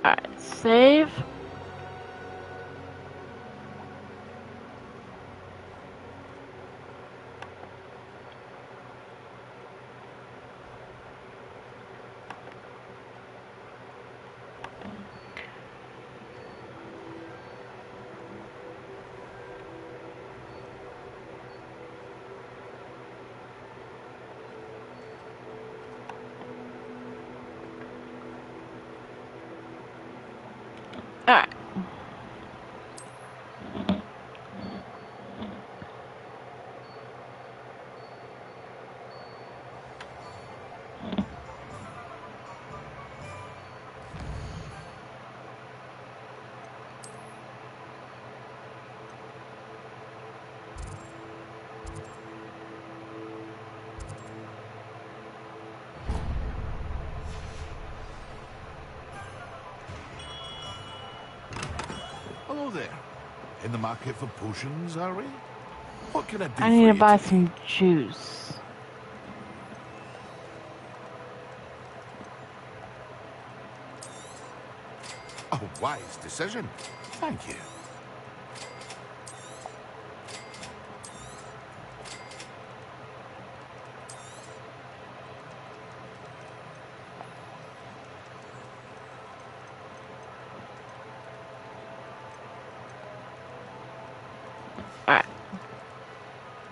Alright, save. Alright. Hello there. In the market for potions, are we? What can I do I need for to you buy today? some juice. A wise decision. Thank you. Alright.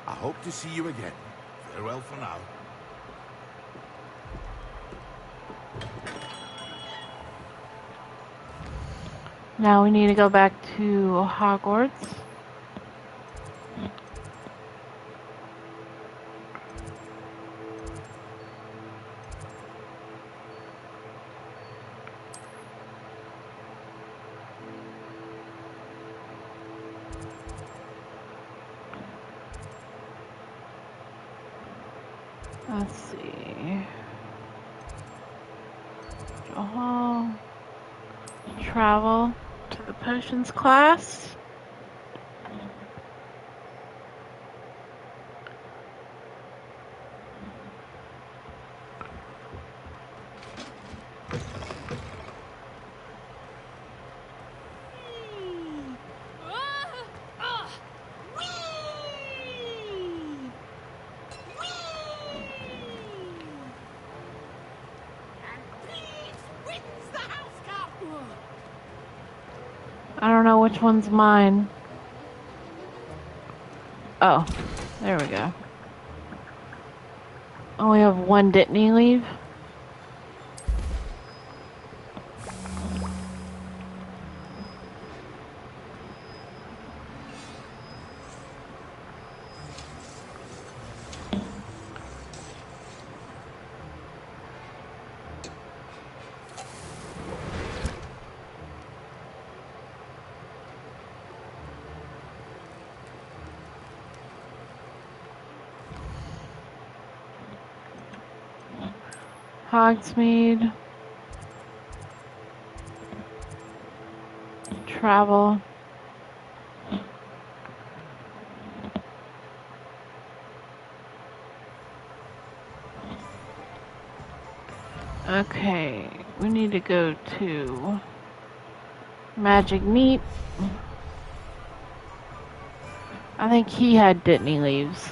I hope to see you again. Farewell for now. Now we need to go back to Hogwarts. Let's see. Travel to the potions class. I don't know which one's mine. Oh, there we go. Only have one Dittany leave. Hogsmeade. Travel. Okay, we need to go to Magic Neat. I think he had Dittany leaves.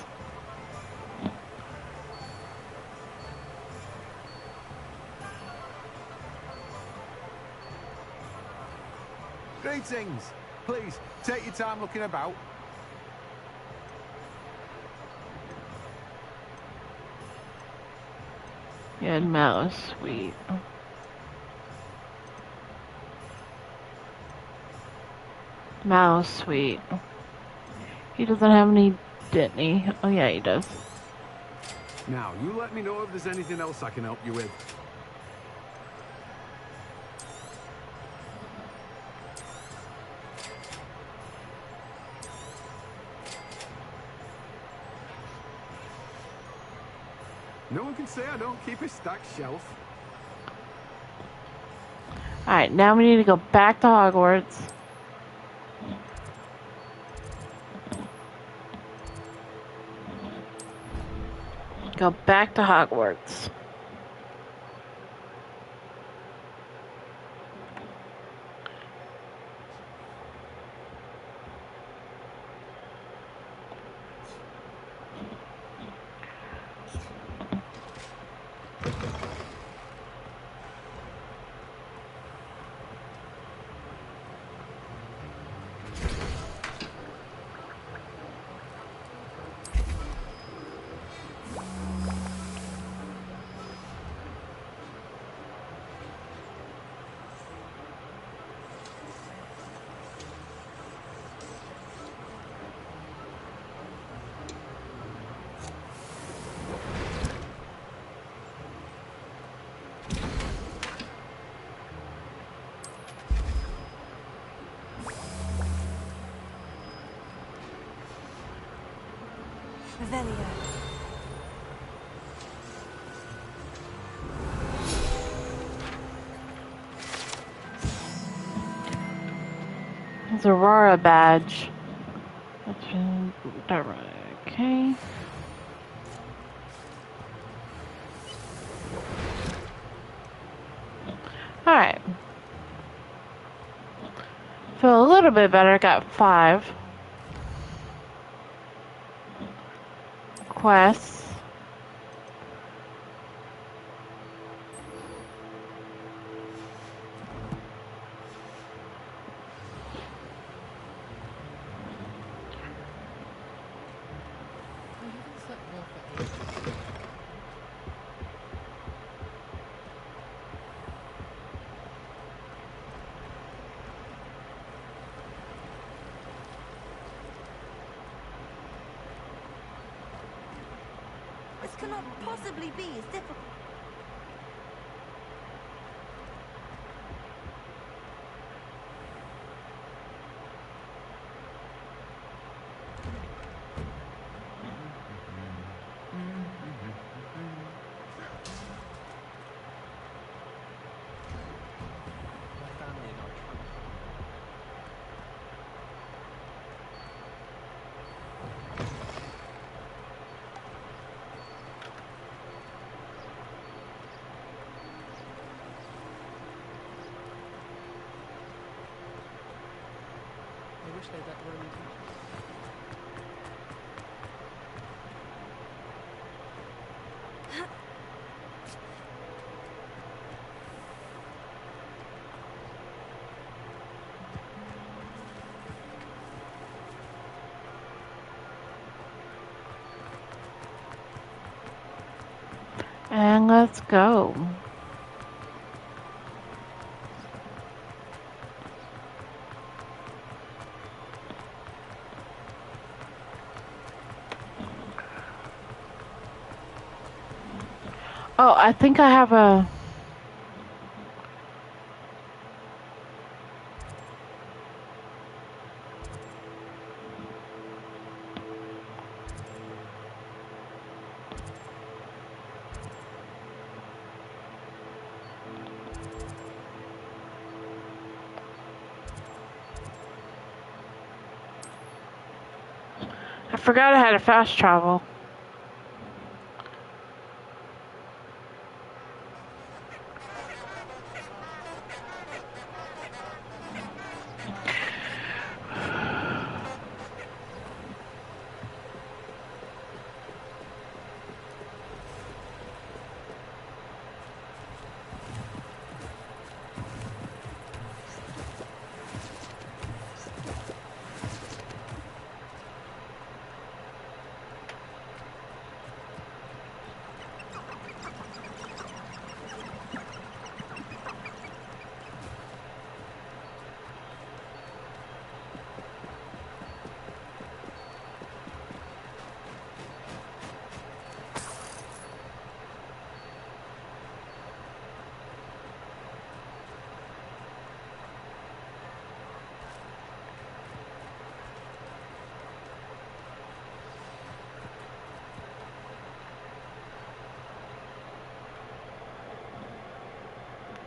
Greetings. Please, take your time looking about. He had Mallow Sweet. Mallow Sweet. He doesn't have any Dittany. Oh yeah, he does. Now, you let me know if there's anything else I can help you with. No one can say I don't keep a stacked shelf. Alright, now we need to go back to Hogwarts. Go back to Hogwarts. Revelio. It's a Aurora badge. Okay. Alright. Feel a little bit better. Got 5 quests. This cannot possibly be as difficult. I wish they let Roman teach And let's go. Oh, I think I have a... I forgot I had a fast travel.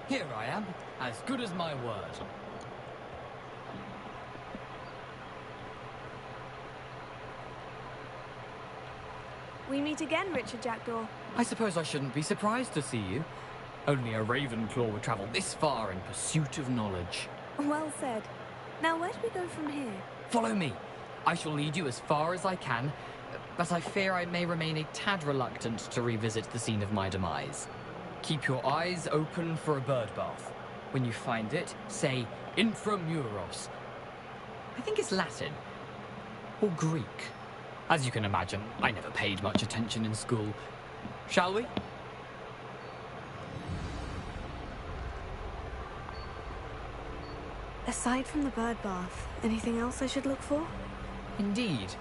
Here I am, as good as my word. We meet again, Richard Jackdaw. I suppose I shouldn't be surprised to see you. Only a Ravenclaw would travel this far in pursuit of knowledge. Well said. Now, where do we go from here? Follow me. I shall lead you as far as I can, but I fear I may remain a tad reluctant to revisit the scene of my demise. Keep your eyes open for a bird bath. When you find it, say Intramuros. I think it's Latin. Or Greek. As you can imagine, I never paid much attention in school. Shall we? Aside from the bird bath, anything else I should look for? Indeed.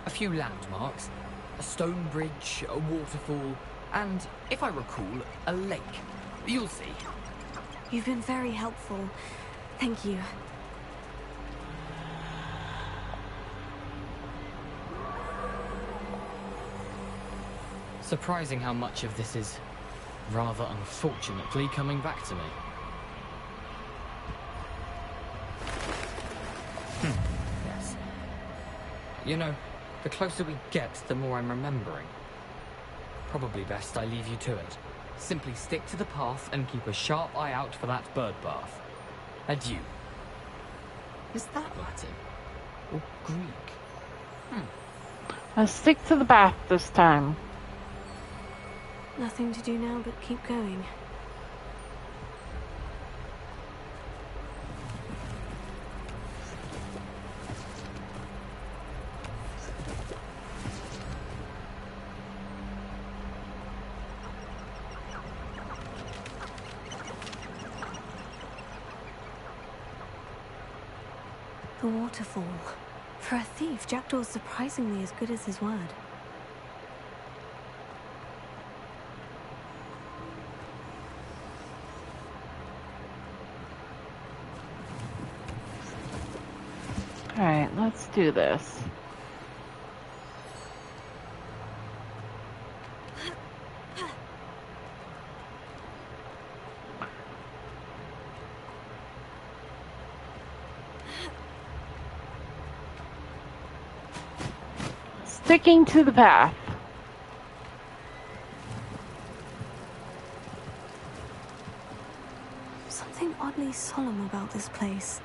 A few landmarks. A stone bridge, a waterfall, and, if I recall, a lake. You'll see. You've been very helpful. Thank you. Surprising how much of this is, rather unfortunately, coming back to me. Yes. You know, the closer we get, the more I'm remembering. Probably best I leave you to it. Simply stick to the path and keep a sharp eye out for that bird bath. Adieu. Is that Latin? Or Greek? Let's stick to the bath this time. Nothing to do now but keep going. The waterfall. For a thief, Jackdaw's surprisingly as good as his word. Alright, let's do this. Sticking to the path. Something oddly solemn about this place.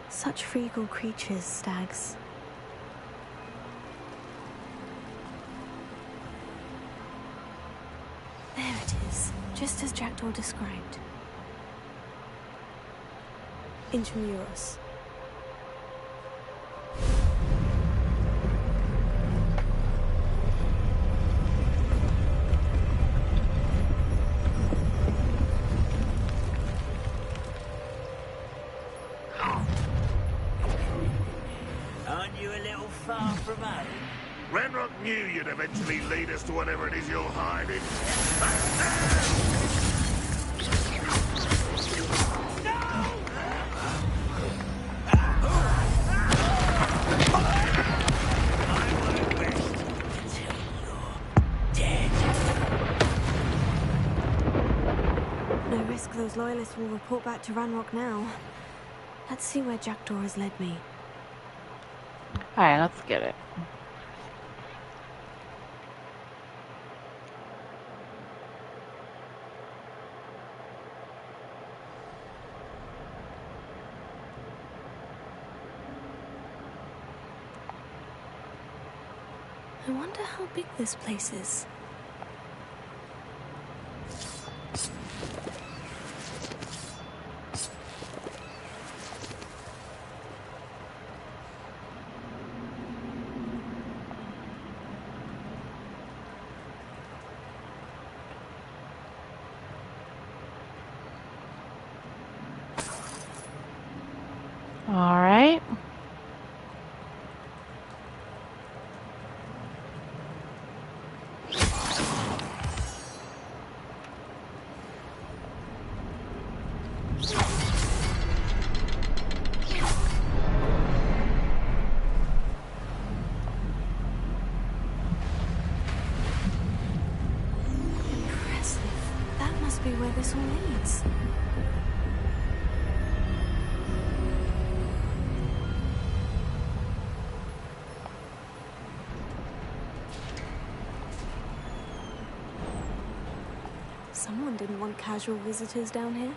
Such regal creatures, stags. There it is, just as Jackdaw described. Intramuros. Ranrock knew you'd eventually lead us to whatever it is you're hiding. No risk those loyalists will report back to Ranrock now. Let's see where Jackdaw has led me. Alright, let's get it. I wonder how big this place is. All right. Impressive. That must be where this all leads. Someone didn't want casual visitors down here.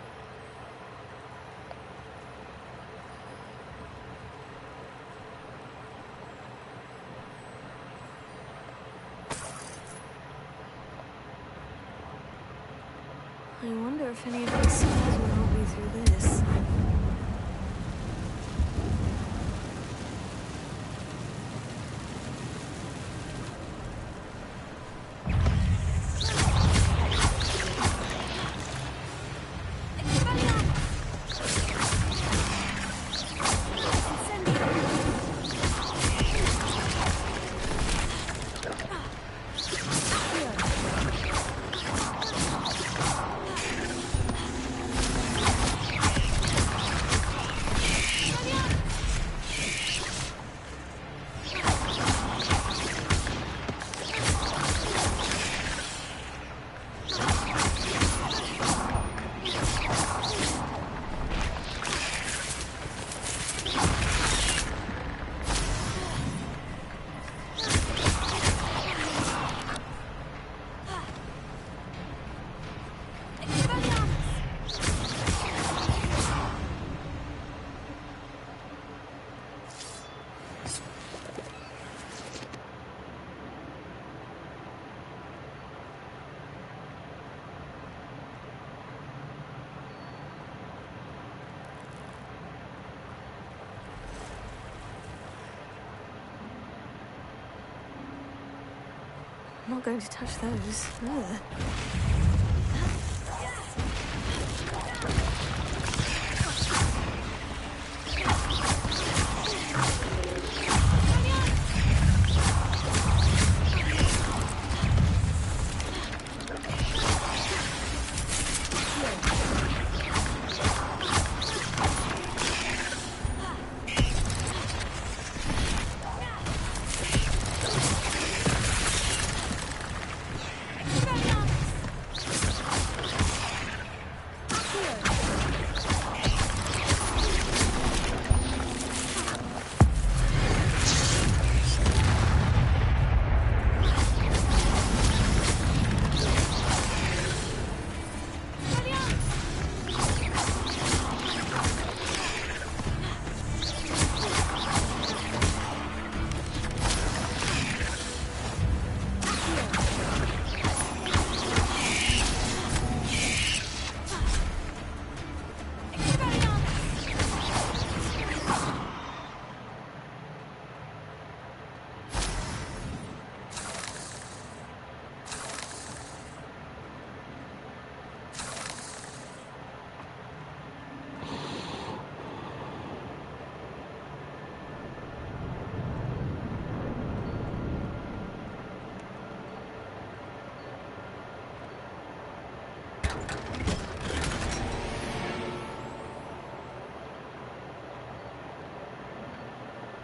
I wonder if any of these stars will help me through this. I'm not going to touch those. Ugh.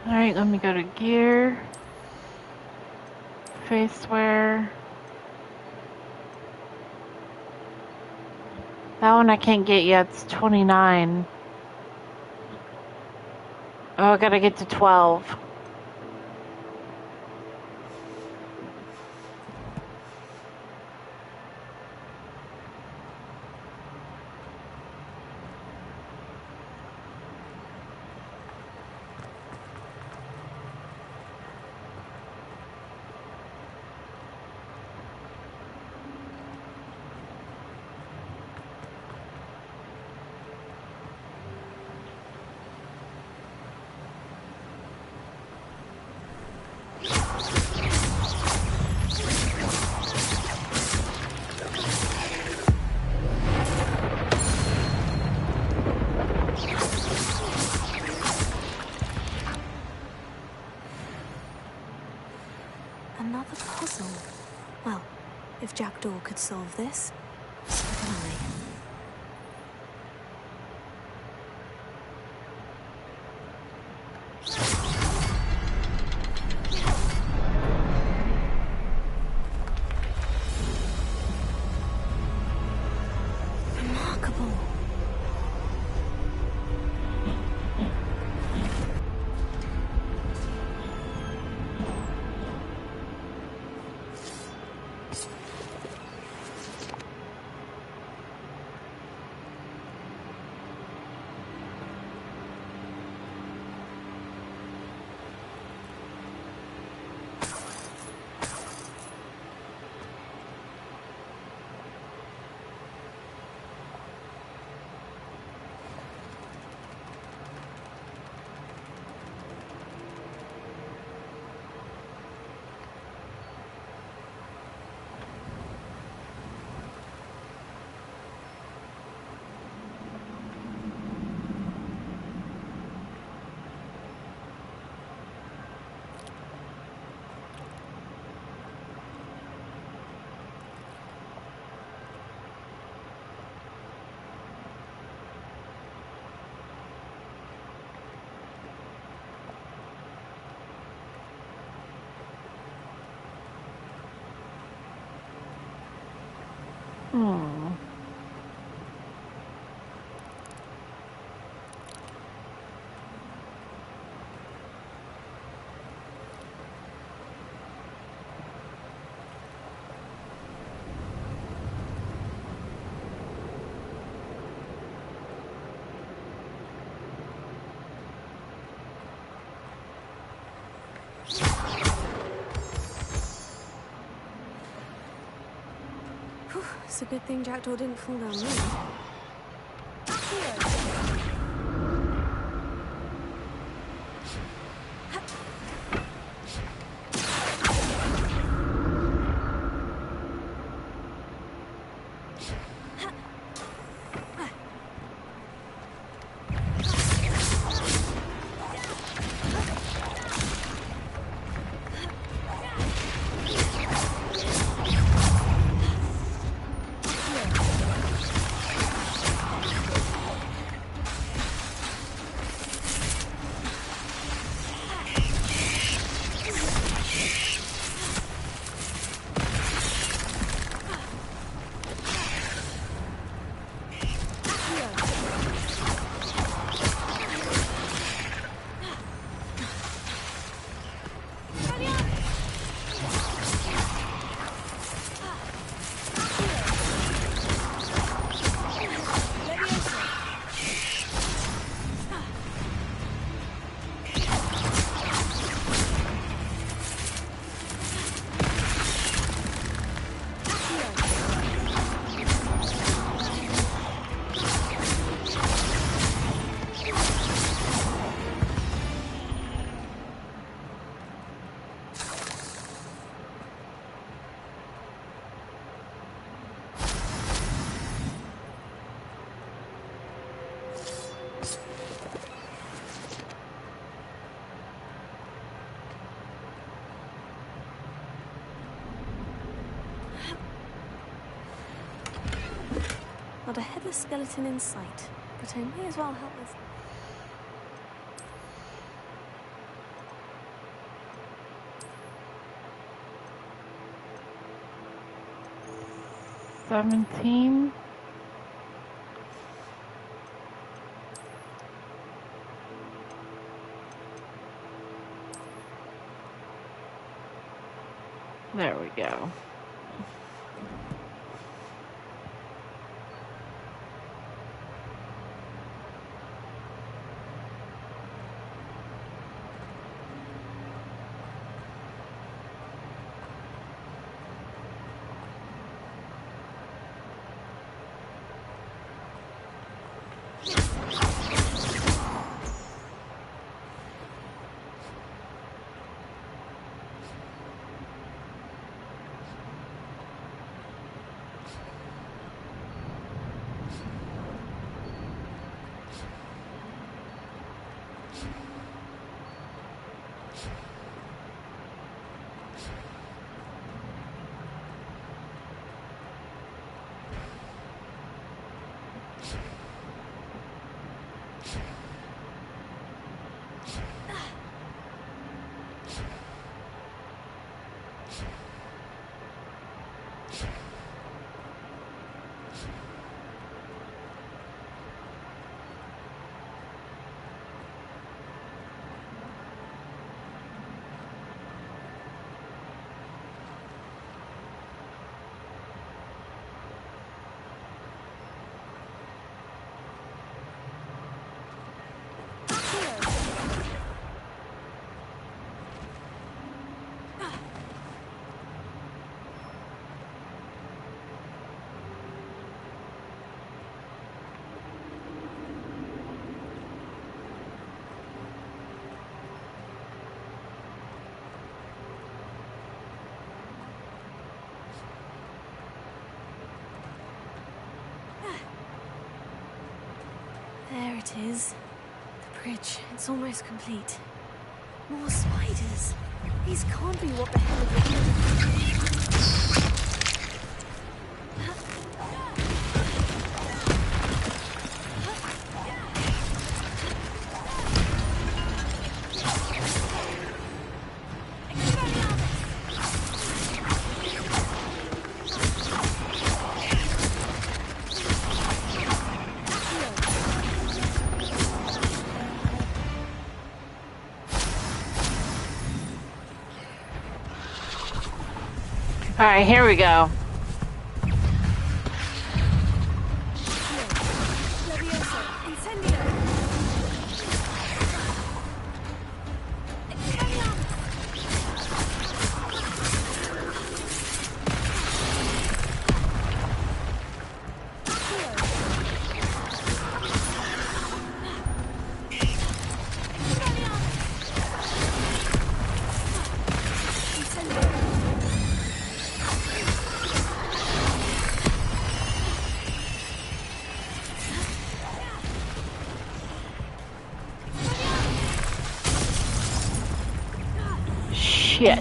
Alright, let me go to gear. Face wear. That one I can't get yet. It's 29. Oh, I gotta get to 12. Another puzzle. Well, if Jackdaw could solve this, so can I. Remarkable. Hmm. Whew, it's a good thing Jackdaw didn't fall down there. Not a headless skeleton in sight, but I may as well help this. $17. There we go. There it is. The bridge. It's almost complete. More spiders. These can't be what the hell are they doing. Alright, here we go. Shit.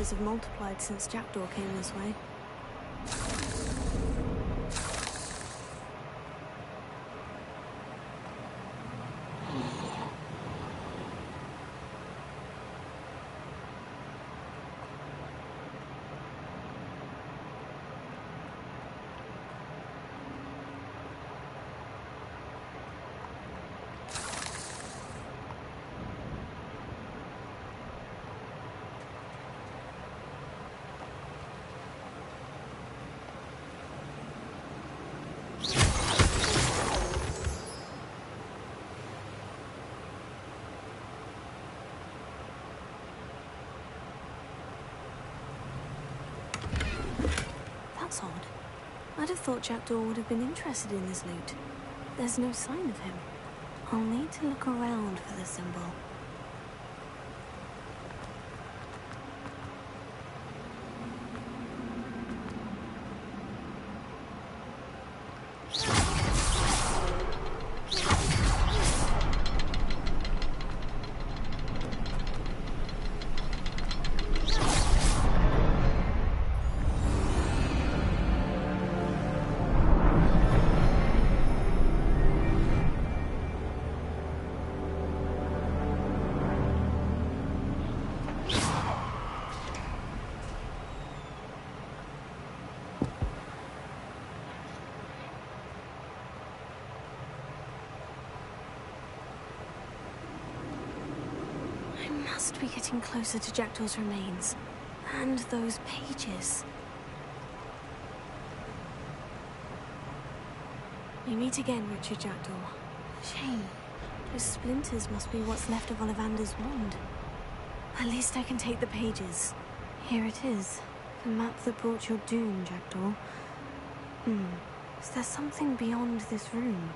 splinters have multiplied since Jackdaw came this way. That's odd. I'd have thought Jackdaw would have been interested in this loot. There's no sign of him. I'll need to look around for the symbol. Must be getting closer to Jackdaw's remains. And those pages. We meet again, Richard Jackdaw. Shame. Those splinters must be what's left of Ollivander's wand. At least I can take the pages. Here it is. The map that brought your doom, Jackdaw. Is there something beyond this room?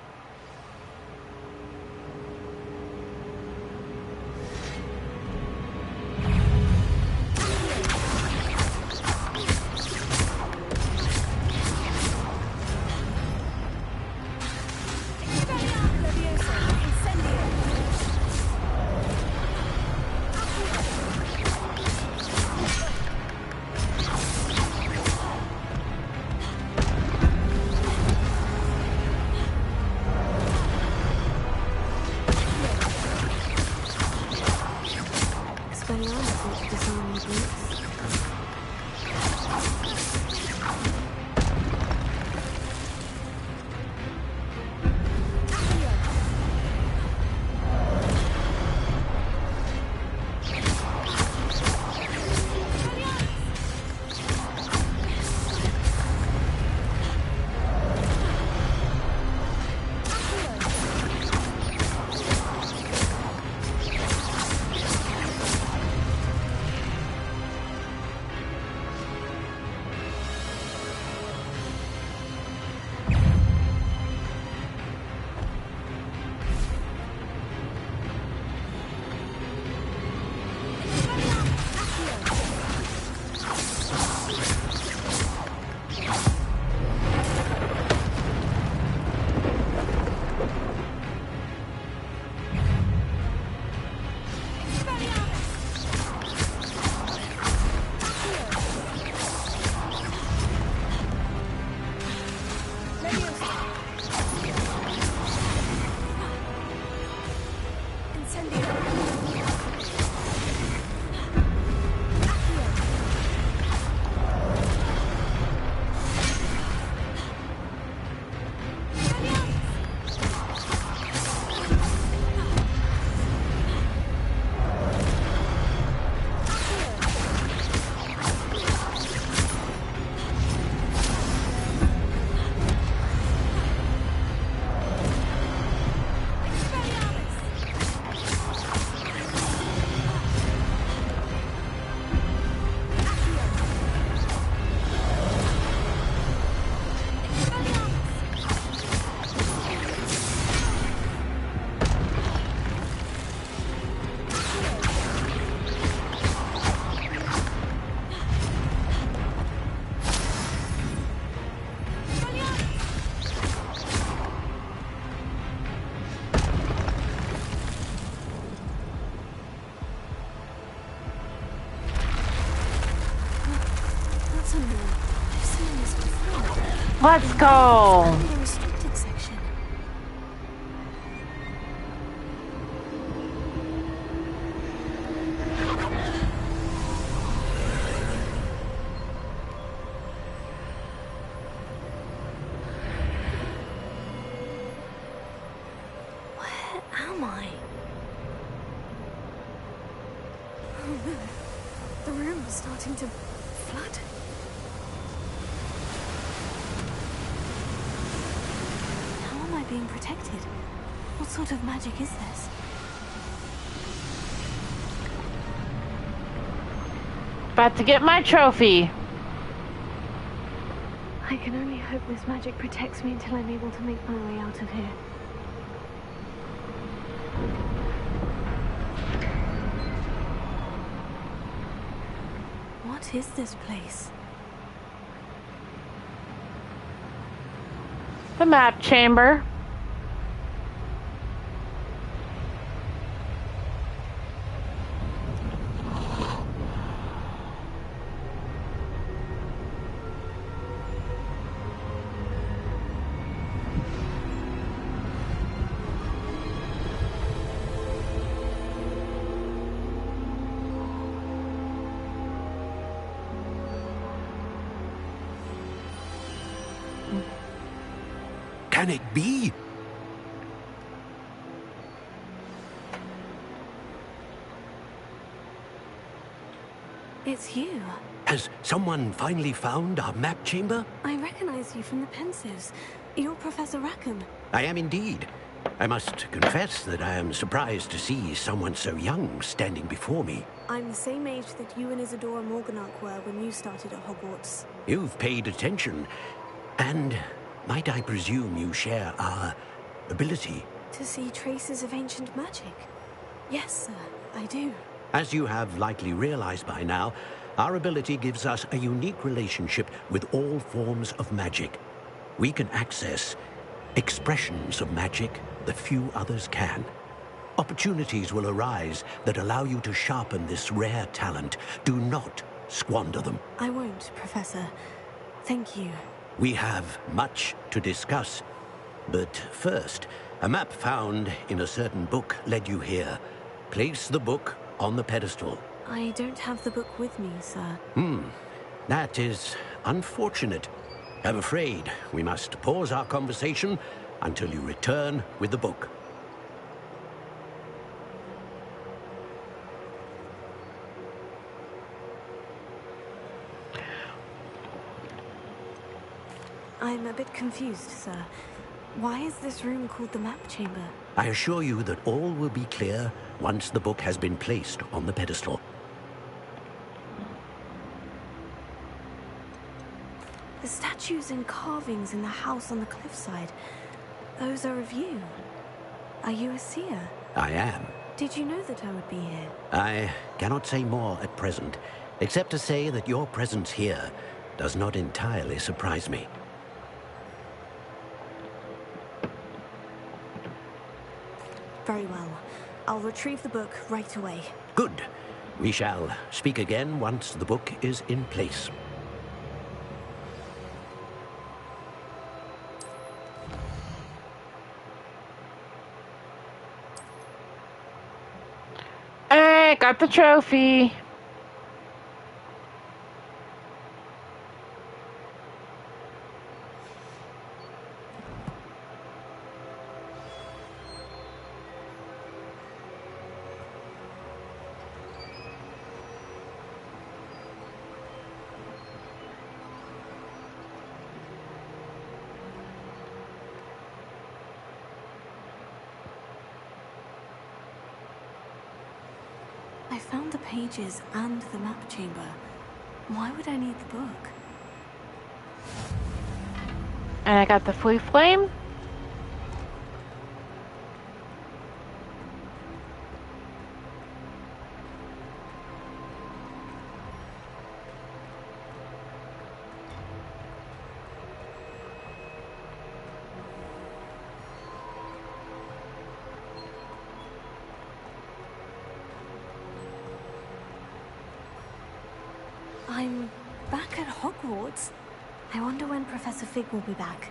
Let's go. Expand the restricted section. Where am I? Oh no. The room is starting to flood. How am I being protected? What sort of magic is this? About to get my trophy. I can only hope this magic protects me until I'm able to make my way out of here. What is this place? The map chamber. Can it be? It's you. Has someone finally found our map chamber? I recognize you from the Pensives. You're Professor Rackham. I am indeed. I must confess that I am surprised to see someone so young standing before me. I'm the same age that you and Isadora Morganach were when you started at Hogwarts. You've paid attention, and might I presume you share our ability? To see traces of ancient magic? Yes, sir, I do. As you have likely realized by now, our ability gives us a unique relationship with all forms of magic. We can access expressions of magic that few others can. Opportunities will arise that allow you to sharpen this rare talent. Do not squander them. I won't, Professor. Thank you. We have much to discuss. But first, a map found in a certain book led you here. Place the book on the pedestal. I don't have the book with me, sir. That is unfortunate. I'm afraid we must pause our conversation until you return with the book. I'm a bit confused, sir. Why is this room called the map chamber? I assure you that all will be clear once the book has been placed on the pedestal. The statues and carvings in the house on the cliffside, those are of you. Are you a seer? I am. Did you know that I would be here? I cannot say more at present, except to say that your presence here does not entirely surprise me. Very well. I'll retrieve the book right away. Good. We shall speak again once the book is in place. Alright, got the trophy. I found the pages and the map chamber. Why would I need the book? And I got the flue flame. I'm back at Hogwarts. I wonder when Professor Fig will be back.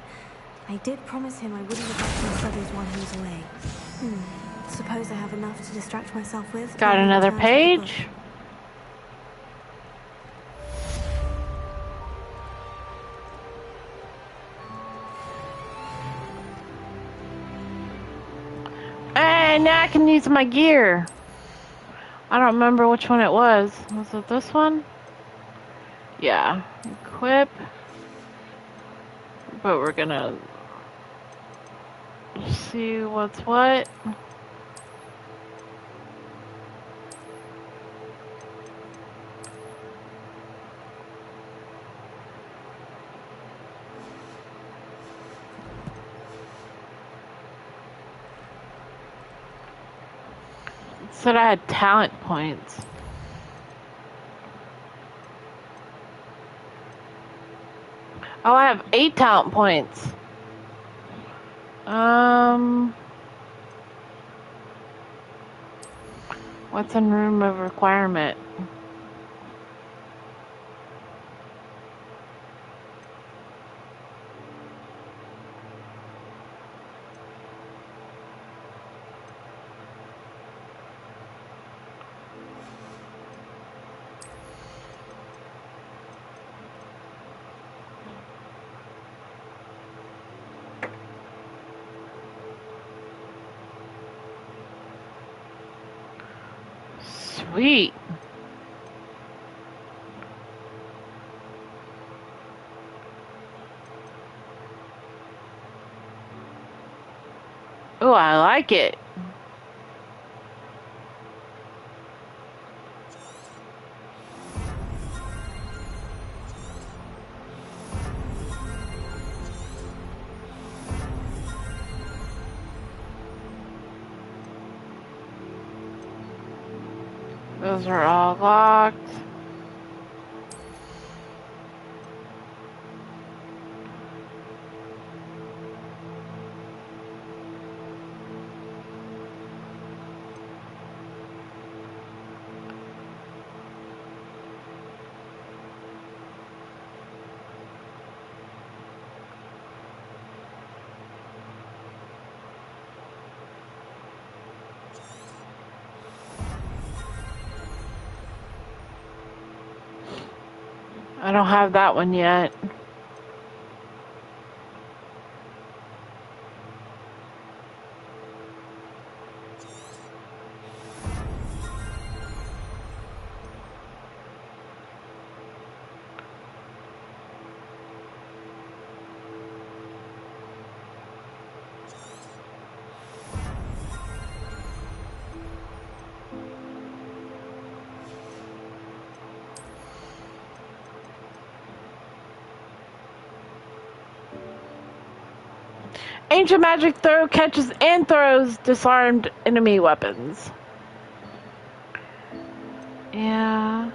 I did promise him I wouldn't neglect my studies while he was away. Suppose I have enough to distract myself with. Got when he another returns with the book. page. And now I can use my gear. I don't remember which one it was. Was it this one? Yeah. Equip. But we're gonna see what's what. It said I had talent points. Oh, I have 8 talent points. What's in room of requirement? Sweet. Oh, I like it. Those are all locked. I don't have that one yet. Ancient magic throw catches and throws disarmed enemy weapons. Yeah.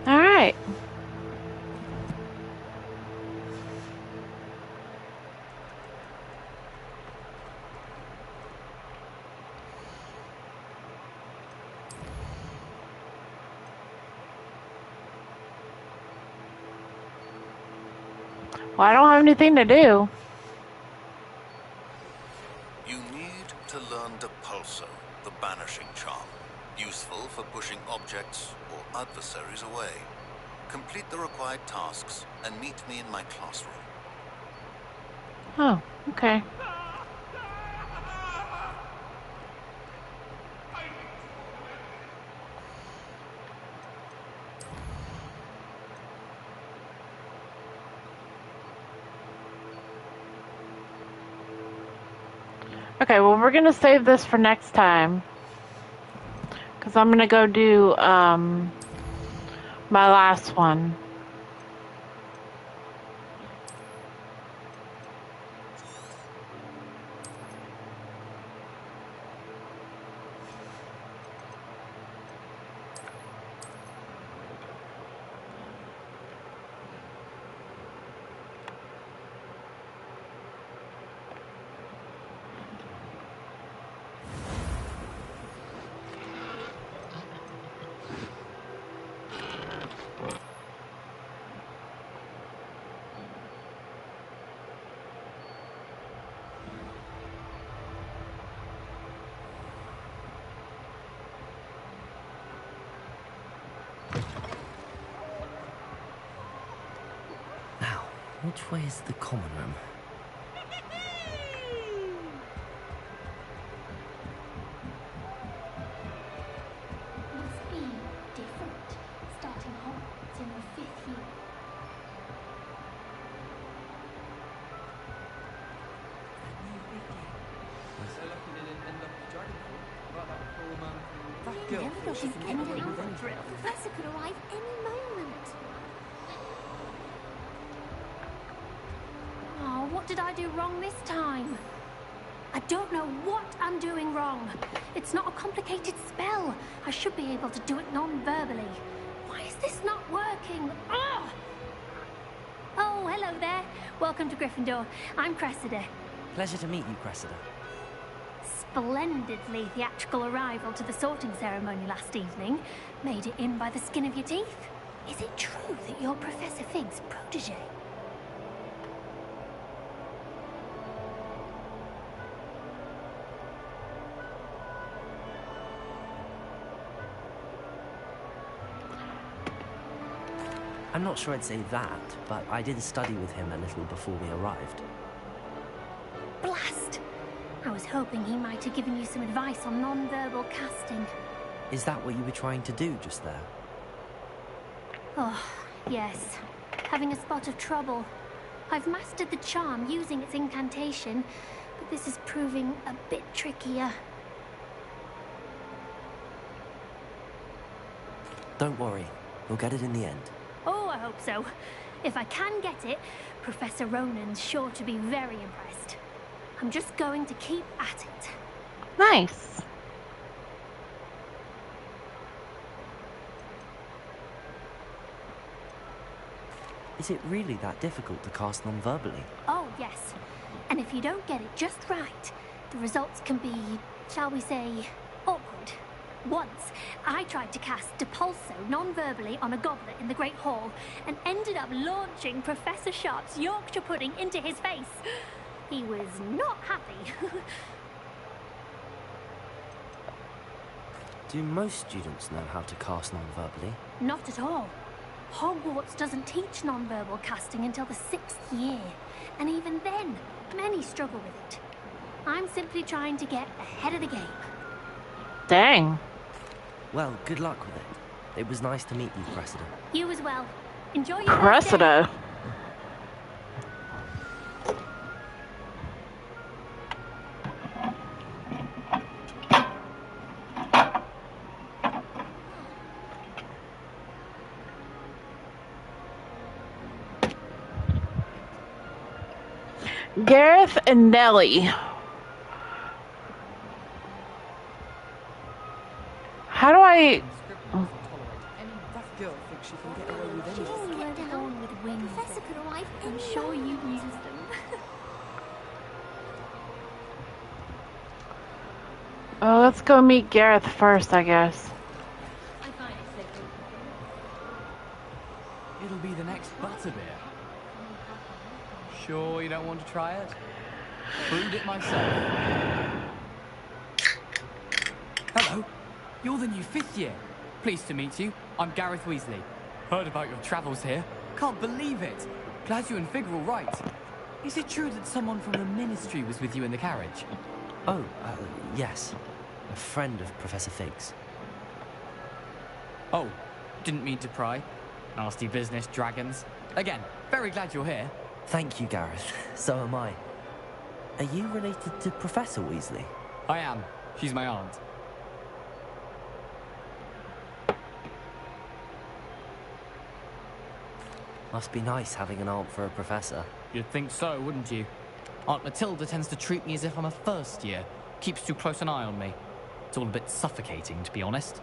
All right. Well, I don't have anything to do. You need to learn Depulso, the banishing charm. Useful for pushing objects or adversaries away. Complete the required tasks and meet me in my classroom. Oh, okay. Okay, well, we're gonna save this for next time. Because I'm gonna go do, my last one. Now, which way is the common room? Must be different, starting Hogwarts in your 5th year. So lucky they didn't end up with Dragonfall. About that poor man from... That You girl never thought got she in could get any away with outfit. anything. The professor could arrive any moment. Oh, what did I do wrong this time? I don't know what I'm doing wrong. It's not a complicated spell. I should be able to do it non-verbally. Why is this not working? Ugh! Oh, hello there. Welcome to Gryffindor. I'm Cressida. Pleasure to meet you, Cressida. Splendidly theatrical arrival to the sorting ceremony last evening. Made it in by the skin of your teeth. Is it true that you're Professor Fig's protege? I'm not sure I'd say that, but I did study with him a little before we arrived. Blast! I was hoping he might have given you some advice on non-verbal casting. Is that what you were trying to do just there? Oh, yes. Having a spot of trouble. I've mastered the charm using its incantation, but this is proving a bit trickier. Don't worry, we'll get it in the end. Oh, I hope so. If I can get it, Professor Ronan's sure to be very impressed. I'm just going to keep at it. Nice. Is it really that difficult to cast non-verbally? Oh, yes. And if you don't get it just right, the results can be, shall we say, awkward. Once, I tried to cast Depulso non-verbally on a goblet in the Great Hall and ended up launching Professor Sharp's Yorkshire pudding into his face. He was not happy. Do most students know how to cast non-verbally? Not at all. Hogwarts doesn't teach non-verbal casting until the 6th year. And even then, many struggle with it. I'm simply trying to get ahead of the game. Dang. Well, good luck with it. It was nice to meet you, Cressida. You as well. Enjoy your Cressida. Gareth and Nellie. How do I... That girl thinks she can get away with anything. Just get down with wings. Professor could arrive I'm any sure moment. you've used them. Oh, let's go meet Gareth first, I guess. It'll be the next butterbeer. Sure you don't want to try it? Brewed it myself. Hello, you're the new 5th year. Pleased to meet you. I'm Gareth Weasley. Heard about your travels here. Can't believe it. Glad you and Fig are all right. Is it true that someone from the Ministry was with you in the carriage? Oh, yes. A friend of Professor Fig's. Oh, didn't mean to pry. Nasty business, dragons. Again, very glad you're here. Thank you, Gareth. So am I. Are you related to Professor Weasley? I am. She's my aunt. Must be nice having an aunt for a professor. You'd think so, wouldn't you? Aunt Matilda tends to treat me as if I'm a first year. Keeps too close an eye on me. It's all a bit suffocating, to be honest.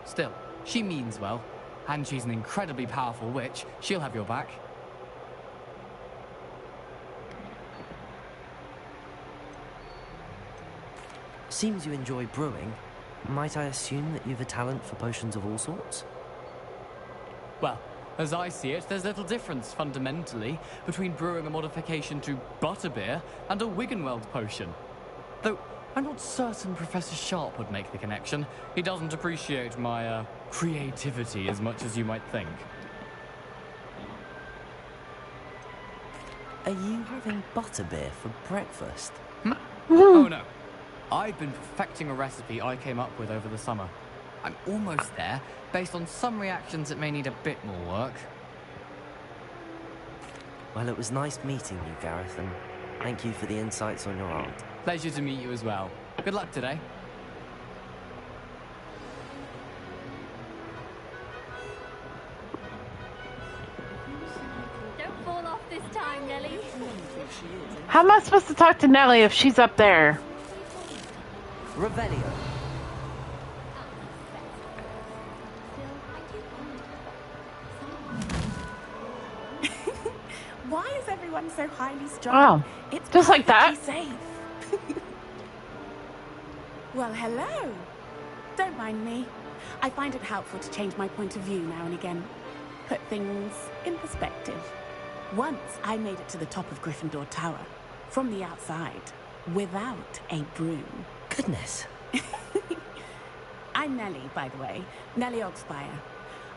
Still, she means well. And she's an incredibly powerful witch. She'll have your back. Seems you enjoy brewing. Might I assume that you've a talent for potions of all sorts? Well, as I see it, there's little difference, fundamentally, between brewing a modification to butterbeer and a Wiggenweld potion. Though, I'm not certain Professor Sharp would make the connection. He doesn't appreciate my, creativity as much as you might think. Are you having butterbeer for breakfast? Oh no. I've been perfecting a recipe I came up with over the summer. I'm almost there, based on some reactions that may need a bit more work. Well, it was nice meeting you, Gareth, and thank you for the insights on your aunt. Pleasure to meet you as well. Good luck today. Don't fall off this time, Nellie. How am I supposed to talk to Nellie if she's up there? Revelio. Why is everyone so highly strung? Oh, it's just like that? safe. Well, hello. Don't mind me. I find it helpful to change my point of view now and again. Put things in perspective. Once I made it to the top of Gryffindor Tower, from the outside, without a broom. Goodness. I'm Nellie, by the way. Nellie Ogspire.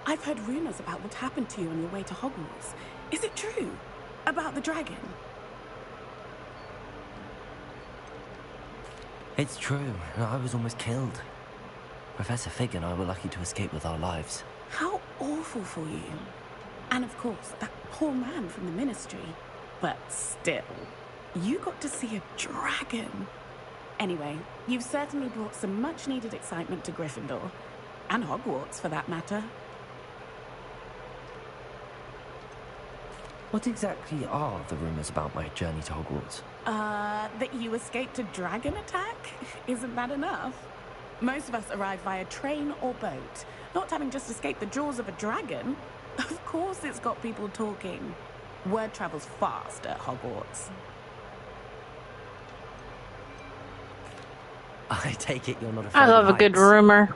I've heard rumors about what happened to you on your way to Hogwarts. Is it true? About the dragon? It's true. I was almost killed. Professor Fig and I were lucky to escape with our lives. How awful for you. And of course, that poor man from the Ministry. But still, you got to see a dragon. Anyway, you've certainly brought some much-needed excitement to Gryffindor. And Hogwarts, for that matter. What exactly are the rumors about my journey to Hogwarts? That you escaped a dragon attack? Isn't that enough? Most of us arrive via train or boat, not having just escaped the jaws of a dragon. Of course it's got people talking. Word travels fast at Hogwarts. I take it you're not afraid I love of a good heights. rumor.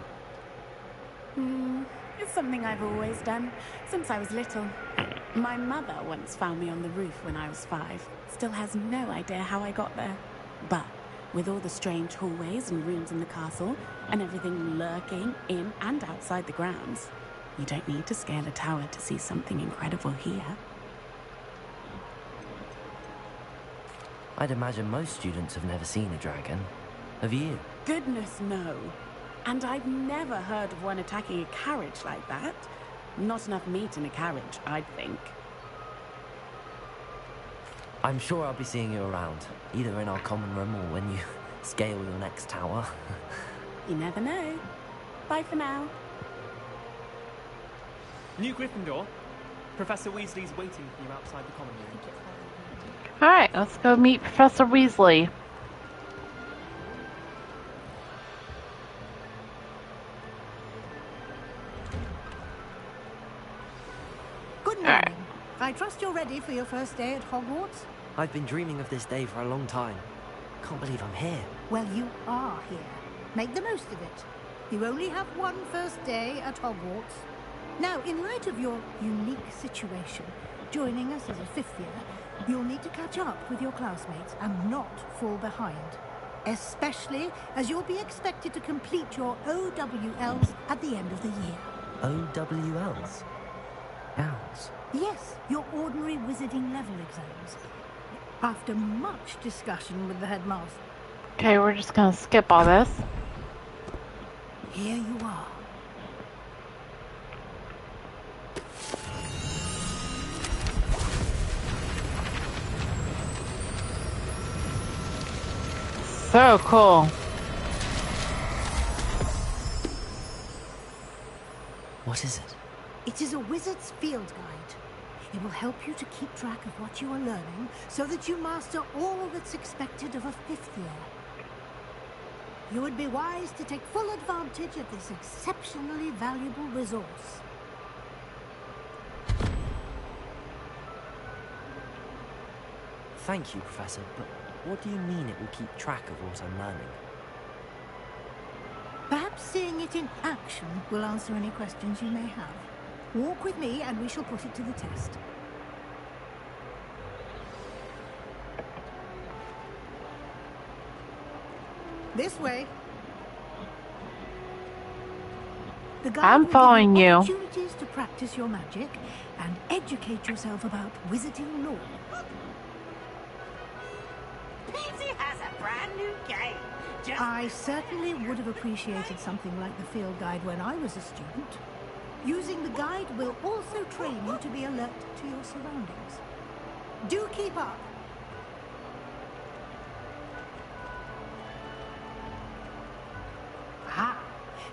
It's something I've always done, since I was little. My mother once found me on the roof when I was 5. Still has no idea how I got there. But with all the strange hallways and rooms in the castle, and everything lurking in and outside the grounds, you don't need to scale a tower to see something incredible here. I'd imagine most students have never seen a dragon. Have you? Goodness, no. And I've never heard of one attacking a carriage like that. Not enough meat in a carriage, I'd think. I'm sure I'll be seeing you around, either in our common room or when you scale your next tower. You never know. Bye for now. New Gryffindor. Professor Weasley's waiting for you outside the common room. Alright, let's go meet Professor Weasley. Good morning. I trust you're ready for your first day at Hogwarts? I've been dreaming of this day for a long time. Can't believe I'm here. Well, you are here. Make the most of it. You only have one first day at Hogwarts. Now, in light of your unique situation, joining us as a 5th year, you'll need to catch up with your classmates and not fall behind. Especially as you'll be expected to complete your OWLs at the end of the year. OWLs? Owls? Yes, your ordinary wizarding level exams. After much discussion with the headmaster. Okay, we're just gonna skip all this. Here you are. so cool. What is it? It is a wizard's field guide. It will help you to keep track of what you are learning so that you master all that's expected of a 5th year. You would be wise to take full advantage of this exceptionally valuable resource. Thank you, Professor, but what do you mean it will keep track of what I'm learning? Perhaps seeing it in action will answer any questions you may have. Walk with me and we shall put it to the test. This way. The guide I'm will following give you. opportunities to practice your magic and educate yourself about wizarding lore. Peasy has a brand new game. I certainly would have appreciated something like the field guide when I was a student. Using the guide will also train you to be alert to your surroundings. Do keep up. Ah,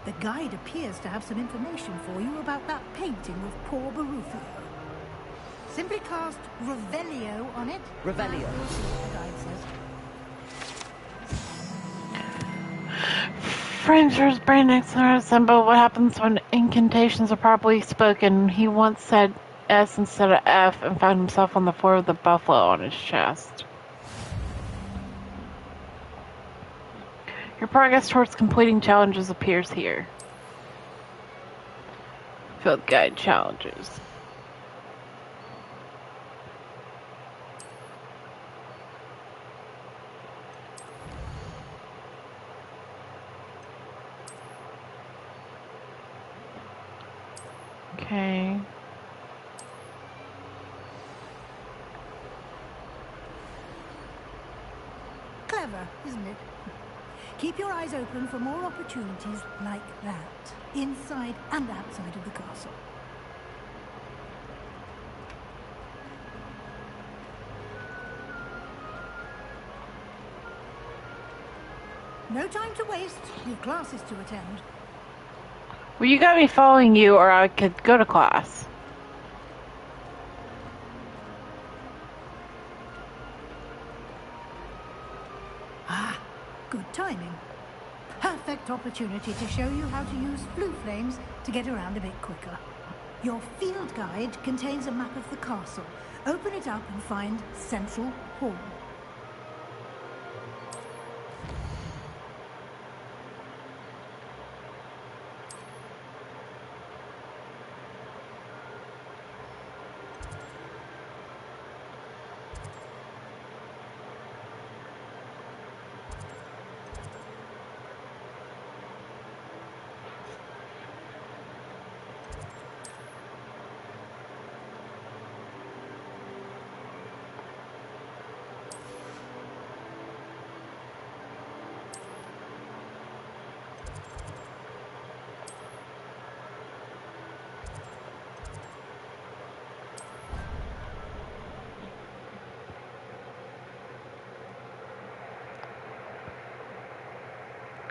the guide appears to have some information for you about that painting of poor Barufio. Simply cast Revelio on it. Revelio. We'll see what the guide says. Franger's brain ignorance about what happens when incantations are properly spoken. He once said S instead of F and found himself on the floor with a buffalo on his chest. Your progress towards completing challenges appears here. Field guide challenges. Okay. Clever, isn't it? Keep your eyes open for more opportunities like that, inside and outside of the castle. No time to waste. You've classes to attend. Well, you got me following you, or I could go to class. Ah, good timing. Perfect opportunity to show you how to use blue flames to get around a bit quicker. Your field guide contains a map of the castle. Open it up and find Central Hall.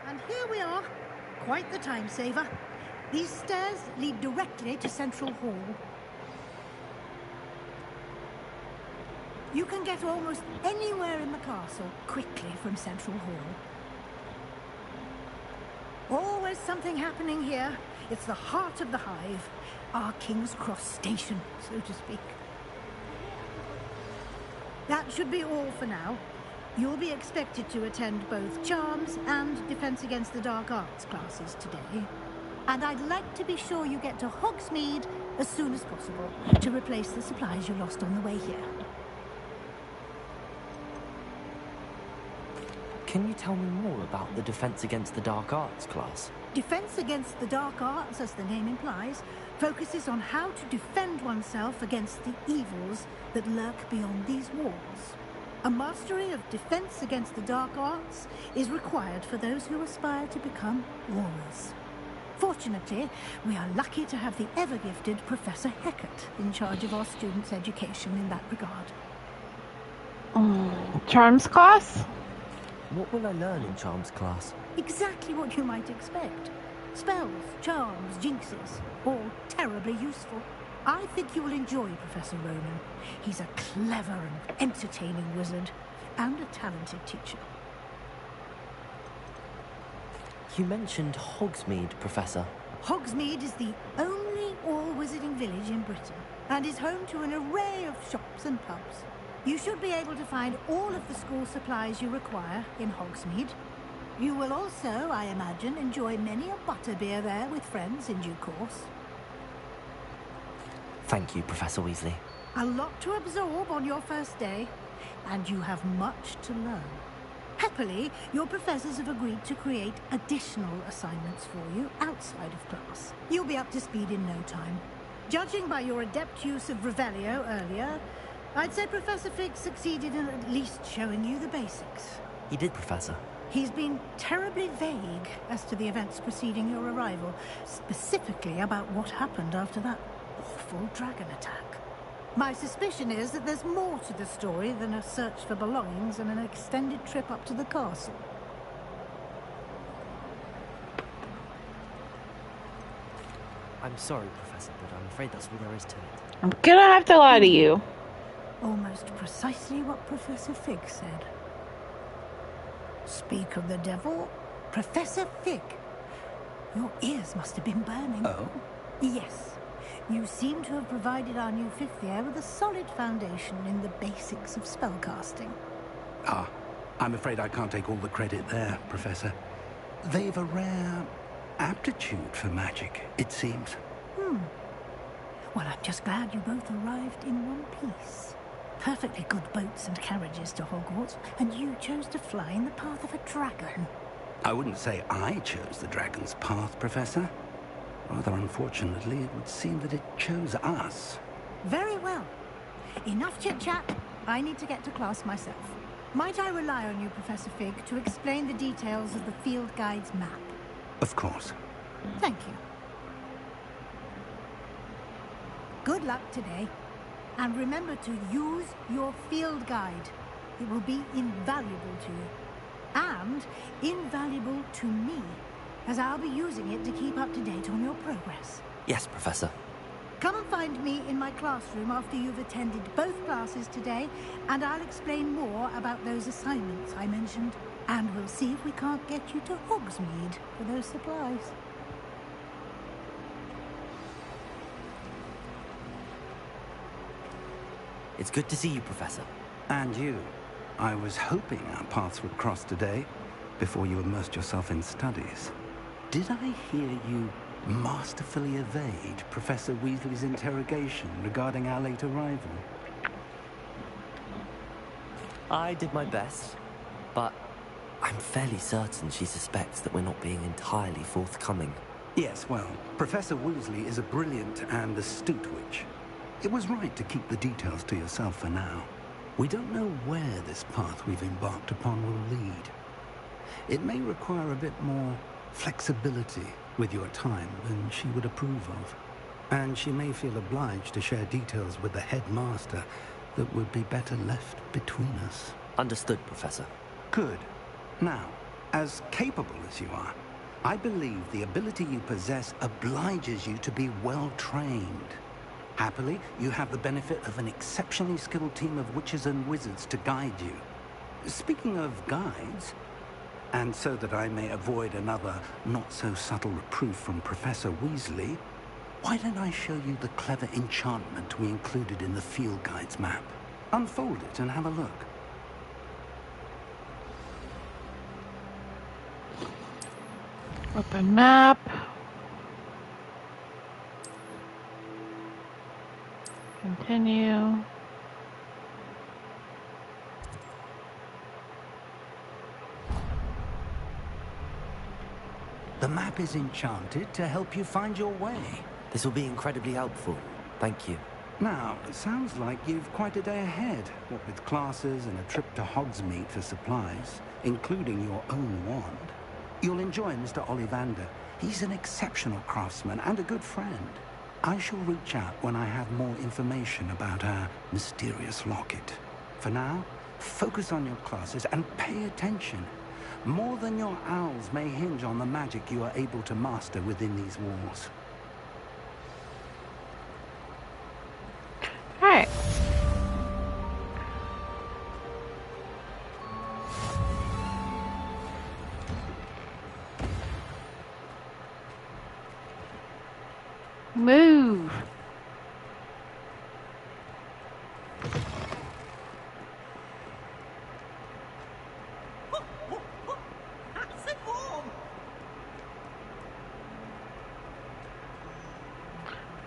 And here we are. Quite the time saver. These stairs lead directly to Central Hall. You can get almost anywhere in the castle quickly from Central Hall. Always something happening here. It's the heart of the hive. Our King's Cross station, so to speak. That should be all for now. You'll be expected to attend both Charms and Defense Against the Dark Arts classes today. And I'd like to be sure you get to Hogsmeade as soon as possible to replace the supplies you lost on the way here. Can you tell me more about the Defense Against the Dark Arts class? Defense Against the Dark Arts, as the name implies, focuses on how to defend oneself against the evils that lurk beyond these walls. A mastery of Defense Against the Dark Arts is required for those who aspire to become warriors. Fortunately, we are lucky to have the ever-gifted Professor Heckert in charge of our students' education in that regard. Charms class? What will I learn in Charms class? Exactly what you might expect. Spells, charms, jinxes, all terribly useful. I think you will enjoy Professor Ronan. He's a clever and entertaining wizard, and a talented teacher. You mentioned Hogsmeade, Professor. Hogsmeade is the only all-wizarding village in Britain, and is home to an array of shops and pubs. You should be able to find all of the school supplies you require in Hogsmeade. You will also, I imagine, enjoy many a butterbeer there with friends in due course. Thank you, Professor Weasley. A lot to absorb on your first day, and you have much to learn. Happily, your professors have agreed to create additional assignments for you outside of class. You'll be up to speed in no time. Judging by your adept use of Revelio earlier, I'd say Professor Fig succeeded in at least showing you the basics. He did, Professor. He's been terribly vague as to the events preceding your arrival, specifically about what happened after that awful dragon attack. My suspicion is that there's more to the story than a search for belongings and an extended trip up to the castle. I'm sorry, Professor, but I'm afraid that's all there is to it. I'm gonna have to lie to you. Almost precisely what Professor Fig said. Speak of the devil, Professor Fig. Your ears must have been burning. Oh? Yes. You seem to have provided our new fifth year with a solid foundation in the basics of spellcasting. Ah, I'm afraid I can't take all the credit there, Professor. They've a rare aptitude for magic, it seems. Well, I'm just glad you both arrived in one piece. Perfectly good boats and carriages to Hogwarts, and you chose to fly in the path of a dragon. I wouldn't say I chose the dragon's path, Professor. Rather unfortunately, it would seem that it chose us. Very well. Enough chit-chat. I need to get to class myself. Might I rely on you, Professor Fig, to explain the details of the field guide's map? Of course. Thank you. Good luck today. And remember to use your field guide. It will be invaluable to you. And invaluable to me, as I'll be using it to keep up to date on your progress. Yes, Professor. Come and find me in my classroom after you've attended both classes today, and I'll explain more about those assignments I mentioned. And we'll see if we can't get you to Hogsmeade for those supplies. It's good to see you, Professor. And you. I was hoping our paths would cross today, before you immersed yourself in studies. Did I hear you masterfully evade Professor Weasley's interrogation regarding our late arrival? I did my best, but I'm fairly certain she suspects that we're not being entirely forthcoming. Yes, well, Professor Weasley is a brilliant and astute witch. It was right to keep the details to yourself for now. We don't know where this path we've embarked upon will lead. It may require a bit more flexibility with your time than she would approve of. And she may feel obliged to share details with the headmaster that would be better left between us. Understood, Professor. Good. Now, as capable as you are, I believe the ability you possess obliges you to be well trained. Happily, you have the benefit of an exceptionally skilled team of witches and wizards to guide you. Speaking of guides, and so that I may avoid another not-so-subtle reproof from Professor Weasley, why don't I show you the clever enchantment we included in the field guide's map? Unfold it and have a look. Open map. Continue. The map is enchanted to help you find your way. This will be incredibly helpful. Thank you. Now, it sounds like you've quite a day ahead, what with classes and a trip to Hogsmeade for supplies, including your own wand. You'll enjoy Mr. Ollivander. He's an exceptional craftsman and a good friend. I shall reach out when I have more information about our mysterious locket. For now, Focus on your classes and pay attention. More than your owls may hinge on the magic you are able to master within these walls. Alright. Move.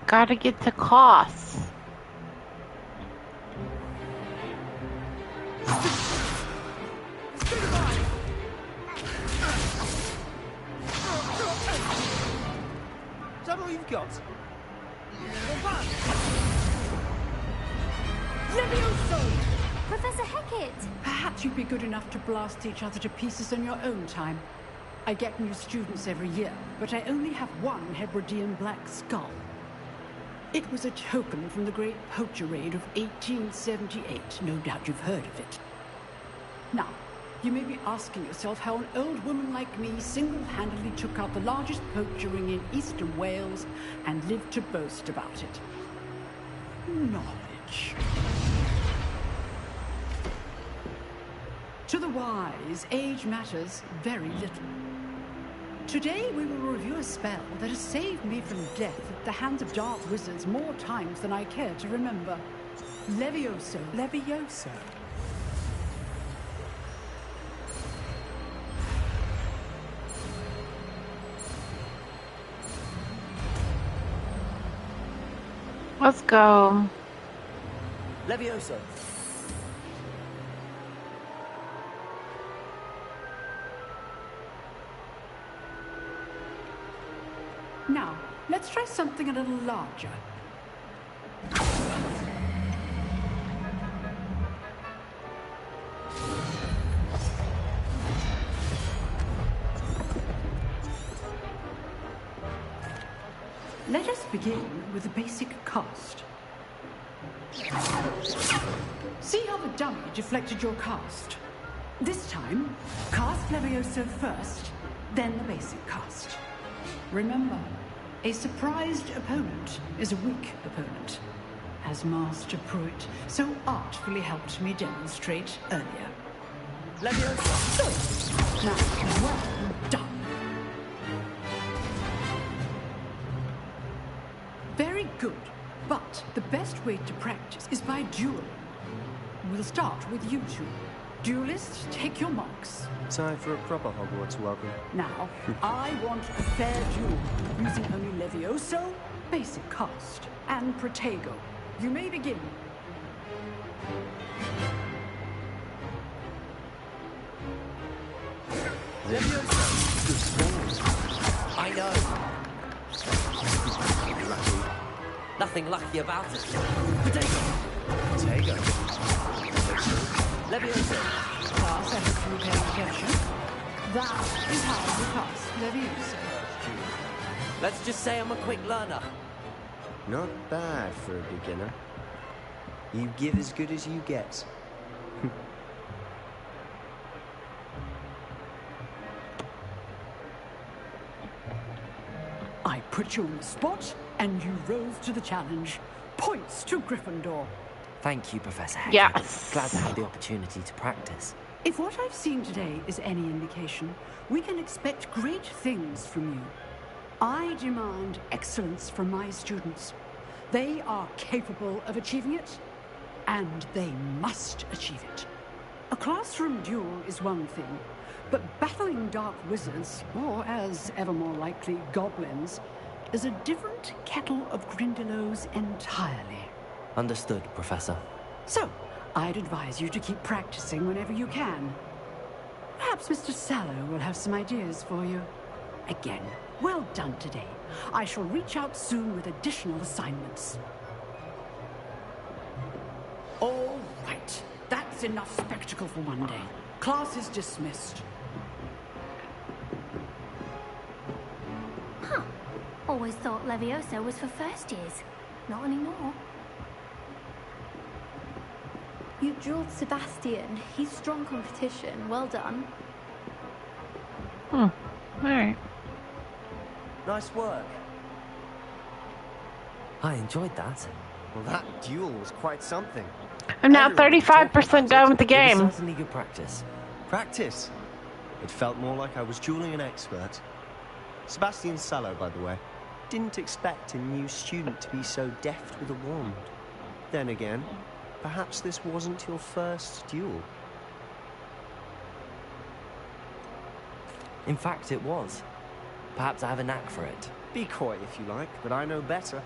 Gotta get to class. Is that all you've got? Levioso! Professor Hecat! Perhaps you'd be good enough to blast each other to pieces in your own time. I get new students every year, but I only have one Hebridean black skull. It was a token from the Great Poacher Raid of 1878. No doubt you've heard of it. Now, you may be asking yourself how an old woman like me single-handedly took out the largest poacher ring in eastern Wales and lived to boast about it. Knowledge. To the wise, age matters very little. Today we will review a spell that has saved me from death at the hands of dark wizards more times than I care to remember. Levioso. Levioso? Let's go. Levioso. Now, let's try something a little larger. Let us begin with the basic cast. See how the dummy deflected your cast? This time, cast Levioso first, then the basic cast. Remember, a surprised opponent is a weak opponent, as Master Pruitt so artfully helped me demonstrate earlier. Levioso! Good. Now, well done. Very good, but the best way to practice is by dueling. We'll start with you two. Duelists, take your marks. Time for a proper Hogwarts welcome. Now, I want a fair duel, using only Levioso, basic cast, and Protego. You may begin. I know. Lucky. Nothing lucky about it. Potato. Potato. Levioso. Class, I hope you pay attention. That is how you cast Levioso. Let's just say I'm a quick learner. Not bad for a beginner. You give as good as you get. I put you on the spot, and you rose to the challenge. Points to Gryffindor. Thank you, Professor Hecat. Yes. Glad to have the opportunity to practice. If what I've seen today is any indication, we can expect great things from you. I demand excellence from my students. They are capable of achieving it, and they must achieve it. A classroom duel is one thing, but battling dark wizards, or as ever more likely, goblins, is a different kettle of Grindylows entirely. Understood, Professor. So, I'd advise you to keep practicing whenever you can. Perhaps Mr. Sallow will have some ideas for you. Again, well done today. I shall reach out soon with additional assignments. All right. That's enough spectacle for one day. Class is dismissed. Huh. Always thought Levioso was for first years. Not anymore. You drilled Sebastian. He's strong competition. Well done. Alright. Nice work. I enjoyed that. Well, that duel was quite something. I'm now Everyone was talking 35% about done it. with the It game. was certainly good practice. Practice? It felt more like I was dueling an expert. Sebastian Sallow, by the way. Didn't expect a new student to be so deft with a wand. Then again, perhaps this wasn't your first duel. In fact, it was. Perhaps I have a knack for it. Be coy if you like, but I know better.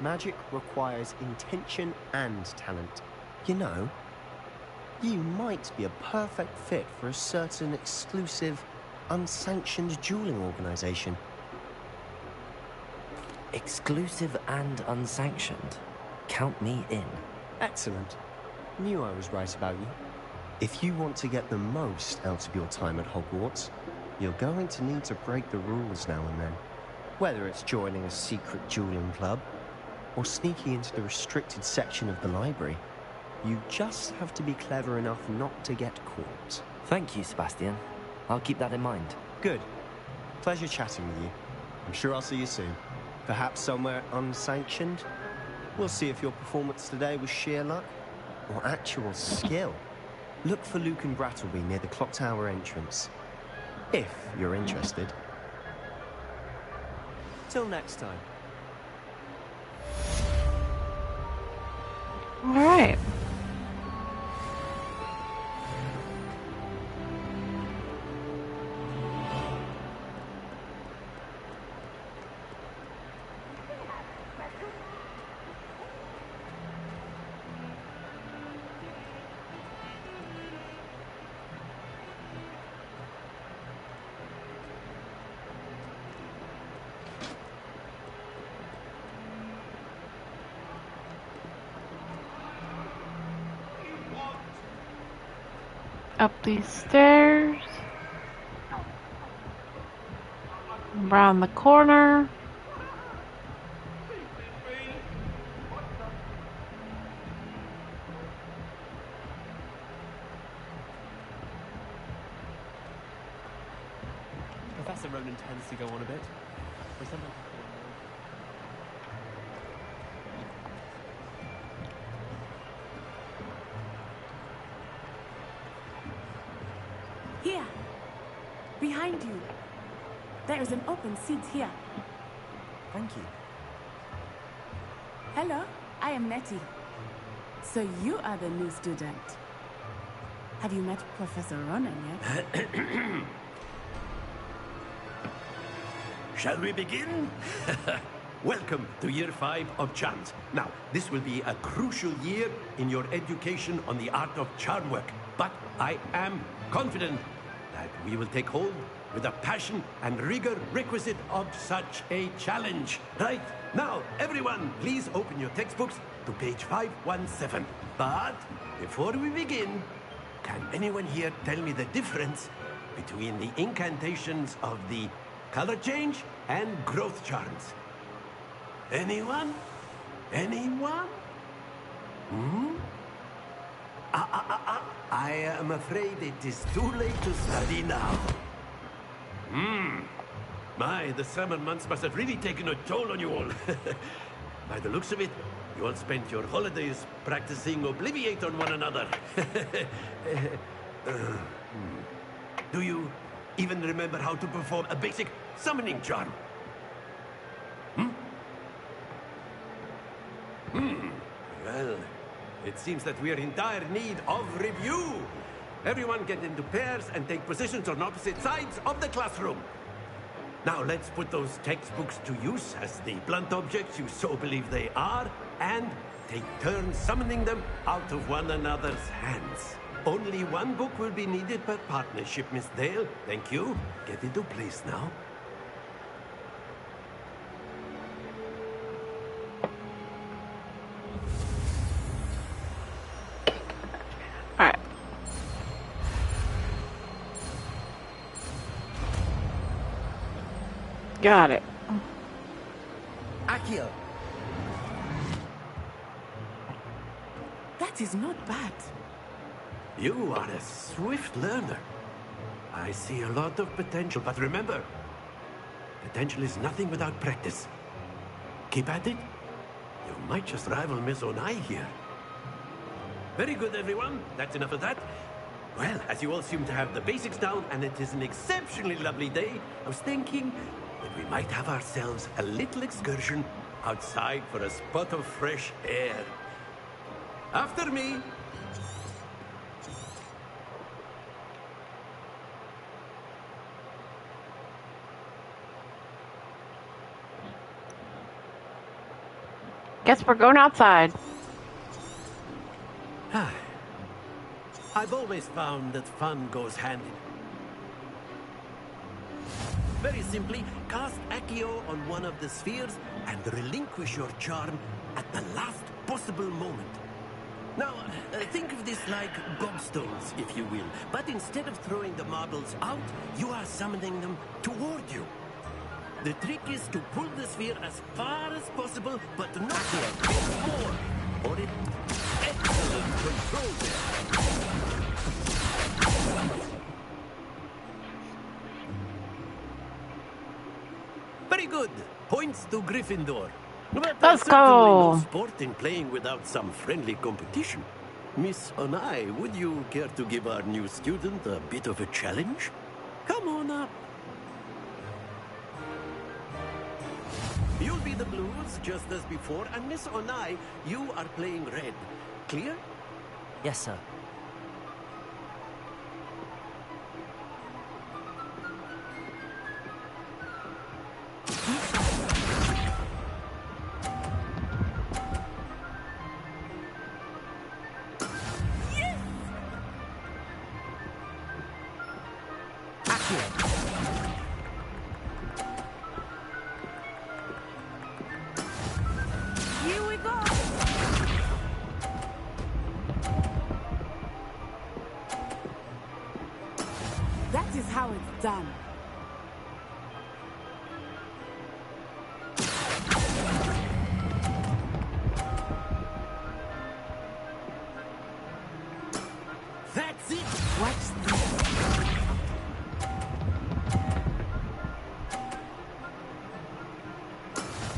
Magic requires intention and talent. You know, you might be a perfect fit for a certain exclusive, unsanctioned dueling organization. Exclusive and unsanctioned. Count me in. Excellent. Knew I was right about you. If you want to get the most out of your time at Hogwarts, you're going to need to break the rules now and then. Whether it's joining a secret dueling club, or sneaking into the restricted section of the library, you just have to be clever enough not to get caught. Thank you, Sebastian. I'll keep that in mind. Good. Pleasure chatting with you. I'm sure I'll see you soon. Perhaps somewhere unsanctioned? We'll see if your performance today was sheer luck or actual skill. Look for Luke and Brattleby near the clock tower entrance. If you're interested. Till next time. Alright. Up these stairs. Around the corner. Professor Ronan tends to go on a bit. We sometimes Here. Behind you. There is an open seat here. Thank you. Hello, I am Nettie. So you are the new student. Have you met Professor Ronan yet? Shall we begin? Welcome to Year 5 of Charms. Now, this will be a crucial year in your education on the art of charm work. But I am confident that we will take hold with the passion and rigor requisite of such a challenge. Right? Now, everyone, please open your textbooks to page 517. But before we begin, can anyone here tell me the difference between the incantations of the color change and growth charms? Anyone? Anyone? I am afraid it is too late to study now. My, the summer months must have really taken a toll on you all. By the looks of it, you all spent your holidays practicing Obliviate on one another. Do you even remember how to perform a basic summoning charm? Well, it seems that we are in dire need of review. Everyone get into pairs and take positions on opposite sides of the classroom. Now let's put those textbooks to use as the blunt objects you so believe they are, and take turns summoning them out of one another's hands. Only one book will be needed per partnership, Miss Dale. Thank you. Get into place now. Alright. Got it. Accio. That is not bad. You are a swift learner. I see a lot of potential, but remember, potential is nothing without practice. Keep at it. You might just rival Miss Onai here. Very good, everyone. That's enough of that. Well, as you all seem to have the basics down, and it is an exceptionally lovely day, I was thinking that we might have ourselves a little excursion outside for a spot of fresh air. After me. Guess we're going outside. I've always found that fun goes hand in. Very simply, cast Accio on one of the spheres and relinquish your charm at the last possible moment. Now, think of this like gobstones, if you will. But instead of throwing the marbles out, you are summoning them toward you. The trick is to pull the sphere as far as possible, but not a bit more. Or it... Excellent control there. Very good. Points to Gryffindor. But Let's certainly go. no sport in playing without some friendly competition. Miss Onai, would you care to give our new student a bit of a challenge? Come on up. You'll be the blues, just as before, and Miss Onai, you are playing red. Clear? Yes, sir. Here we go. That is how it's done. That's it. Watch this.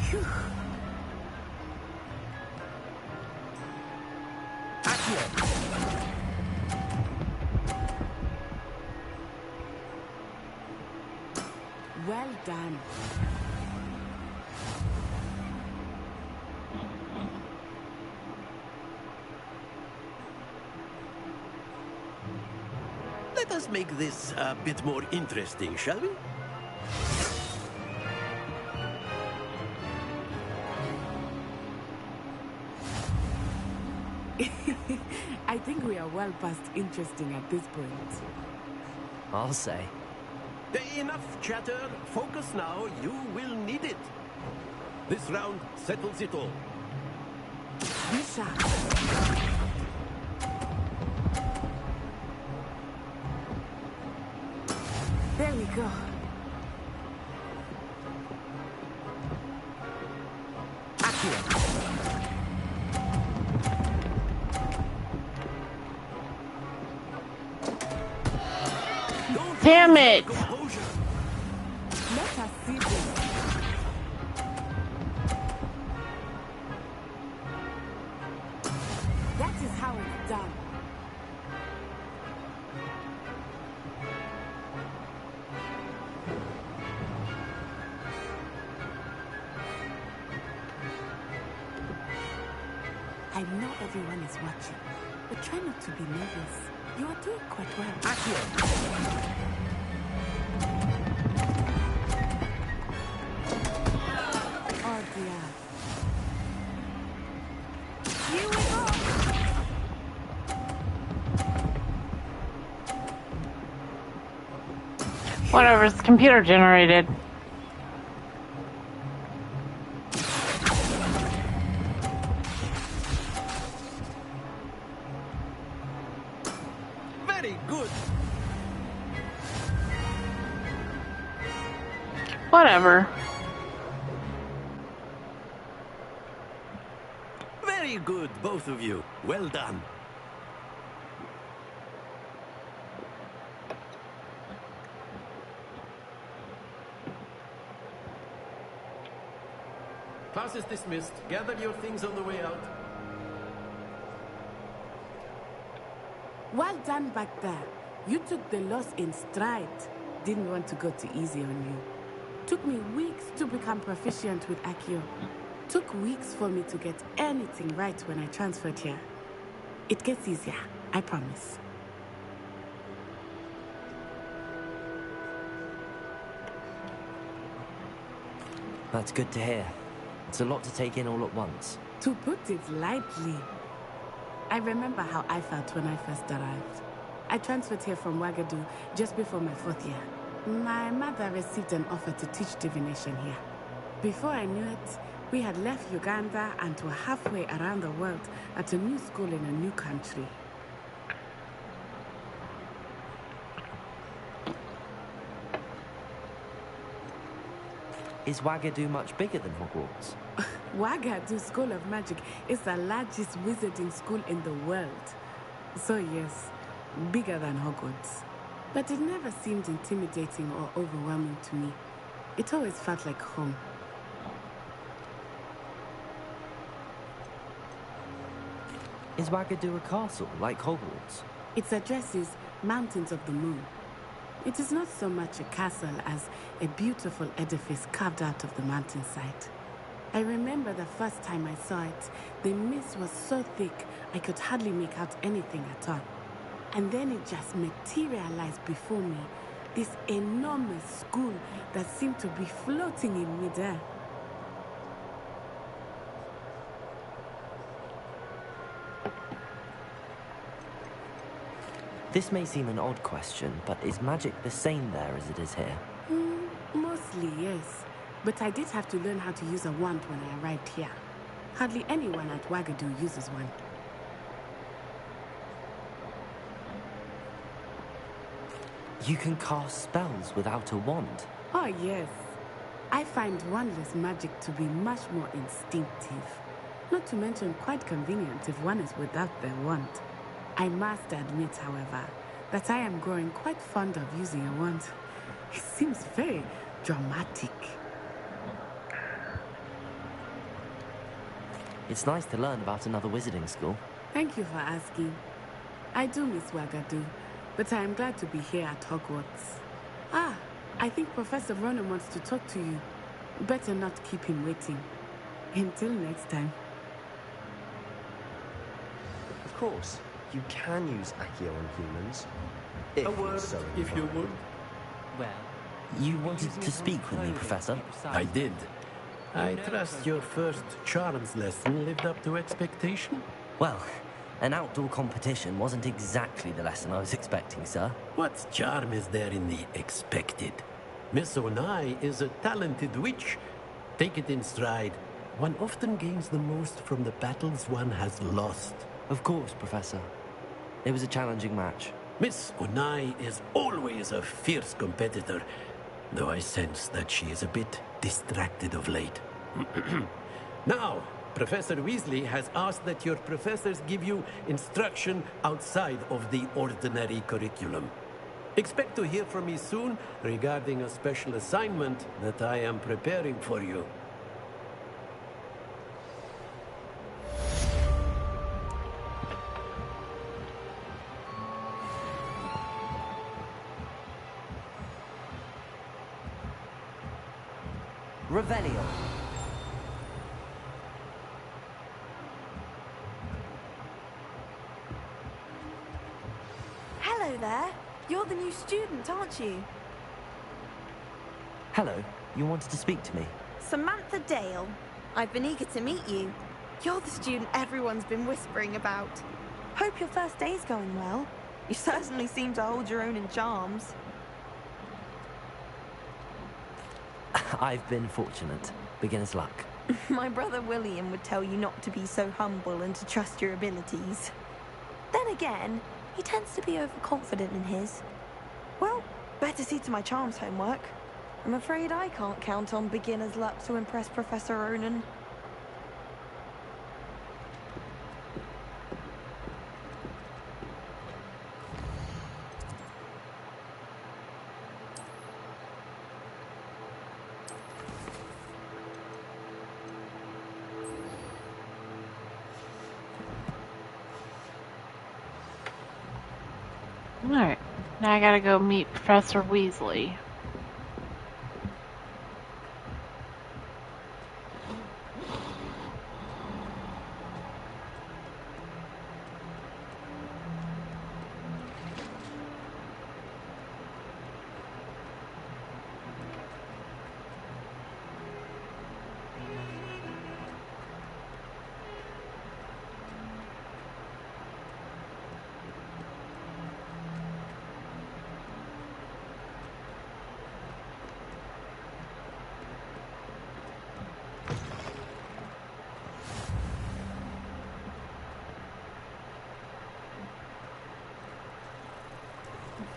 Phew. Well done. Let us make this a bit more interesting, shall we? I think we are well past interesting at this point. I'll say. Enough chatter. Focus now. You will need it. This round settles it all. Be sharp. There we go. Damn it! Let us see this. That is how it's done. I know everyone is watching, but try not to be nervous. You are doing quite well. Oh dear. Here we go. Whatever, it's computer generated. Very good. Whatever. Very good, both of you. Well done. Class is dismissed. Gather your things on the way out. Well done back there. You took the loss in stride. Didn't want to go too easy on you. Took me weeks to become proficient with Accio. Took weeks for me to get anything right when I transferred here. It gets easier, I promise. That's good to hear. It's a lot to take in all at once. To put it lightly, I remember how I felt when I first arrived. I transferred here from Wagadu just before my 4th year. My mother received an offer to teach divination here. Before I knew it, we had left Uganda and were halfway around the world at a new school in a new country. Is Wagadu much bigger than Hogwarts? Wagadu School of Magic is the largest wizarding school in the world. So yes, bigger than Hogwarts. But it never seemed intimidating or overwhelming to me. It always felt like home. Is Wagadu a castle, like Hogwarts? Its address is Mountains of the Moon. It is not so much a castle as a beautiful edifice carved out of the mountainside. I remember the first time I saw it, the mist was so thick I could hardly make out anything at all. And then it just materialized before me, this enormous school that seemed to be floating in midair. This may seem an odd question, but is magic the same there as it is here? Mostly, yes. But I did have to learn how to use a wand when I arrived here. Hardly anyone at Wagadu uses one. You can cast spells without a wand? Oh, yes. I find wandless magic to be much more instinctive. Not to mention quite convenient if one is without their wand. I must admit, however, that I am growing quite fond of using a wand. It seems very dramatic. It's nice to learn about another wizarding school. Thank you for asking. I do miss Wagadu, but I am glad to be here at Hogwarts. Ah, I think Professor Ronan wants to talk to you. Better not keep him waiting. Until next time. Of course, you can use Accio on humans. A word, if you would. Well, you wanted to speak with me, Professor? I did. I trust your first charms lesson lived up to expectation? Well, an outdoor competition wasn't exactly the lesson I was expecting, sir. What charm is there in the expected? Miss Onai is a talented witch. Take it in stride. One often gains the most from the battles one has lost. Of course, Professor. It was a challenging match. Miss Onai is always a fierce competitor, though I sense that she is a bit distracted of late. Now, Professor Weasley has asked that your professors give you instruction outside of the ordinary curriculum. Expect to hear from me soon regarding a special assignment that I am preparing for you. Revelio. Hello there. You're the new student, aren't you? Hello. You wanted to speak to me? Samantha Dale. I've been eager to meet you. You're the student everyone's been whispering about. Hope your first day's going well. You certainly seem to hold your own in charms. I've been fortunate. Beginner's luck. My brother William would tell you not to be so humble and to trust your abilities. Then again, he tends to be overconfident in his. Well, better see to my charms homework. I'm afraid I can't count on beginner's luck to impress Professor Ronan. Alright. Now I gotta go meet Professor Weasley.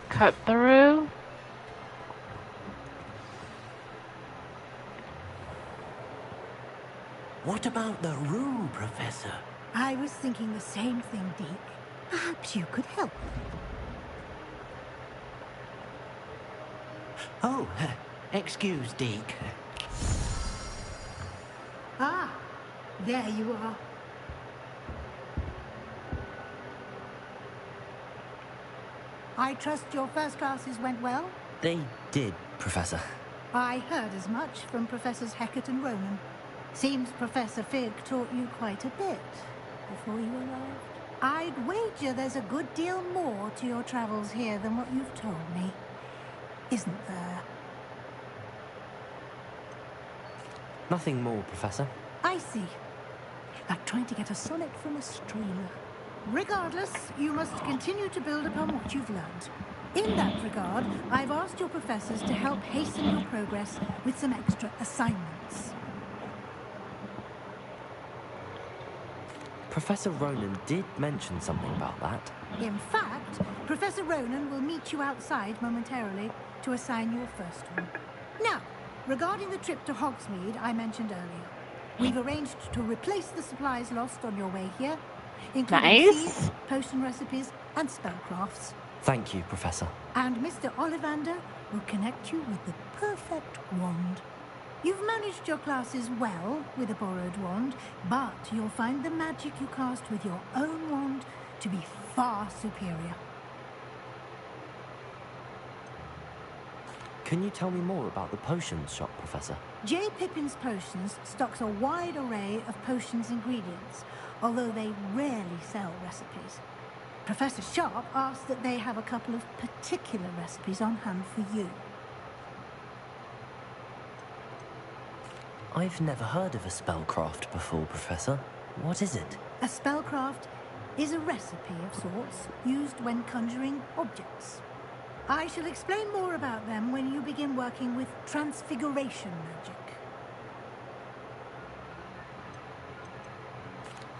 Cut through. What about the room, Professor? I was thinking the same thing, Deke. Perhaps you could help. Oh, excuse, Deke. Ah, there you are. I trust your first classes went well? They did, Professor. I heard as much from Professors Hecat and Ronan. Seems Professor Fig taught you quite a bit before you arrived. I'd wager there's a good deal more to your travels here than what you've told me. Isn't there? Nothing more, Professor. I see. Like trying to get a sonnet from a stream. Regardless, you must continue to build upon what you've learned. In that regard, I've asked your professors to help hasten your progress with some extra assignments. Professor Ronan did mention something about that. In fact, Professor Ronan will meet you outside momentarily to assign your first one. Now, regarding the trip to Hogsmeade I mentioned earlier, we've arranged to replace the supplies lost on your way here, including seeds, potion recipes, and spellcrafts. Thank you, Professor. And Mr. Ollivander will connect you with the perfect wand. You've managed your classes well with a borrowed wand, but you'll find the magic you cast with your own wand to be far superior. Can you tell me more about the potions shop, Professor? J. Pippin's Potions stocks a wide array of potions ingredients, although they rarely sell recipes. Professor Sharp asked that they have a couple of particular recipes on hand for you. I've never heard of a spellcraft before, Professor. What is it? A spellcraft is a recipe of sorts used when conjuring objects. I shall explain more about them when you begin working with transfiguration magic.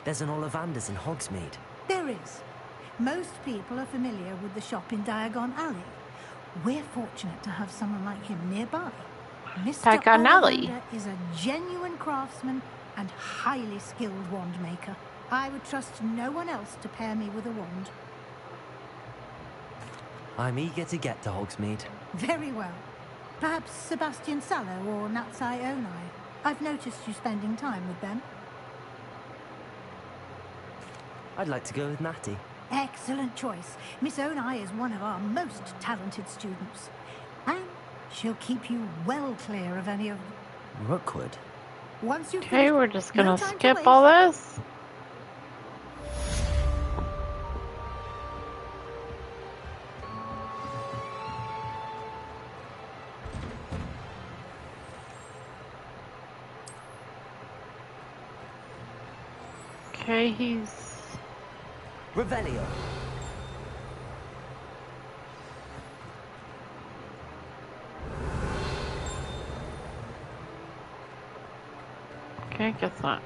There's an Ollivander's in Hogsmeade. There is. Most people are familiar with the shop in Diagon Alley. We're fortunate to have someone like him nearby. Mr. Ollivander is a genuine craftsman and highly skilled wand maker. I would trust no one else to pair me with a wand. I'm eager to get to Hogsmeade. Very well. Perhaps Sebastian Sallow or Natsai Onai. I've noticed you spending time with them. I'd like to go with Natty. Excellent choice. Miss Onai is one of our most talented students. And she'll keep you well clear of any of... Rookwood? Once you Okay, we're just gonna skip all this. Okay, he's... Revelio. Okay, guess not.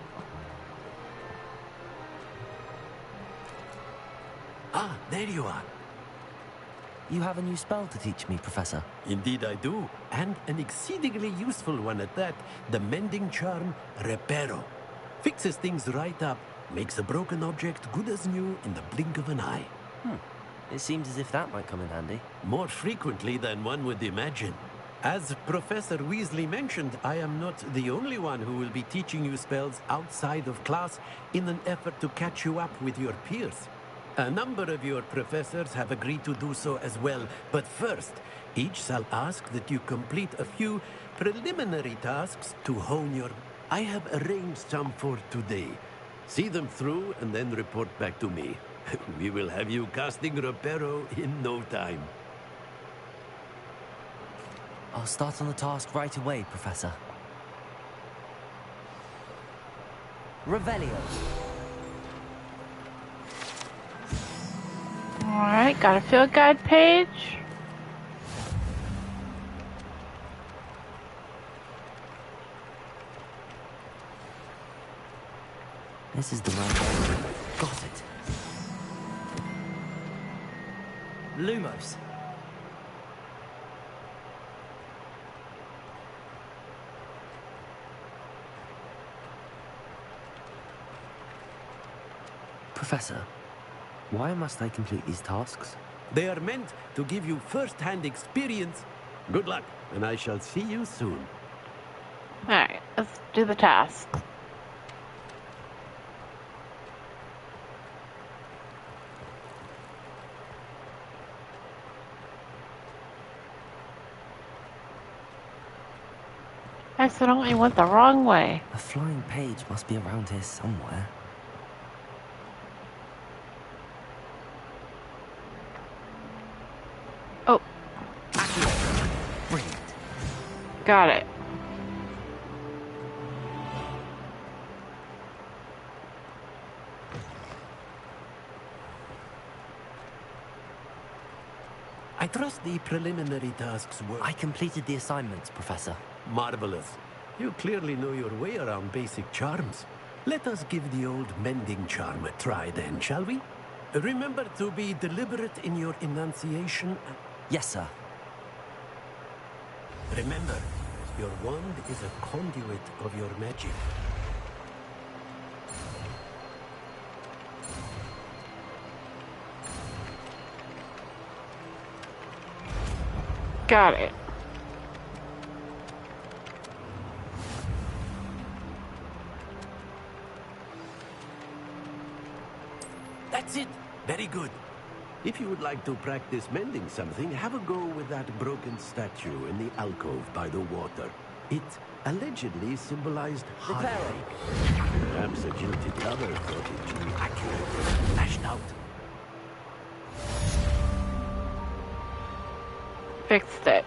Ah, there you are. You have a new spell to teach me, Professor. Indeed I do, and an exceedingly useful one at that. The mending charm, Reparo. Fixes things right up, makes a broken object good as new in the blink of an eye. It seems as if that might come in handy. More frequently than one would imagine. As Professor Weasley mentioned, I am not the only one who will be teaching you spells outside of class in an effort to catch you up with your peers. A number of your professors have agreed to do so as well, but first, each shall ask that you complete a few preliminary tasks to hone your... I have arranged some for today. See them through and then report back to me. We will have you casting Reparo in no time. I'll start on the task right away, Professor. Revelio. Alright, got a field guide page. This is the right way. Got it. Lumos. Professor, why must I complete these tasks? They are meant to give you first-hand experience. Good luck, and I shall see you soon. Alright, let's do the task. I accidentally went the wrong way. A flying page must be around here somewhere. Oh. Brilliant. Got it. I trust the preliminary tasks were... I completed the assignments, Professor. Marvelous. You clearly know your way around basic charms. Let us give the old mending charm a try then, shall we? Remember to be deliberate in your enunciation. Yes, sir. Remember, your wand is a conduit of your magic. Got it. That's it. Very good. If you would like to practice mending something, have a go with that broken statue in the alcove by the water. It allegedly symbolized heartache. Perhaps a jilted lover thought it too accurate. Lashed out. Fixed it.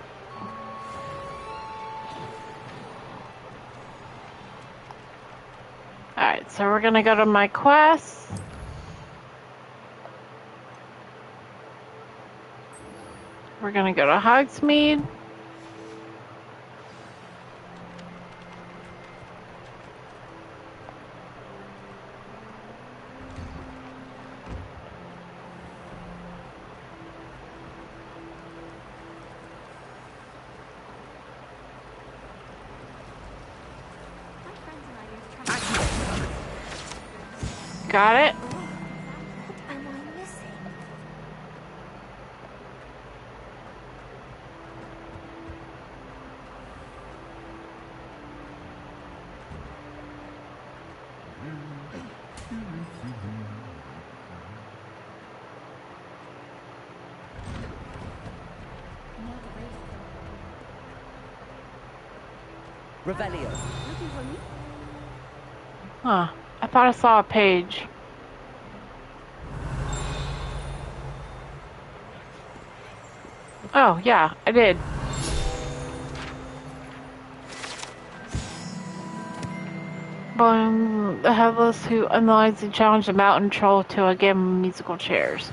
Alright, so we're gonna go to my quest. We're gonna go to Hogsmeade. Got it. What am I missing? Revelio. Looking for me? Huh. I thought I saw a page. Oh, yeah, I did. The Headless who unwisely challenged the mountain troll to a game of musical chairs.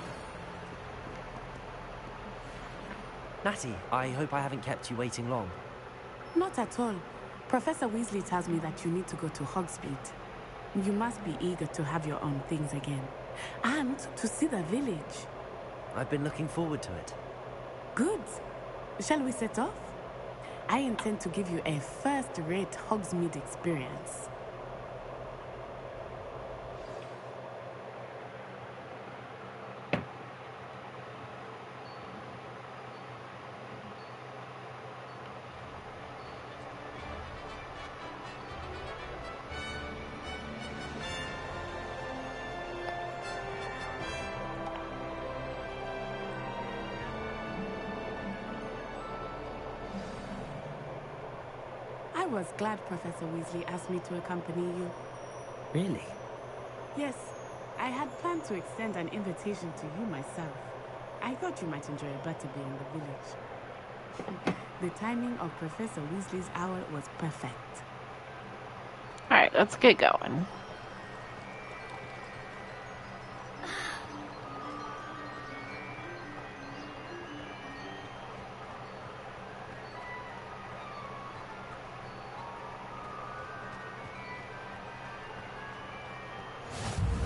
Natty, I hope I haven't kept you waiting long. Not at all. Professor Weasley tells me that you need to go to Hogsmeade. You must be eager to have your own things again. And to see the village. I've been looking forward to it. Good. Shall we set off? I intend to give you a first-rate Hogsmeade experience. I was glad Professor Weasley asked me to accompany you. Really? Yes, I had planned to extend an invitation to you myself. I thought you might enjoy a butterbeer in the village. The timing of Professor Weasley's hour was perfect. Alright, let's get going.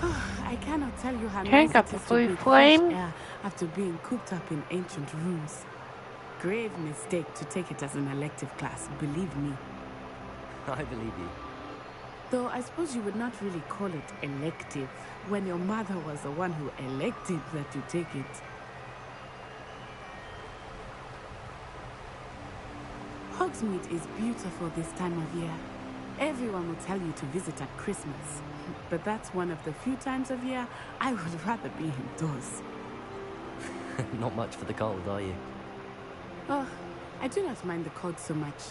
I cannot tell you how Okay, nice got it the is to blue breathe flame. fresh air after being cooped up in ancient rooms. Grave mistake to take it as an elective class, believe me. I believe you. Though I suppose you would not really call it elective when your mother was the one who elected that you take it. Hogsmeade is beautiful this time of year. Everyone will tell you to visit at Christmas, but that's one of the few times of year I would rather be indoors. Not much for the cold, are you? Oh, I do not mind the cold so much,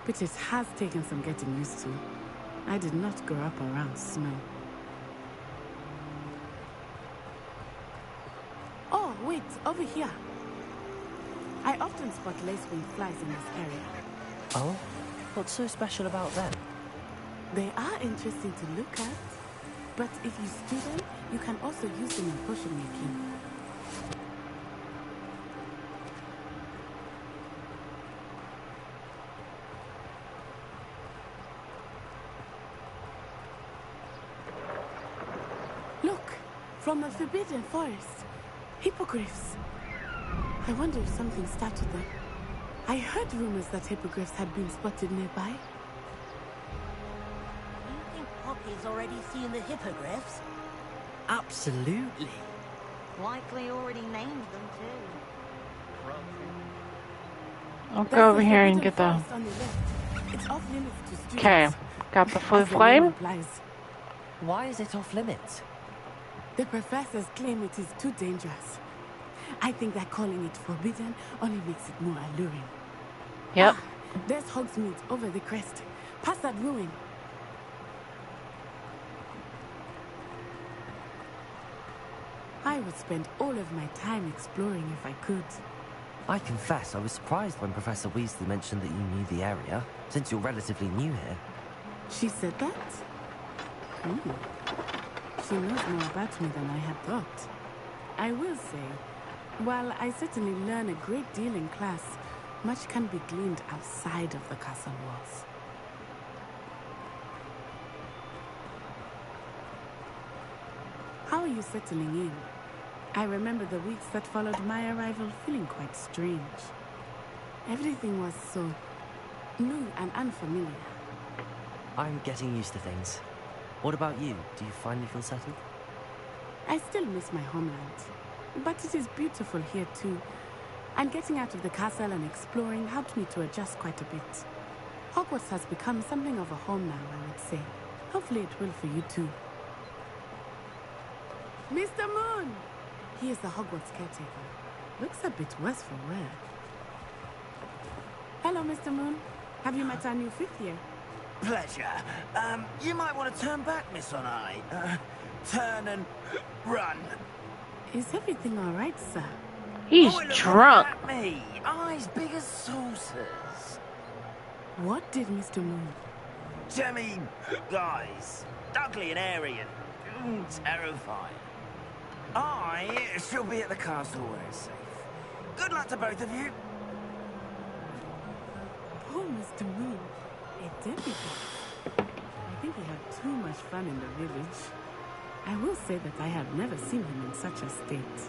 but it has taken some getting used to. I did not grow up around snow. Oh, wait, over here. I often spot lacewing flies in this area. Oh? What's so special about them? They are interesting to look at, but if you stew them, you can also use them in potion making. Look, from the Forbidden Forest. Hippogriffs. I wonder if something started them. I heard rumors that hippogriffs had been spotted nearby. You think Poppy's already seen the hippogriffs? Absolutely. Likely already named them too. I'll go over here and get the... It's off limits to students. Okay, got the blue As the name flame. implies. Why is it off limits? The professors claim it is too dangerous. I think that calling it forbidden only makes it more alluring. Yep. Ah, there's Hogsmeade over the crest. Past that ruin. I would spend all of my time exploring if I could. I confess, I was surprised when Professor Weasley mentioned that you knew the area, since you're relatively new here. She said that? She knows more about me than I had thought. I will say, while I certainly learn a great deal in class, much can be gleaned outside of the castle walls. How are you settling in? I remember the weeks that followed my arrival feeling quite strange. Everything was so new and unfamiliar. I'm getting used to things. What about you? Do you finally feel settled? I still miss my homeland, but it is beautiful here too. And getting out of the castle and exploring helped me to adjust quite a bit. Hogwarts has become something of a home now, I would say. Hopefully it will for you too. Mr. Moon! He is the Hogwarts caretaker. Looks a bit worse for wear. Hello, Mr. Moon. Have you met our new fifth year? Pleasure. You might want to turn back, Miss On-Eye. Turn and run. Is everything all right, sir? He's look drunk. At me. Eyes big as saucers. What did Mr. Moon? Jemmy, guys. Ugly and airy and terrifying. I shall be at the castle where it's safe. Good luck to both of you. Poor Mr. Moon. A demi-god. I think he had too much fun in the village. I will say that I have never seen him in such a state.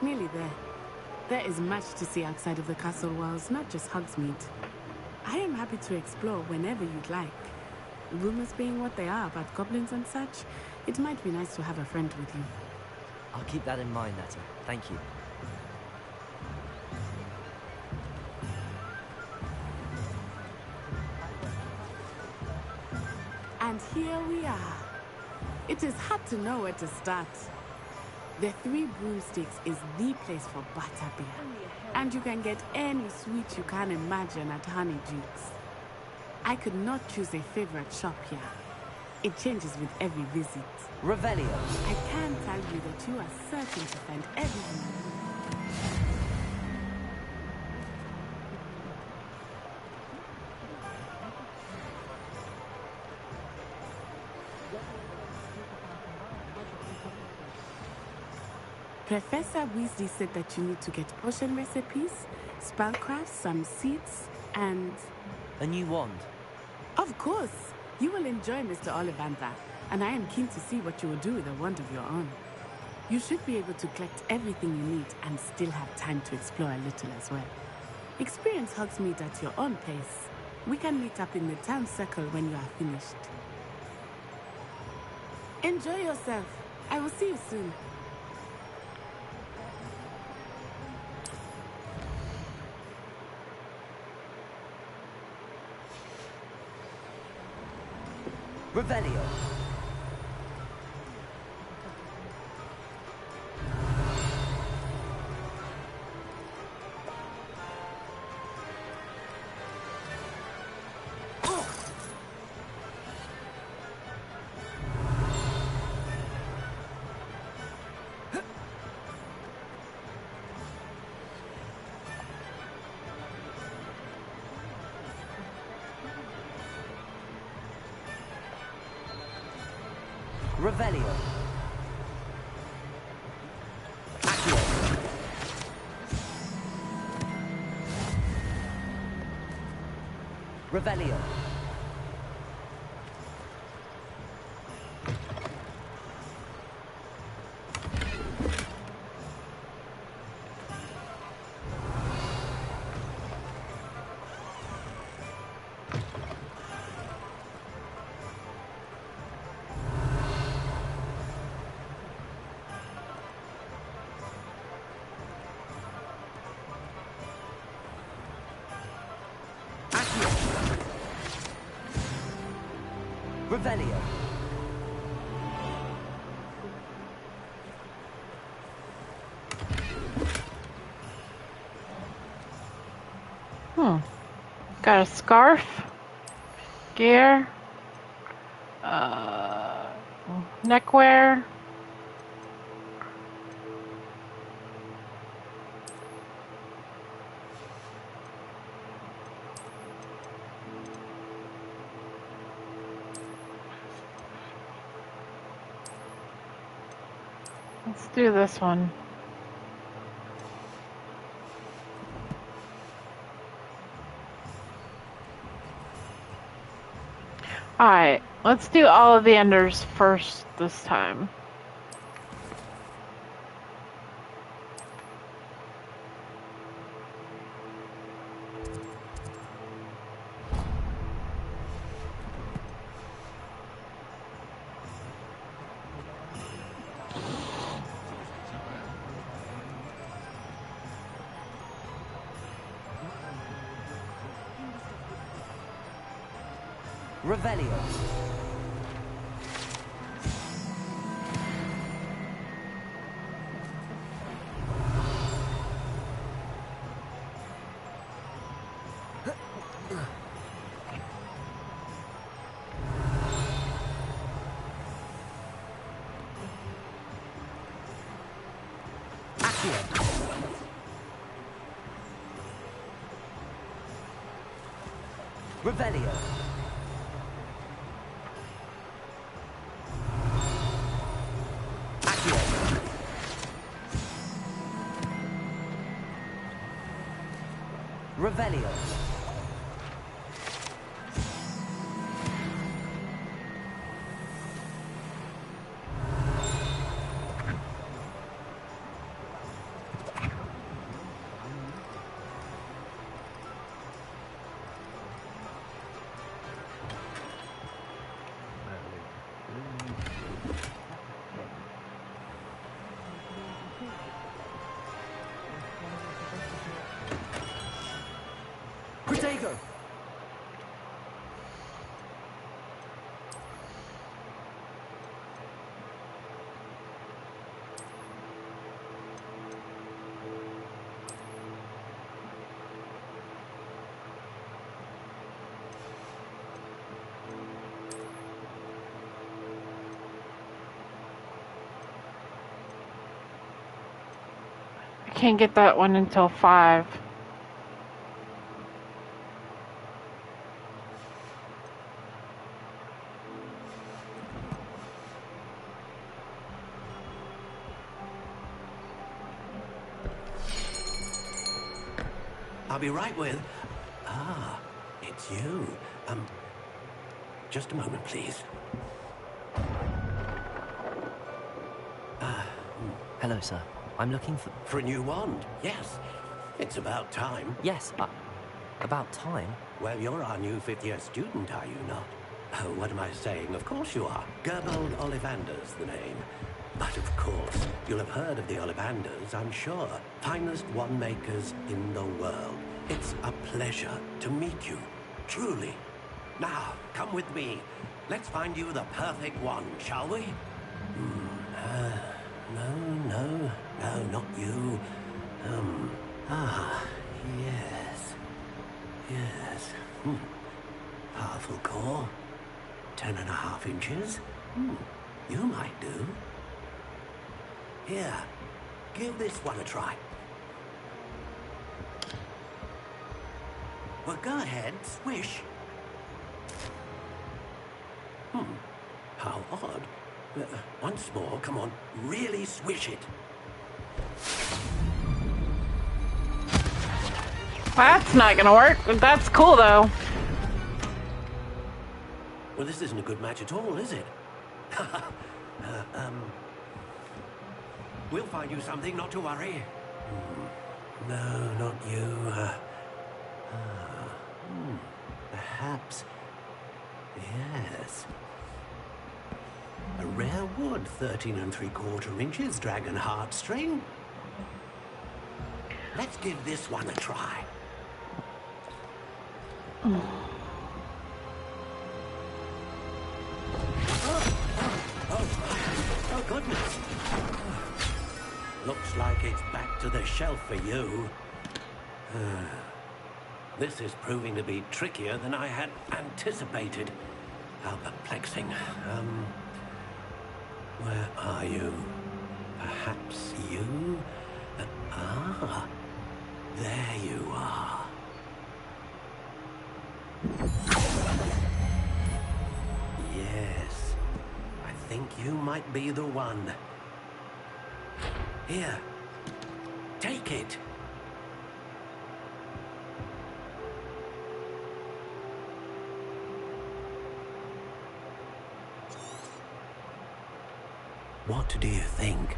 Nearly there. There is much to see outside of the castle walls, not just Hogsmeade. I am happy to explore whenever you'd like. Rumors being what they are about goblins and such, it might be nice to have a friend with you. I'll keep that in mind, Natty. Thank you. And here we are. It is hard to know where to start. The Three Broomsticks is the place for butterbeer. And you can get any sweet you can imagine at Honeydukes. I could not choose a favorite shop here. It changes with every visit. Revelio. I can tell you that you are certain to find everything you need. Professor Weasley said that you need to get potion recipes, spellcraft, some seeds, and... A new wand. Of course! You will enjoy Mr. Ollivander, and I am keen to see what you will do with a wand of your own. You should be able to collect everything you need and still have time to explore a little as well. Experience Hogsmeade at your own pace. We can meet up in the town circle when you are finished. Enjoy yourself. I will see you soon. Revelio. Revelio. Accio. Revelio. Revelio. Got a scarf, gear, neckwear. Let's do this one. Alright, let's do all of the enders first this time. Revelio. Revelio. Revelio. can't get that one until 5. I'll be right with... Ah, it's you. Just a moment, please. Hello, sir. I'm looking for... For a new wand, yes. It's about time. Yes, about time? Well, you're our new 5th-year student, are you not? Oh, what am I saying? Of course you are. Gerbold Ollivander's the name. But of course, you'll have heard of the Ollivanders, I'm sure. Finest wand makers in the world. It's a pleasure to meet you, truly. Now, come with me. Let's find you the perfect wand, shall we? No, not you. Yes. Powerful core. 10.5 inches. You might do. Here, give this one a try. Well, go ahead, swish. How odd. Once more, come on, really swish it. That's not gonna work. That's cool though. Well, this isn't a good match at all, is it? We'll find you something, not to worry. No, not you. Perhaps... Yes. A rare wood, 13 3/4 inches, dragon heartstring. Let's give this one a try. Oh, goodness. Looks like it's back to the shelf for you. This is proving to be trickier than I had anticipated. How perplexing. Where are you? Perhaps you? There you are. Yes, I think you might be the one. Here, take it. What do you think?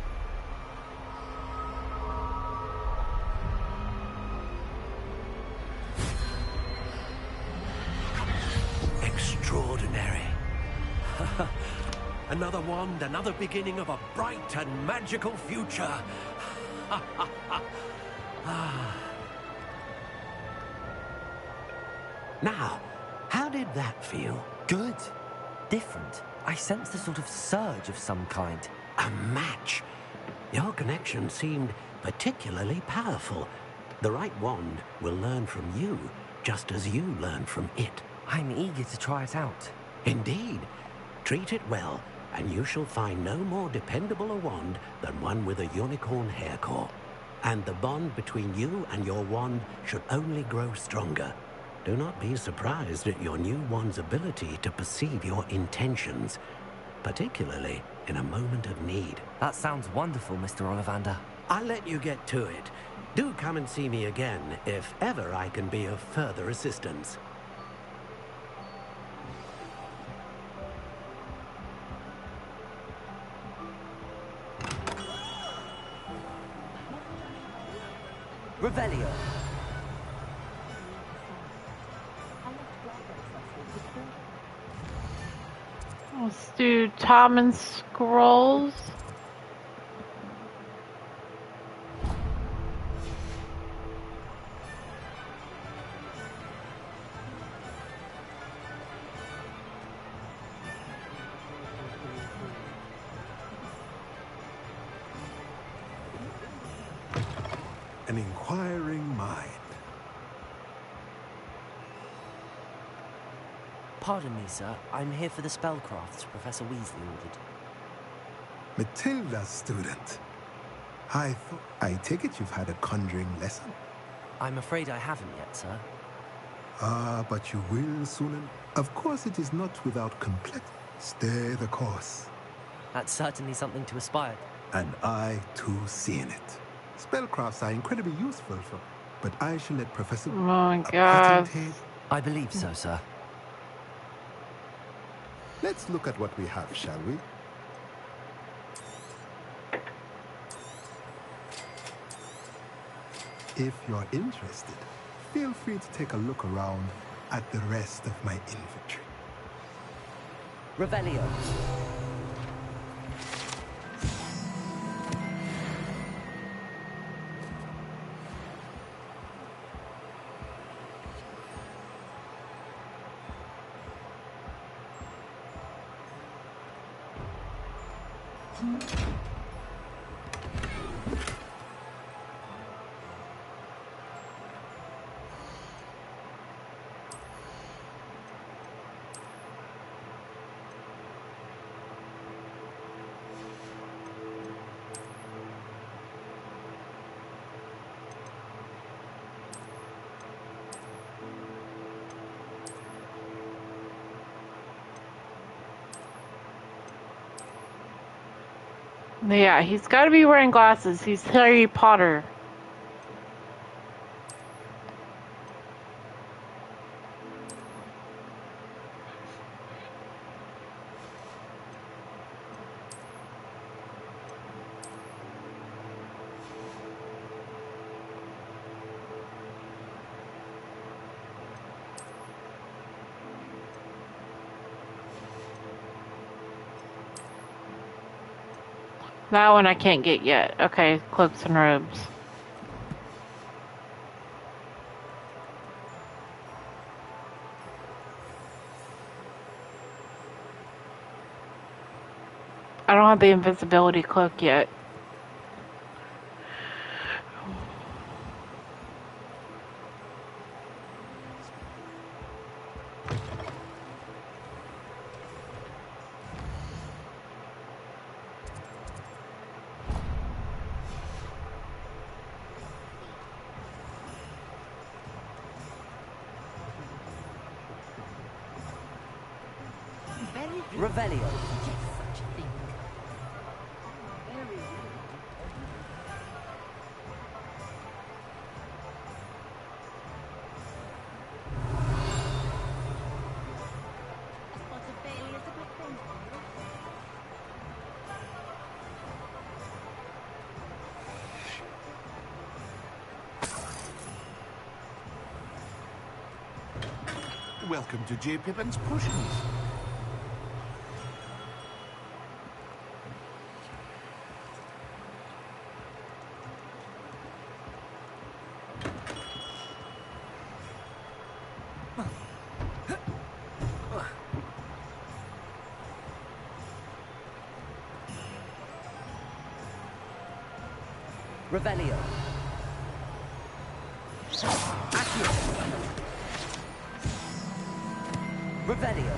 Extraordinary. Another wand, another beginning of a bright and magical future. Now, how did that feel? Good. Different. I sensed a sort of surge of some kind. A match. Your connection seemed particularly powerful. The right wand will learn from you, just as you learn from it. I'm eager to try it out. Indeed. Treat it well, and you shall find no more dependable a wand than one with a unicorn hair core. And the bond between you and your wand should only grow stronger. Do not be surprised at your new wand's ability to perceive your intentions, particularly in a moment of need. That sounds wonderful, Mr. Ollivander. I'll let you get to it. Do come and see me again if ever I can be of further assistance. Revelio. Let's do Tom and Scrolls. An inquiring mind. Pardon me, sir. I'm here for the spellcrafts Professor Weasley ordered. Matilda's student. I take it you've had a conjuring lesson? I'm afraid I haven't yet, sir. Ah, but you will soon. Of course, it is not without complexity. Stay the course. That's certainly something to aspire to. And I, too, see in it. Spellcrafts are incredibly useful for... But I shall let Professor... Oh my God. I believe so, sir. Let's look at what we have, shall we? If you're interested, feel free to take a look around at the rest of my inventory. Revelio. Yeah, he's got to be wearing glasses. He's Harry Potter. That one I can't get yet. Okay, cloaks and robes. I don't have the invisibility cloak yet. Revelio. Welcome to J. Pippin's Potions. Revelio. Accio. Revelio.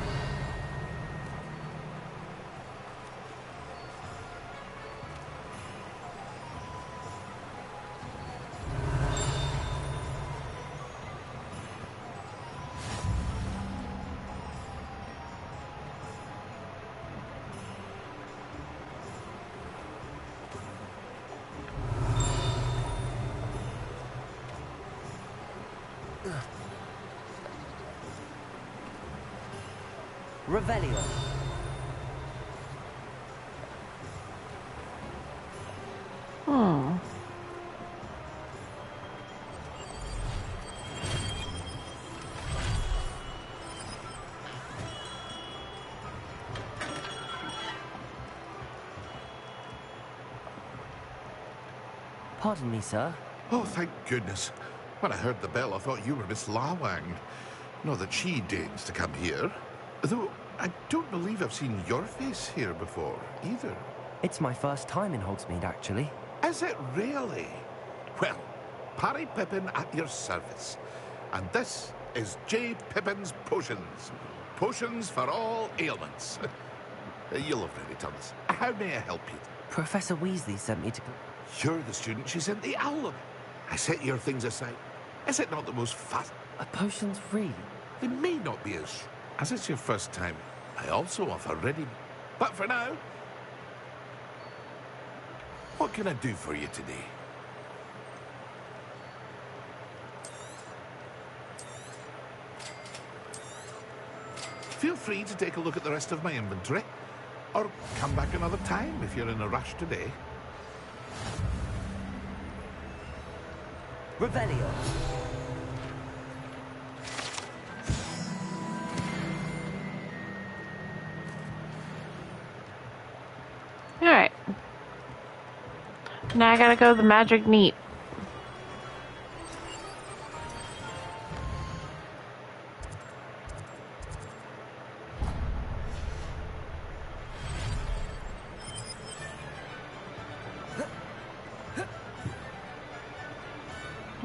Revelio. Hmm. Pardon me, sir. Oh, thank goodness. When I heard the bell, I thought you were Miss Lawang. Not that she deigns to come here. Though, I don't believe I've seen your face here before, either. It's my first time in Hogsmeade, actually. Is it really? Well, Parry Pippin at your service. And this is J. Pippin's Potions. Potions for all ailments. You'll have already done this. How may I help you? Professor Weasley sent me to... You're the student she sent the owl on. I set your things aside. Is it not the most fast? Potions, really? They may not be as it's your first time. I also offer ready. But for now, what can I do for you today? Feel free to take a look at the rest of my inventory, or come back another time if you're in a rush today. Revelio. Alright. Now I gotta go to the magic neat.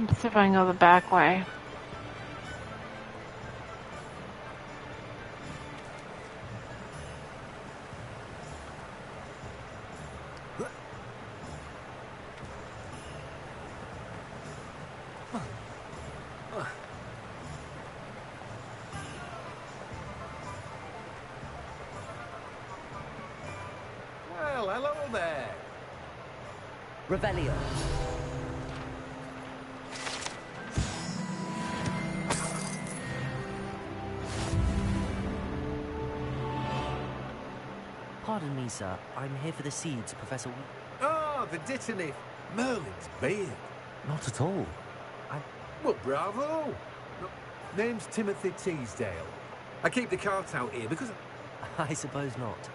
Let's see if I can go the back way. Well, hello there. Revelio. Pardon me, sir. I'm here for the seeds, Professor. Oh, the Dittany. Merlin's beard. Not at all. Well, bravo. No, name's Timothy Teasdale. I keep the cart out here because... I suppose not.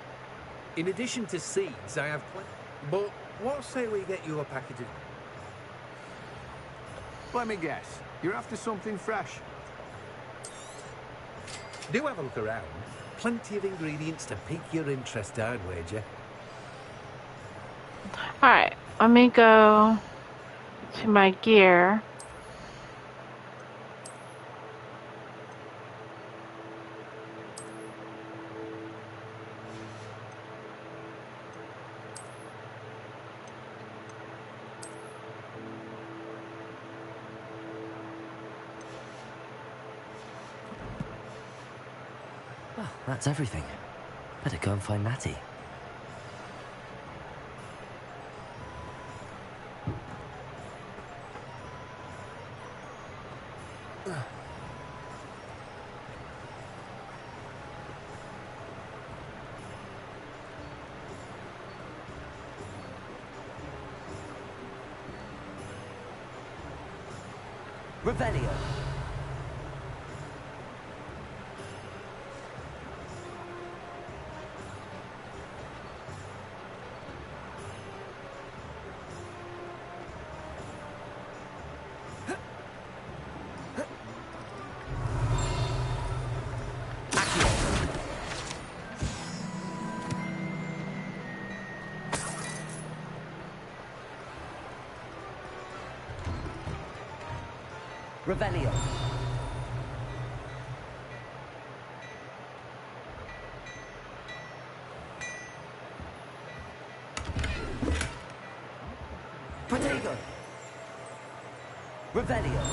In addition to seeds, I have plenty. But what say we get you a package of... Let me guess. You're after something fresh. Do have a look around. Plenty of ingredients to pique your interest, I'd wager. Alright, let me go to my gear. Well, that's everything. Better go and find Natty. Revelio. Revelio. Protego. Revelio.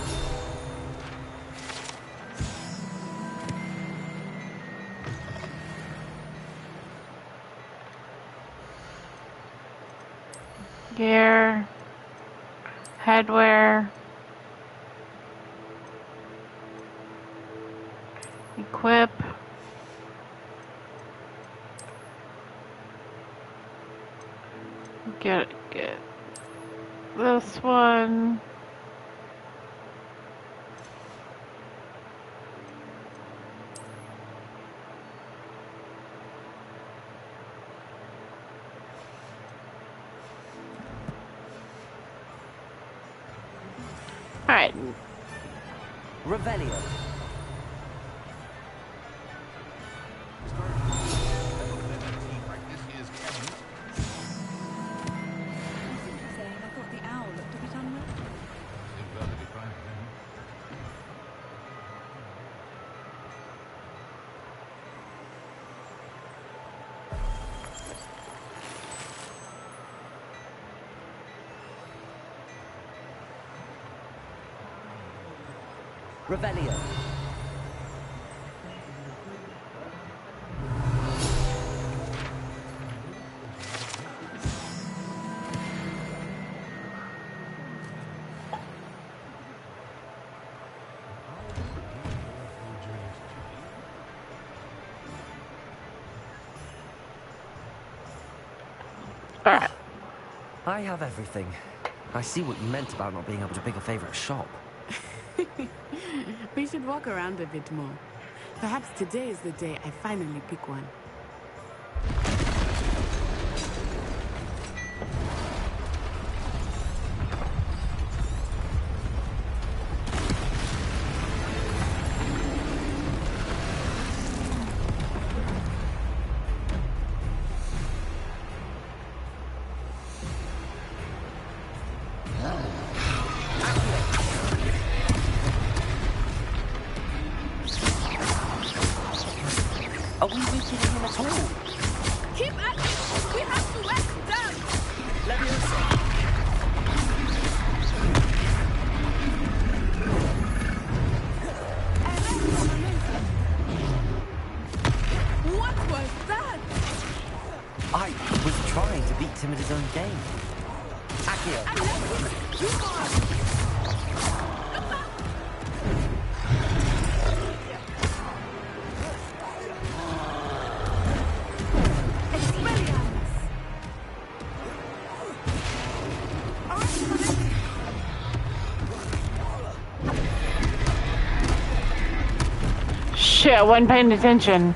Gear. Headwear. Equip. Get this one. All right. Revelio. Revelio. Alright. I have everything. I see what you meant about not being able to pick a favorite shop. We should walk around a bit more. Perhaps today is the day I finally pick one. Are we weakening him at all? Keep at it! We have to let him down! Leviosa! What was that? I was trying to beat him at his own game. Accio! Shit, I wasn't paying attention.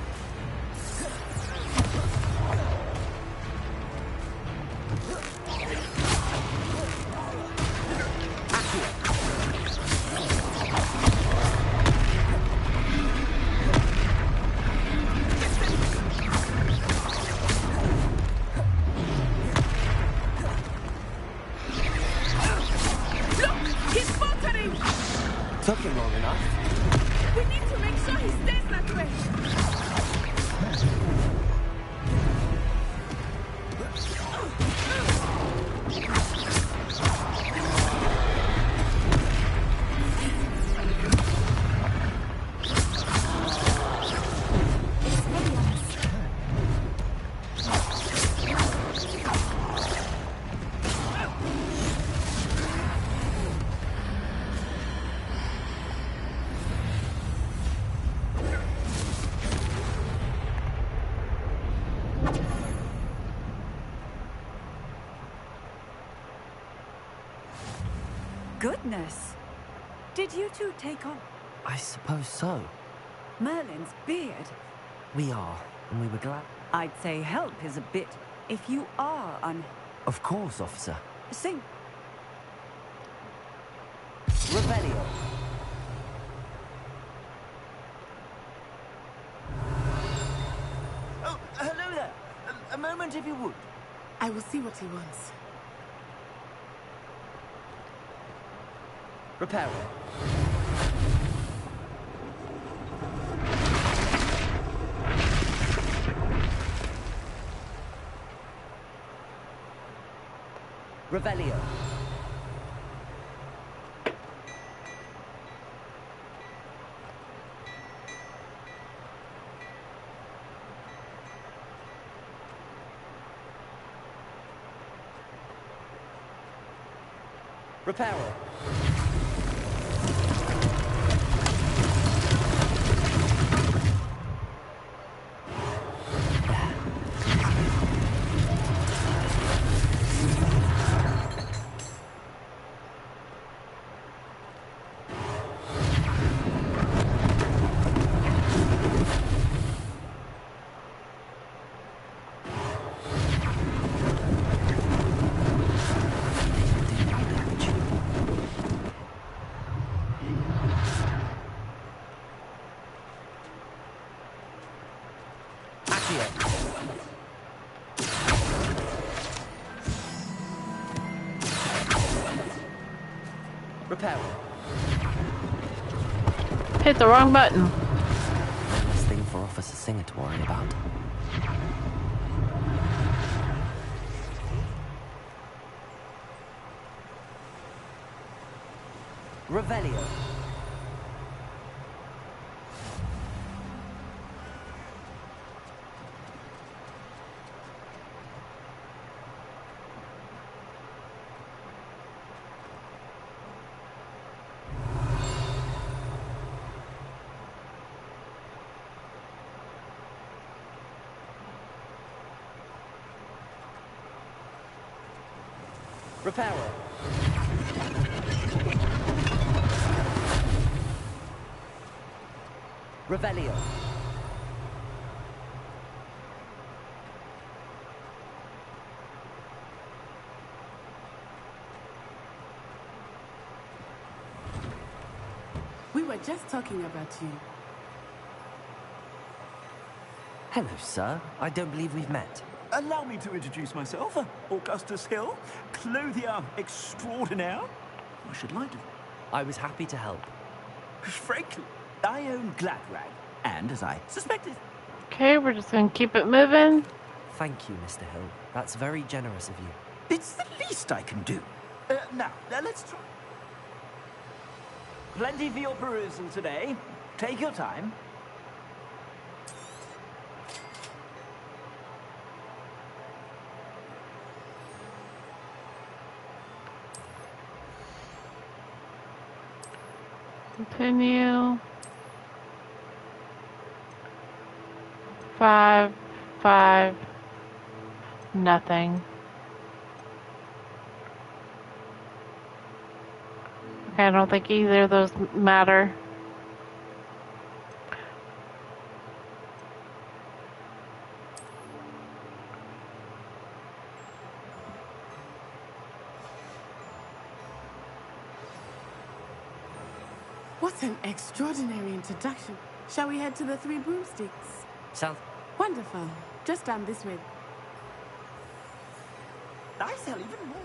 He's faltering! Took him long enough. We need to make sure he stays that way! Goodness! Did you two take on I suppose so. Merlin's beard? We are, and we were glad. I'd say help is a bit... If you are Of course, officer. Sing... Revelio. Oh, hello there. A moment if you would. I will see what he wants. Reparo. Revelio. Reparo. Reparo. Hit the wrong button. Last thing for Officer Singer to worry about. Revelio. Reparo. Revelio. We were just talking about you. Hello, sir. I don't believe we've met. Allow me to introduce myself. Augustus Hill, clothier extraordinaire. I should like to... I was happy to help. Frankly, I own Gladrag, and as I suspected... Okay, we're just gonna keep it moving. Thank you, Mr. Hill. That's very generous of you. It's the least I can do. Now, let's try... Plenty for your perusal today. Take your time. Continue. 5, 5, nothing. Okay, I don't think either of those matter. What an extraordinary introduction. Shall we head to the Three Broomsticks? Sounds... Wonderful. Just down this way. I sell even more.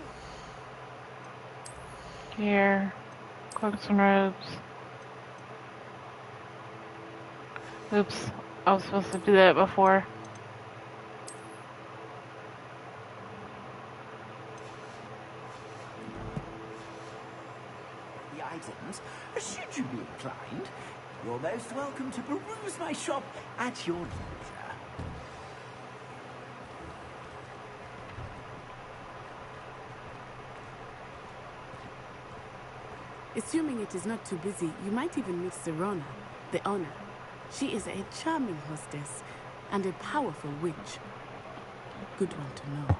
Here. Cloaks and robes. Oops. I was supposed to do that before. The items, should you be inclined, you're most welcome to peruse my shop at your leisure. Assuming it is not too busy, you might even meet Serona, the owner. She is a charming hostess and a powerful witch. Good one to know.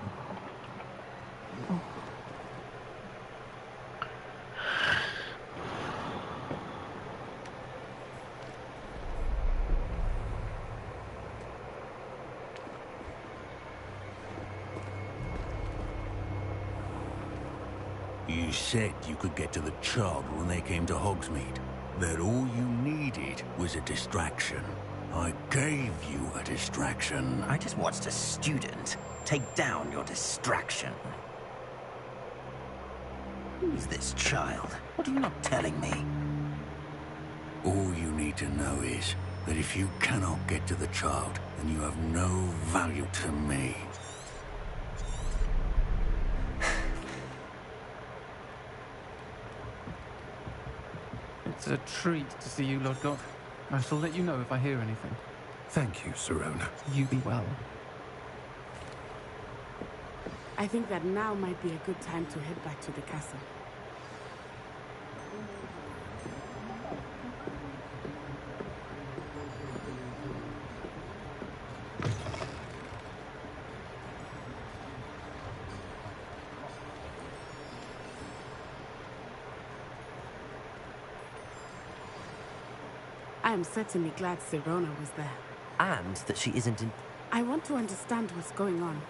You said you could get to the child when they came to Hogsmeade. That all you needed was a distraction. I gave you a distraction. I just watched a student take down your distraction. Who's this child? What are you not telling me? All you need to know is that if you cannot get to the child, then you have no value to me. It's a treat to see you, Lodgok. I shall let you know if I hear anything. Thank you, Serona. You be well. I think that now might be a good time to head back to the castle. I am certainly glad Serona was there. And that she isn't in... I want to understand what's going on,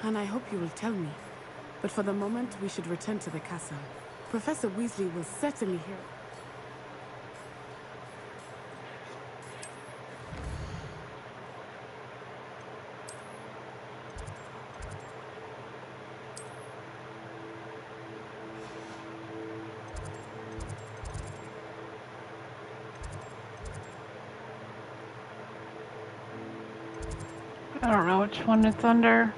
and I hope you will tell me. But for the moment, we should return to the castle. Professor Weasley will certainly hear... I don't know which one it's under.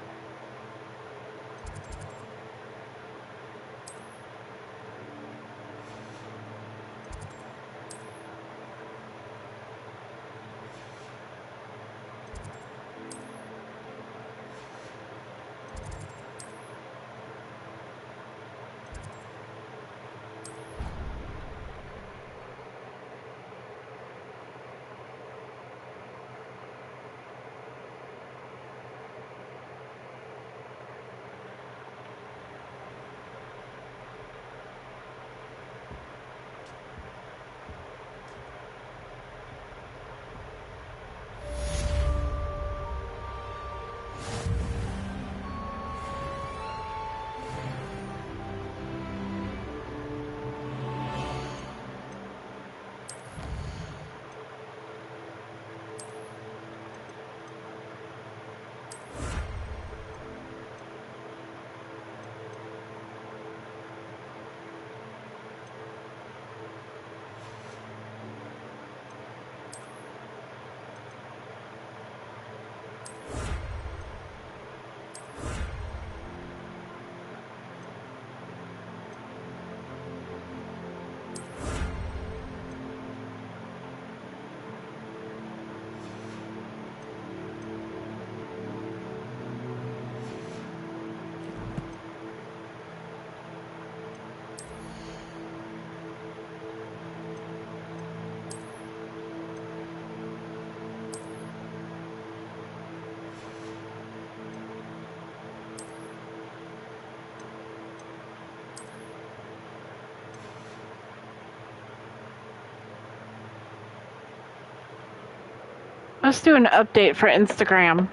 Let's do an update for Instagram.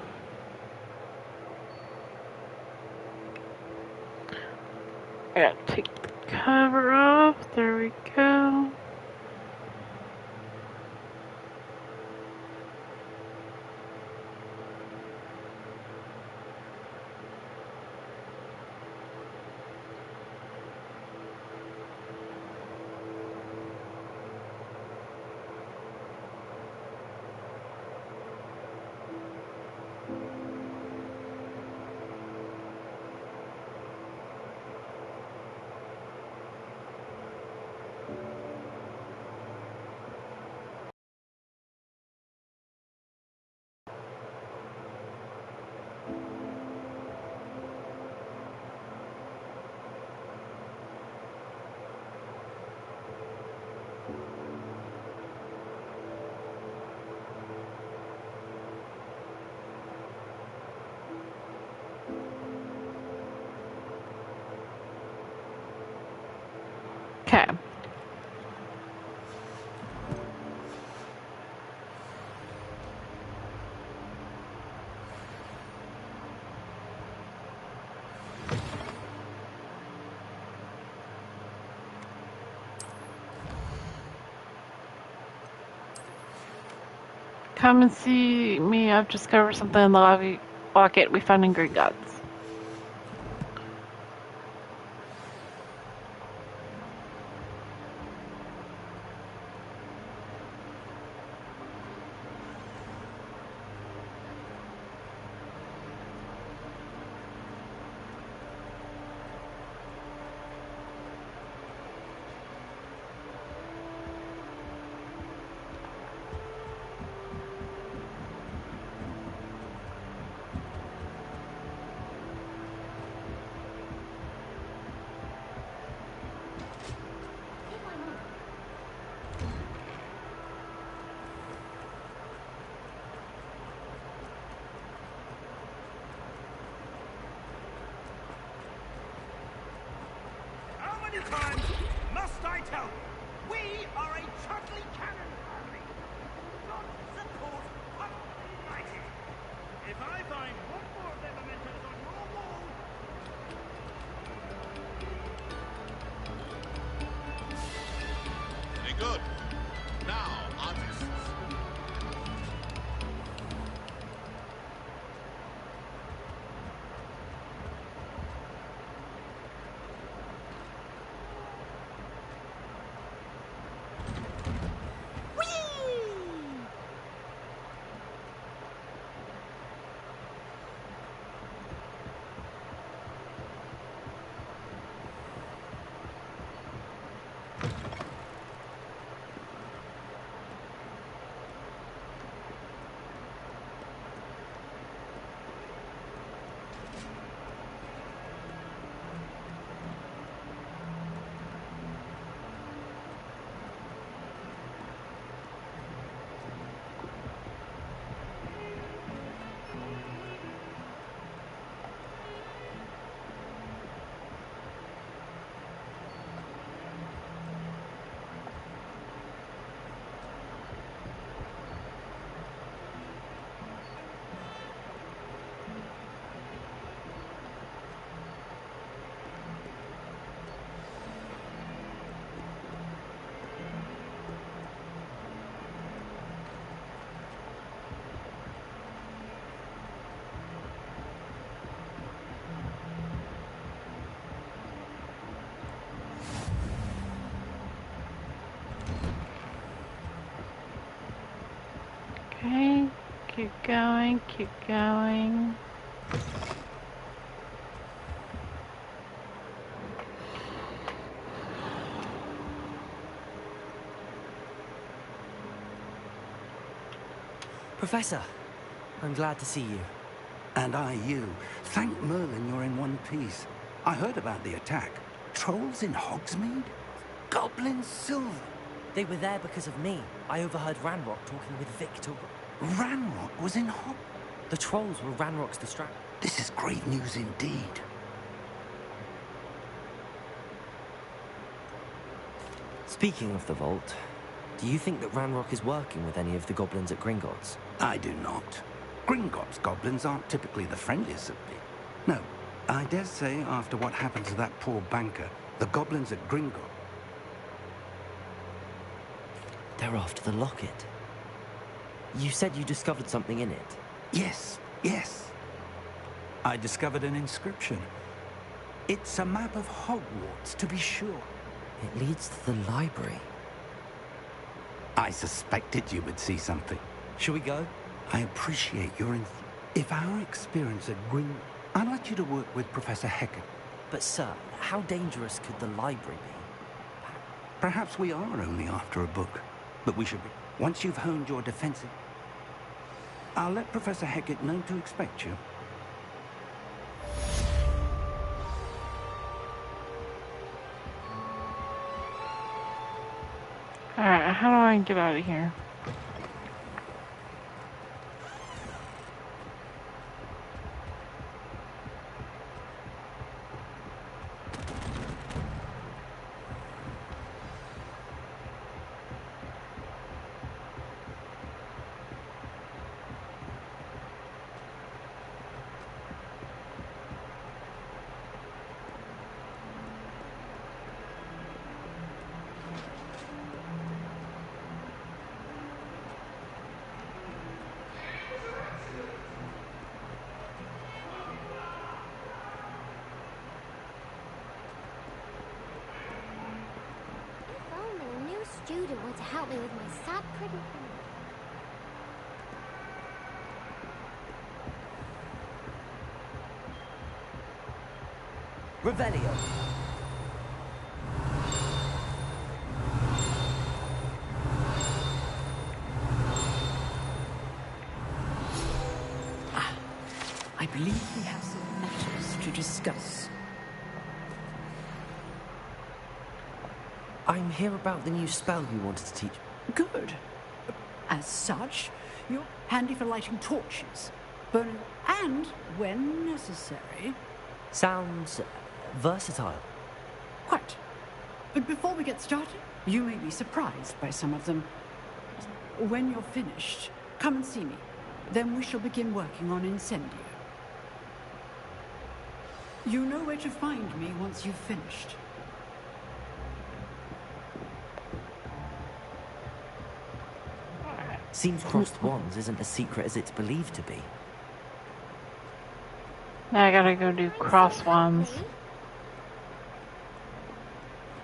I gotta take the cover off. There we go. Okay. Come and see me. I've discovered something in the lobby locket we found in Gringotts. How many times must I tell you? We are a Chudley Cannon family. God support united. If I find one more of their mementos on your wall... Very good. Now, artists. Okay, keep going, keep going. Professor, I'm glad to see you. And I you. Thank Merlin you're in one piece. I heard about the attack. Trolls in Hogsmeade? Goblin silver? They were there because of me. I overheard Ranrock talking with Victor. Ranrock was in Hog... The trolls were Ranrock's distraction. This is great news indeed. Speaking of the vault, do you think that Ranrock is working with any of the goblins at Gringotts? I do not. Gringotts goblins aren't typically the friendliest of people. No, I dare say after what happened to that poor banker, the goblins at Gringotts... They're after the locket. You said you discovered something in it. Yes, yes. I discovered an inscription. It's a map of Hogwarts, to be sure. It leads to the library. I suspected you would see something. Shall we go? I appreciate your If our experience at Gring... I'd like you to work with Professor Hecat. But sir, how dangerous could the library be? Perhaps we are only after a book. But we should be. Once you've honed your defensive... I'll let Professor Hecat know to expect you. Alright, how do I get out of here? Student were to help me with my sad predicament. Revelio. I believe we have some matters to discuss. I'm here about the new spell you wanted to teach. Good. As such, you're handy for lighting torches, burning, and, when necessary... Sounds versatile. Quite. But before we get started, you may be surprised by some of them. When you're finished, come and see me. Then we shall begin working on Incendio. You know where to find me once you've finished. Seems crossed wands isn't as secret as it's believed to be. Now I gotta go do cross wands.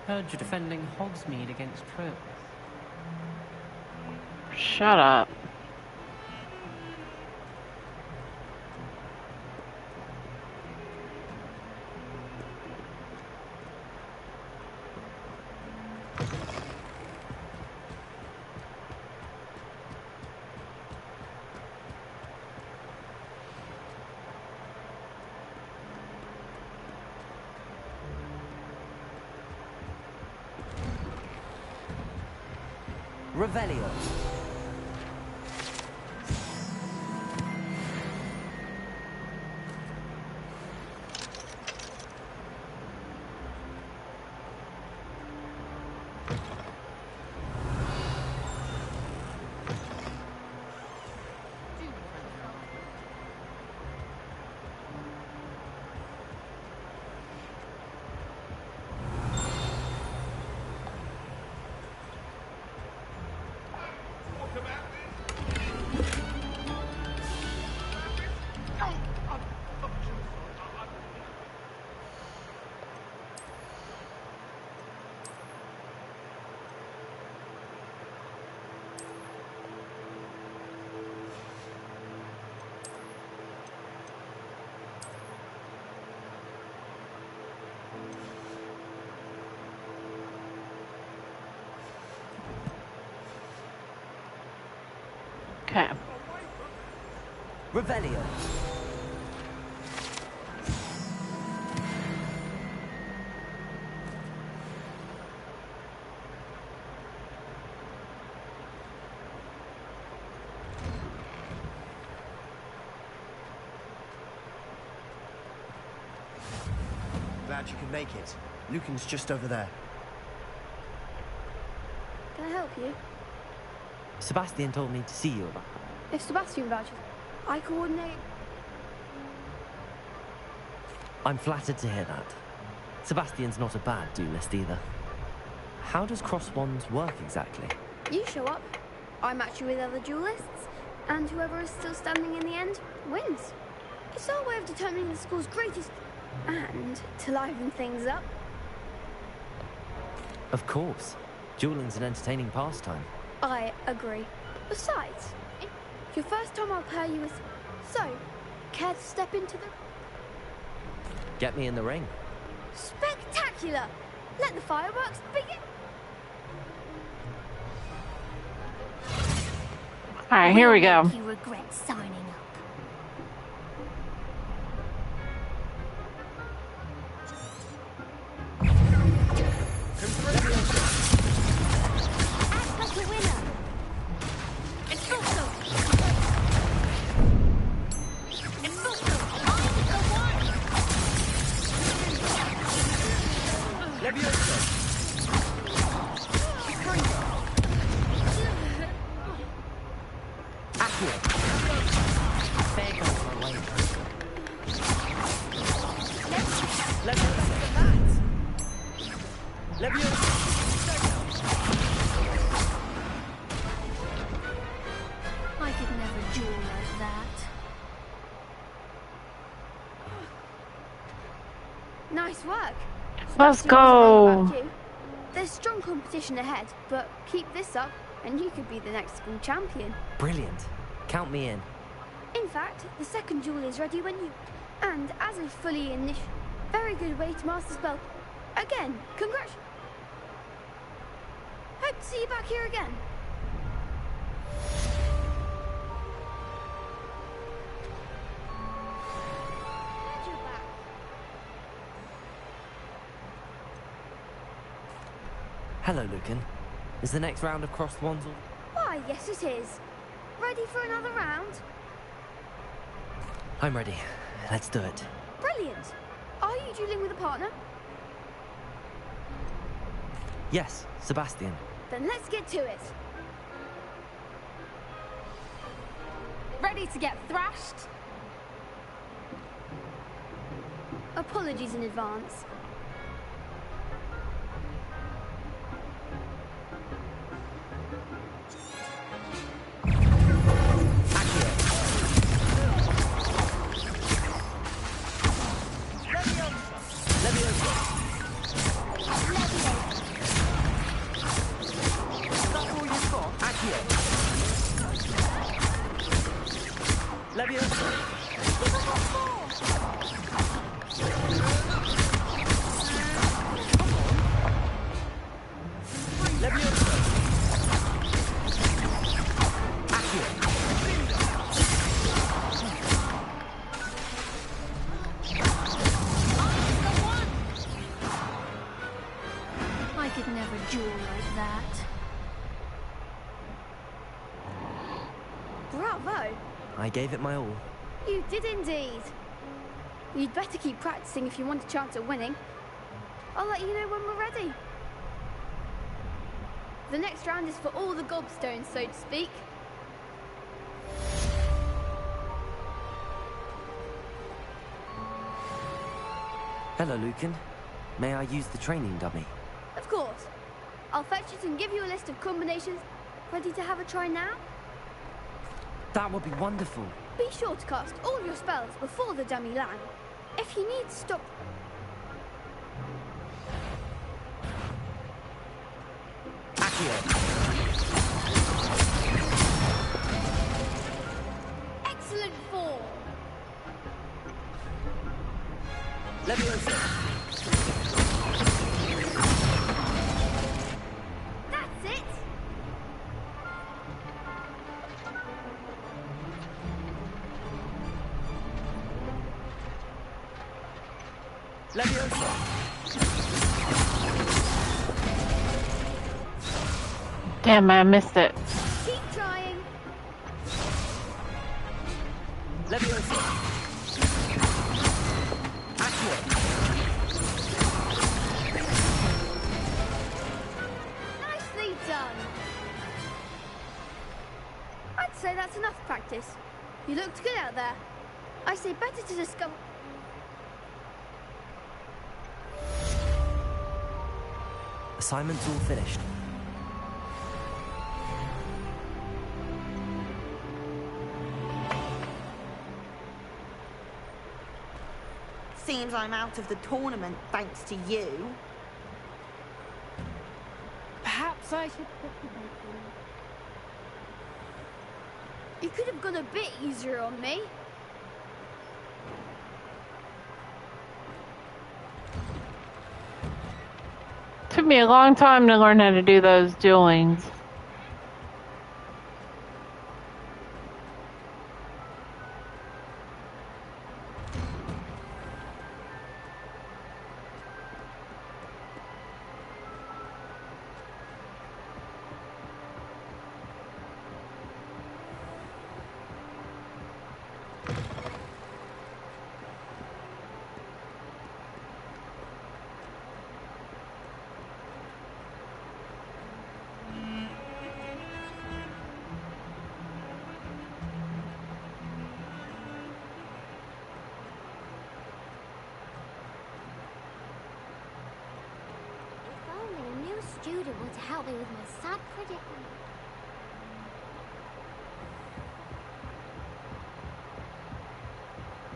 Heard you're defending Hogsmeade against trolls. Shut up. Revelio. Okay. Revelio. Glad you can make it. Lucan's just over there. Can I help you? Sebastian told me to see you about If Sebastian vouches, I coordinate. I'm flattered to hear that. Sebastian's not a bad duelist either. How does cross wands work exactly? You show up, I match you with other duelists, and whoever is still standing in the end wins. It's our way of determining the school's greatest, and to liven things up. Of course. Dueling's an entertaining pastime. I agree. Besides, your first time I'll pair you with. So, care to step into the. Get me in the ring. Spectacular! Let the fireworks begin! Alright, here we go. You regret signing up. Act like a winner. It's also. It's also. I'm the one. Levioso. I could never duel like that. Nice work. Let's Sebastian, I don't know go. about you. There's strong competition ahead, but keep this up and you could be the next school champion. Brilliant. Count me in. In fact, the second duel is ready when you... And as a fully very good way to master spell. Again, congrats. Hope to see you back here again. Glad you're back. Hello, Lucan. Is the next round of crossed wands all... Why, yes it is. Ready for another round? I'm ready. Let's do it. Brilliant. Are you dueling with a partner? Yes, Sebastian. Then let's get to it. Ready to get thrashed? Apologies in advance. I could never duel like that. Bravo! I gave it my all. You did indeed. You'd better keep practicing if you want a chance at winning. I'll let you know when we're ready. The next round is for all the gobstones, so to speak. Hello, Lucan. May I use the training dummy? Of course. I'll fetch it and give you a list of combinations. Ready to have a try now? That would be wonderful. Be sure to cast all your spells before the dummy lands. If you need to stop... Excellent form. Leviosa. That's it! Damn, I missed it. Keep trying. Leviosa. Nicely done. I'd say that's enough practice. practice. You looked good out there. I say better to discover... Assignment's all finished. Seems I'm out of the tournament thanks to you. Perhaps I should... You could have gone a bit easier on me. Took me a long time to learn how to do those duelings. If only a new student were to help me with my sad predicament.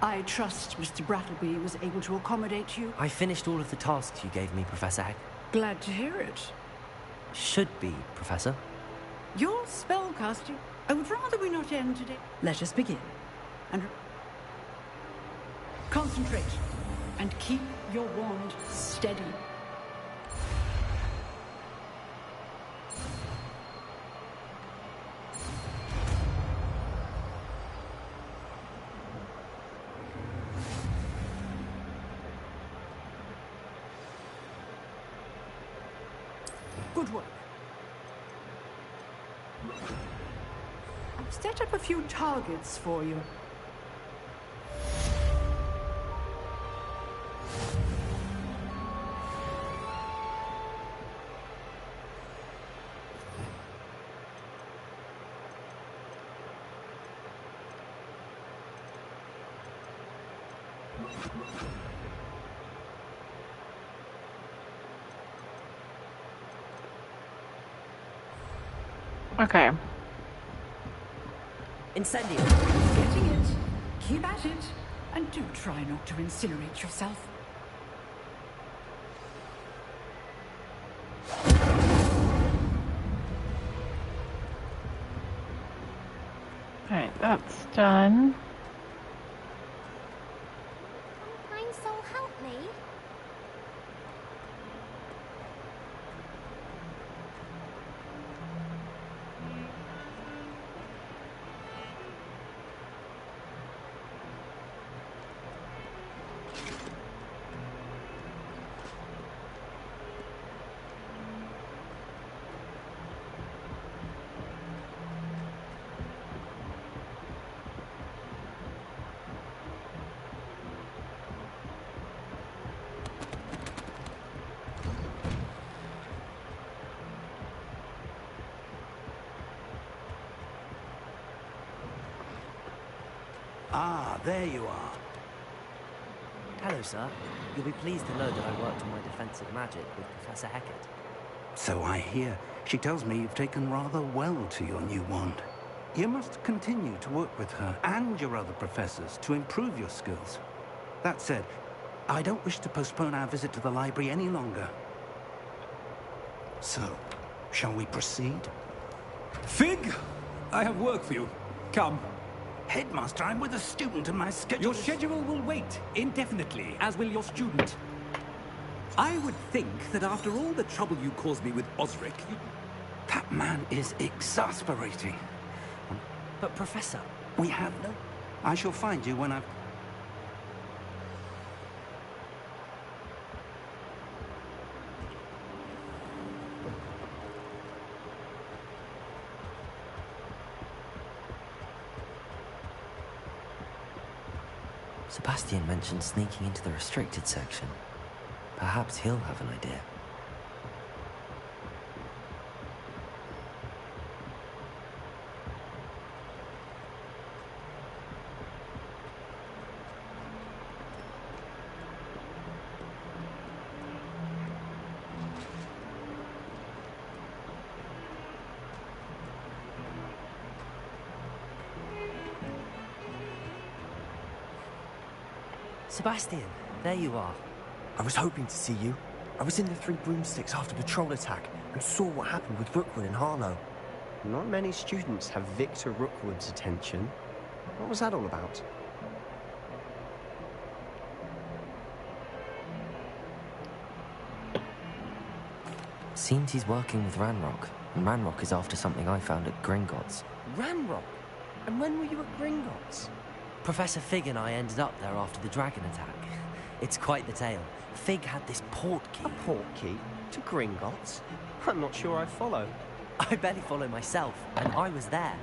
I trust Mr. Brattleby was able to accommodate you. I finished all of the tasks you gave me, Professor Heck. Glad to hear it. Should be, Professor. Your spellcasting. I would rather we not end today. Let us begin. And concentrate. And keep your wand steady. Good work. I've set up a few targets for you. Okay. Incendio. Getting it. Keep at it. And do try not to incinerate yourself. Alright, that's done. Kind soul, help me. Ah, there you are. Hello, sir. You'll be pleased to know that I worked on my defensive magic with Professor Heckett. So I hear. She tells me you've taken rather well to your new wand. You must continue to work with her and your other professors to improve your skills. That said, I don't wish to postpone our visit to the library any longer. So, shall we proceed? Fig! I have work for you. Come. Headmaster, I'm with a student and my schedule Your schedule will wait indefinitely, as will your student. I would think that after all the trouble you caused me with Osric, you... That man is exasperating. But, Professor... We have no... I shall find you when I've... Sebastian mentioned sneaking into the restricted section. Perhaps he'll have an idea. Sebastian, there you are. I was hoping to see you. I was in the Three Broomsticks after patrol attack and saw what happened with Rookwood and Harlow. Not many students have Victor Rookwood's attention. What was that all about? Seems he's working with Ranrock, and Ranrock is after something I found at Gringotts. Ranrock? And when were you at Gringotts? Professor Fig and I ended up there after the dragon attack. It's quite the tale. Fig had this port key. A port key? To Gringotts? I'm not sure I follow. I barely follow myself, and I was there.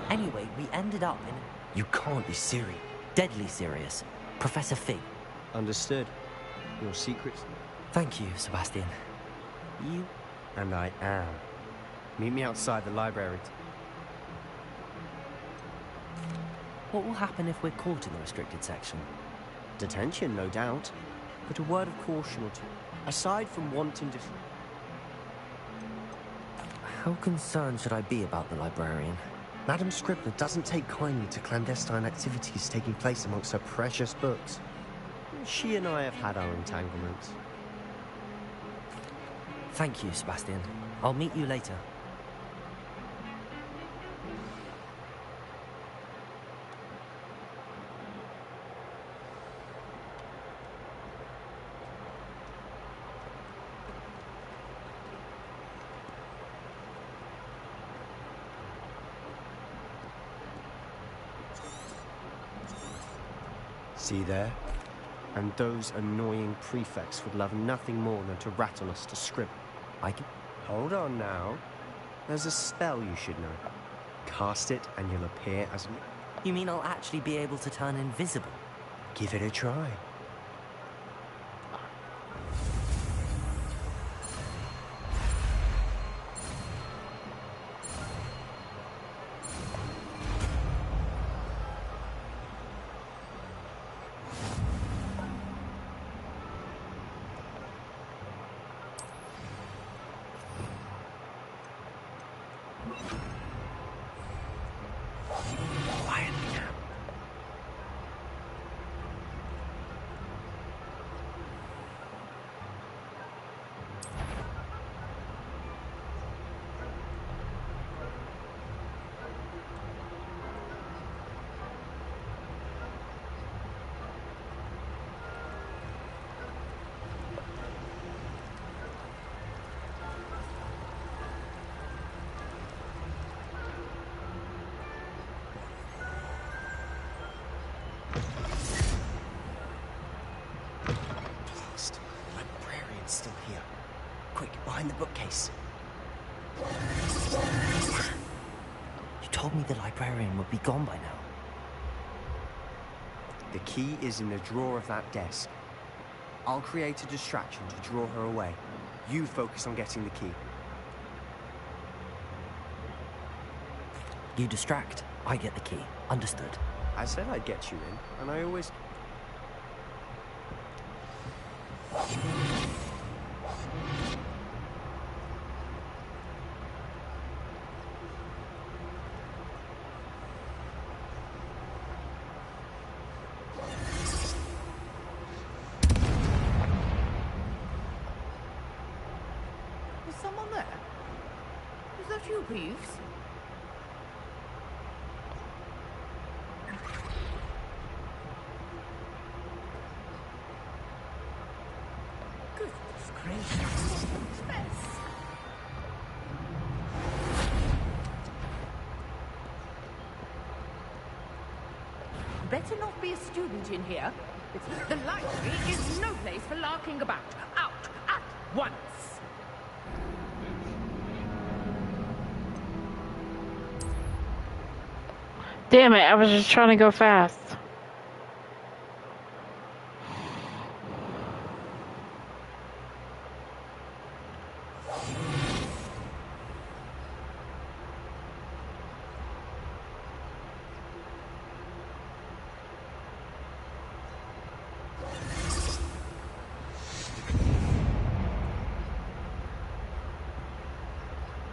Anyway, we ended up in... You can't be serious. Deadly serious. Professor Fig. Understood. Your secrets? Thank you, Sebastian. You... And I am. Meet me outside the library. What will happen if we're caught in the restricted section? Detention, no doubt. But a word of caution or two. Aside from wanting to... How concerned should I be about the librarian? Madam Scribner doesn't take kindly to clandestine activities taking place amongst her precious books. She and I have had our entanglements. Thank you, Sebastian. I'll meet you later. See there? And those annoying prefects would love nothing more than to rat on us to scribble. I can... Hold on now. There's a spell you should know. Cast it and you'll appear as... You mean I'll actually be able to turn invisible? Give it a try. Still here. Quick, behind the bookcase. You told me the librarian would be gone by now. The key is in the drawer of that desk. I'll create a distraction to draw her away. You focus on getting the key. You distract, I get the key. Understood. I said I'd get you in, and I always... Someone there? Is that you, Peeves? Goodness gracious. Spence. Better not be a student in here. The library is no place for larking about. Out at once. Damn it, I was just trying to go fast.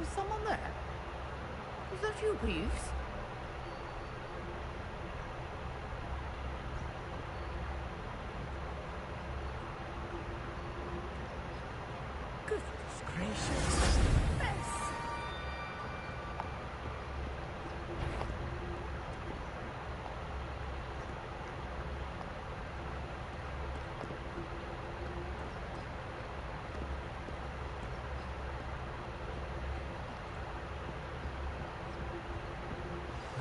Is someone there? Is that you, Peeves? Goodness gracious.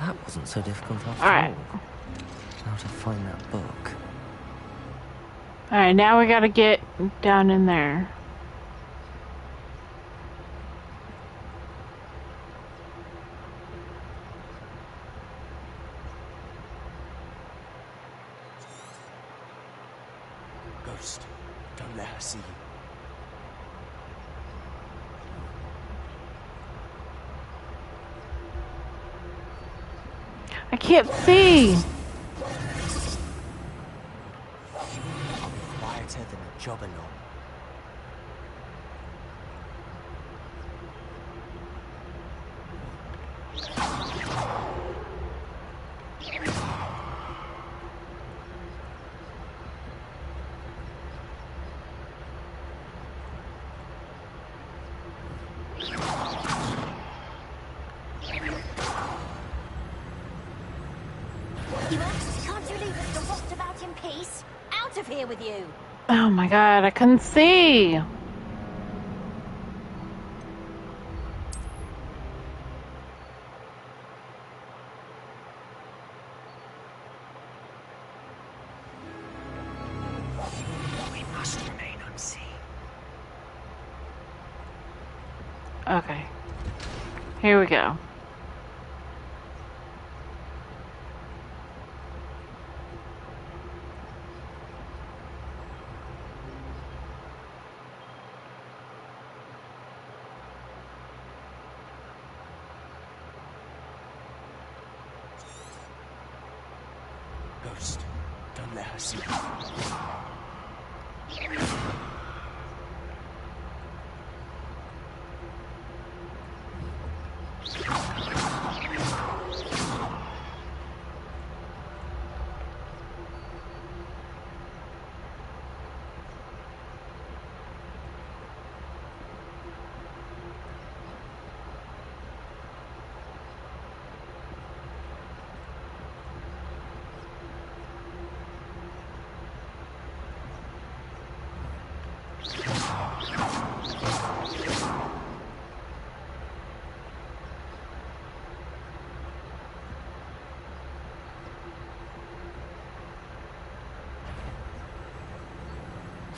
That wasn't so difficult after Alright. all. How to find that book. Alright, now we gotta get down in there. Ghost, don't let her see you. I can't see. Quieter than a jobberknoll. Can't you leave us to rot about in peace? Out of here with you! Oh my god, I couldn't see. We must remain unseen. Okay. Here we go. Ghost, don't let her see you.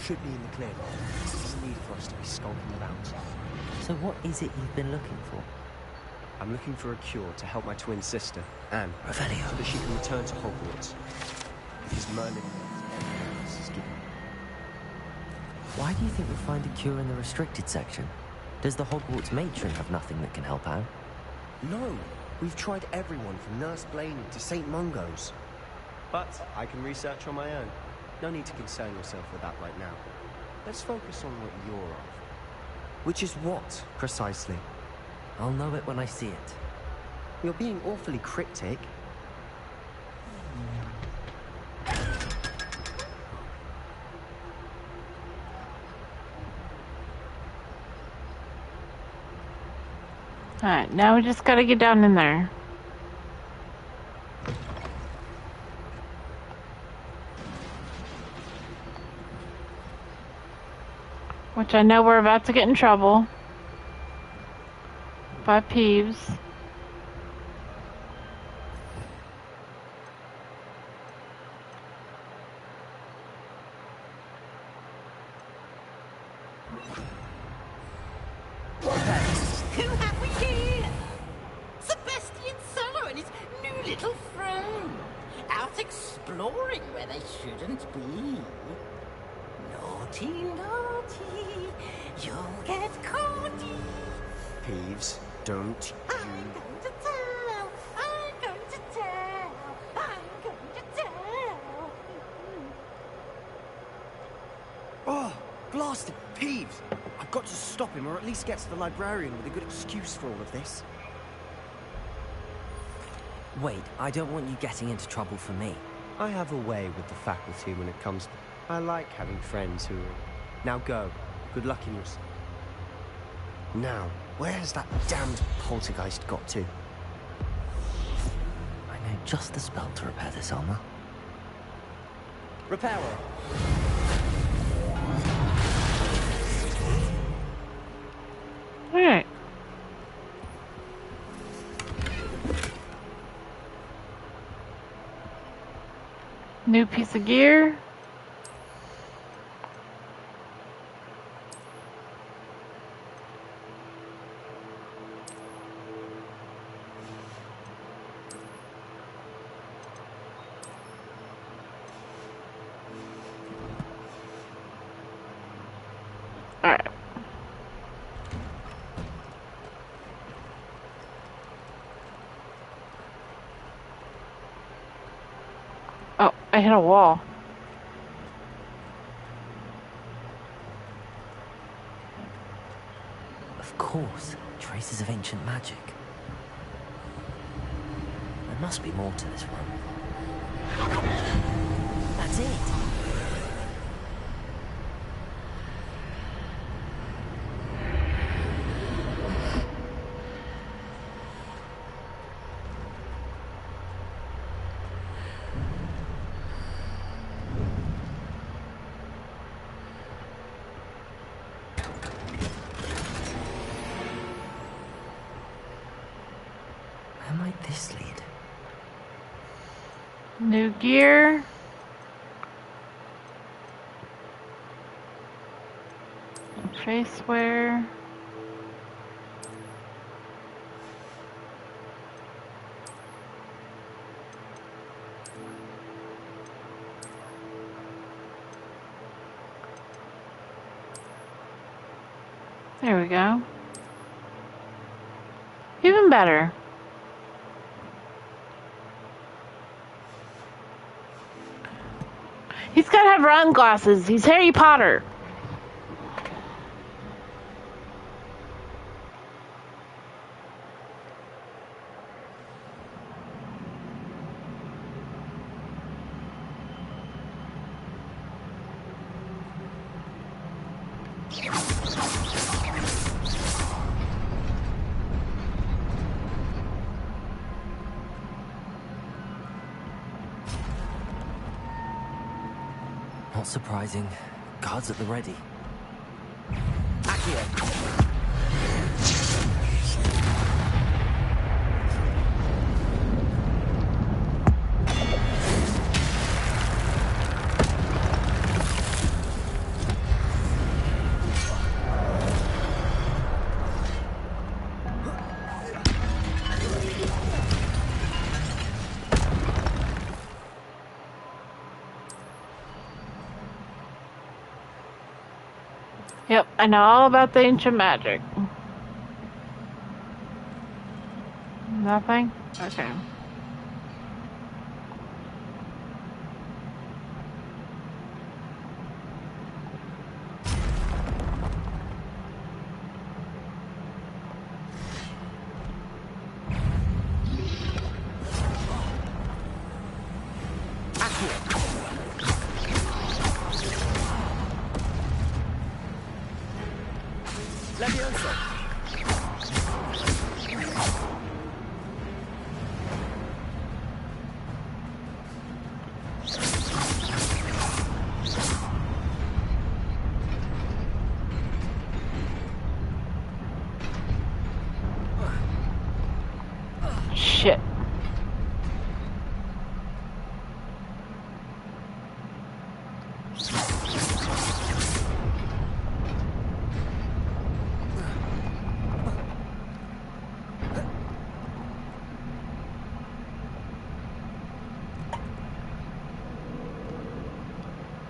Should be in the clear. There's no need for us to be skulking about. So what is it you've been looking for? I'm looking for a cure to help my twin sister, Anne, Revelio. so that she can return to Hogwarts. Because Merlin is given. Why do you think we'll find a cure in the restricted section? Does the Hogwarts matron have nothing that can help out? No, we've tried everyone from Nurse Blaney to St. Mungo's. But I can research on my own. No need to concern yourself with that right now. Let's focus on what you're after. Which is what, precisely? I'll know it when I see it. You're being awfully cryptic. Alright, now we just gotta get down in there. Which I know we're about to get in trouble. By Peeves. Who have we here? Sebastian Sallow and his new little friend. Out exploring where they shouldn't be. Naughty, naughty, you'll get caughty. Peeves, don't you... I'm going to tell, I'm going to tell, I'm going to tell. Oh, blast it, Peeves! I've got to stop him, or at least get to the librarian with a good excuse for all of this. Wait, I don't want you getting into trouble for me. I have a way with the faculty when it comes to... I like having friends who are... Now go. Good luck in your... Now, where has that damned poltergeist got to? I know just the spell to repair this armor. Repairer! Alright. New piece of gear. Alright. Oh, I hit a wall. Of course, traces of ancient magic. There must be more to this room. That's it! Where might this lead? New gear. Face wear. There we go. Even better. He's gotta have round glasses. He's Harry Potter. Not surprising. Guards at the ready. Yep, I know all about the ancient magic. Nothing? Okay. Shit.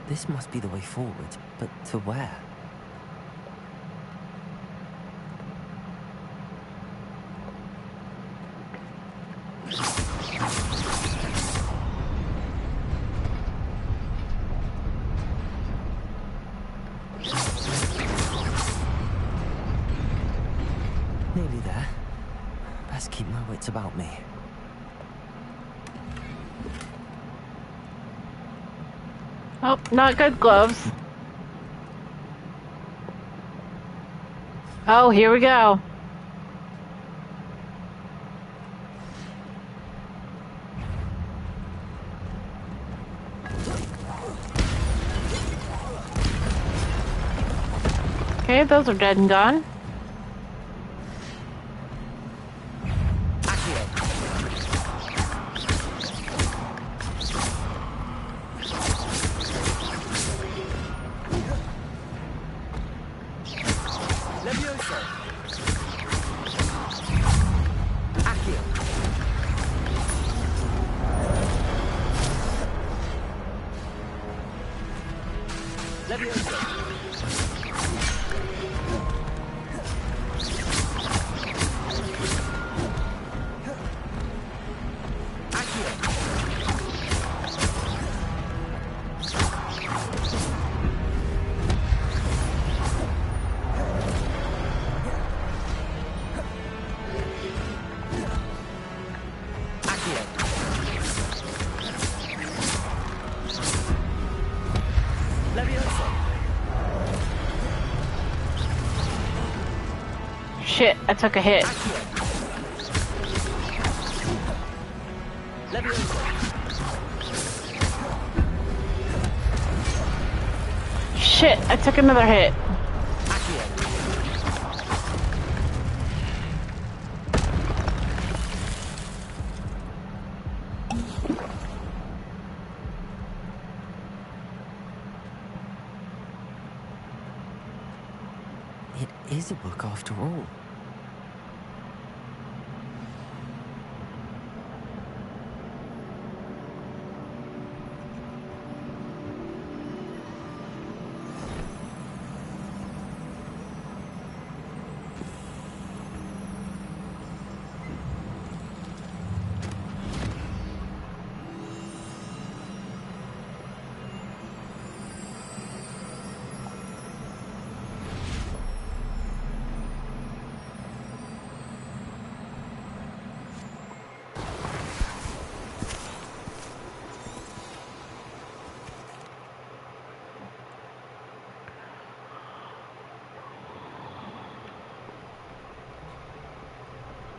This must be the way forward, but to where? Nearly there. Best keep my wits about me. Oh, not good gloves. Oh, here we go. Okay, those are dead and gone. Shit, I took a hit. Shit, I took another hit. It is a book after all.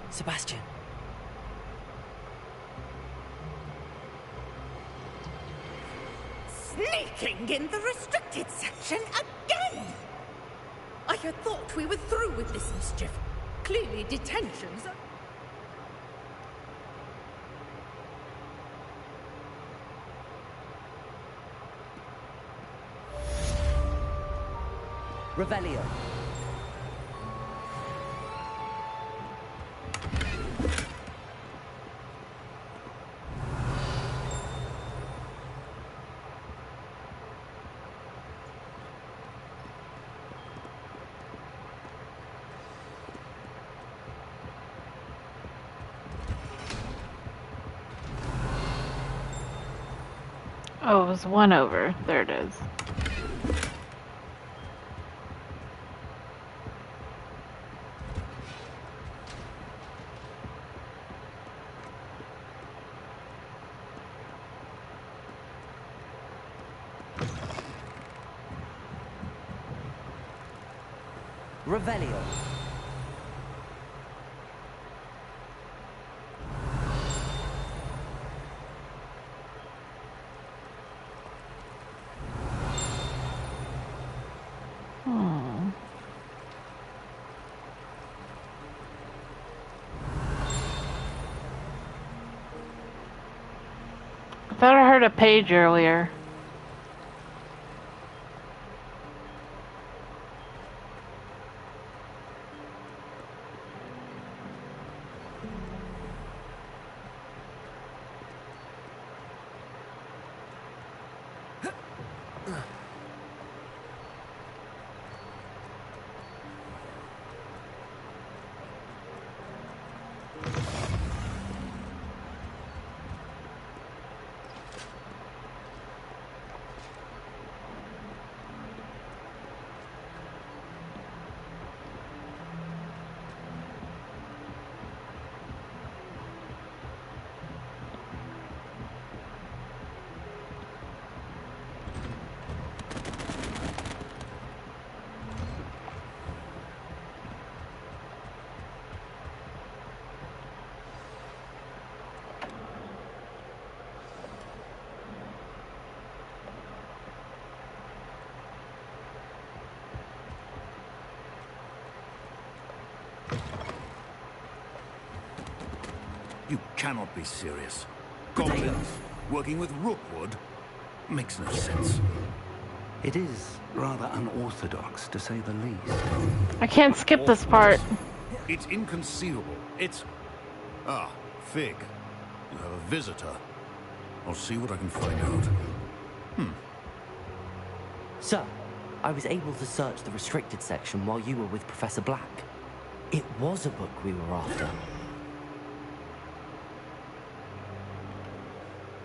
Sebastian. Sneaking in the restricted section again! I had thought we were through with this mischief. Clearly detentions are... Revelio. Oh, it was one over. There it is. Revelio. I thought I heard a page earlier. You cannot be serious. Goblins working with Rookwood makes no sense. It is rather unorthodox, to say the least. I can't skip this part. It's inconceivable. It's... Ah, Fig. You have a visitor. I'll see what I can find out. Sir, I was able to search the restricted section while you were with Professor Black. It was a book we were after.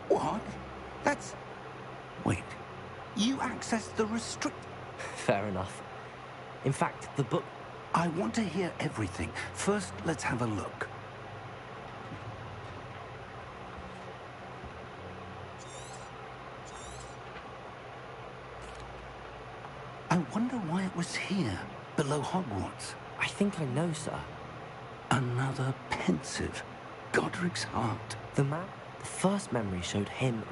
What? That's... Wait. You accessed the restrict... Fair enough. In fact, the book... I want to hear everything. First, let's have a look. I wonder why it was here, below Hogwarts. I think I know, sir. Another pensive. Godric's heart. The first memory showed him.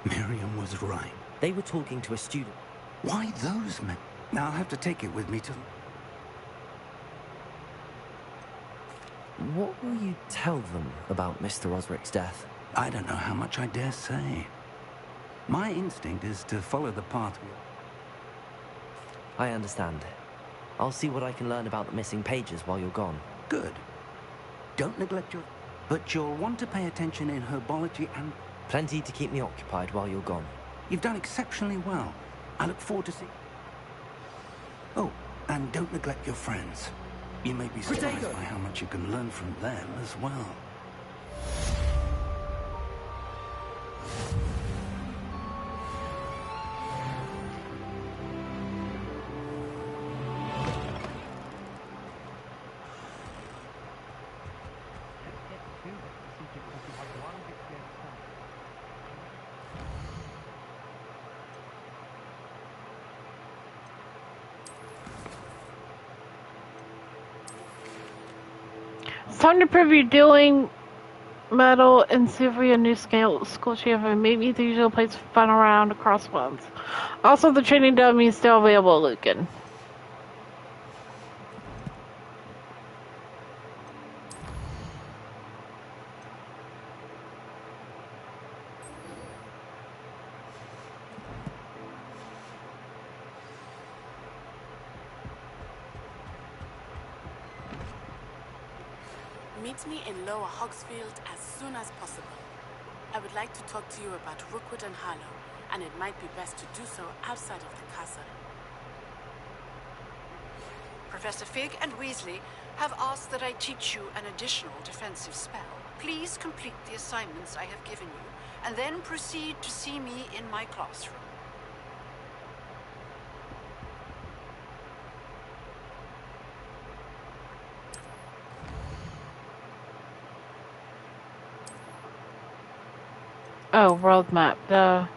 Miriam was right. They were talking to a student. Why those men? Now I'll have to take it with me to... What will you tell them about Mr. Osric's death? I don't know how much I dare say. My instinct is to follow the path we... I understand. I'll see what I can learn about the missing pages while you're gone. Good. Don't neglect your... But you'll want to pay attention in herbology and... Plenty to keep me occupied while you're gone. You've done exceptionally well. I look forward to seeing... Oh, and don't neglect your friends. You may be surprised by how much you can learn from them as well. It's time to prove your dueling medal and see if we a new school champion. Meet me at the usual place for final round across ones. Also, the training dummy is still available, Lucan. Meet me in Lower Hogsfield as soon as possible. I would like to talk to you about Rookwood and Harlow, and it might be best to do so outside of the castle. Professor Fig and Weasley have asked that I teach you an additional defensive spell. Please complete the assignments I have given you, and then proceed to see me in my classroom. Oh, world map, duh.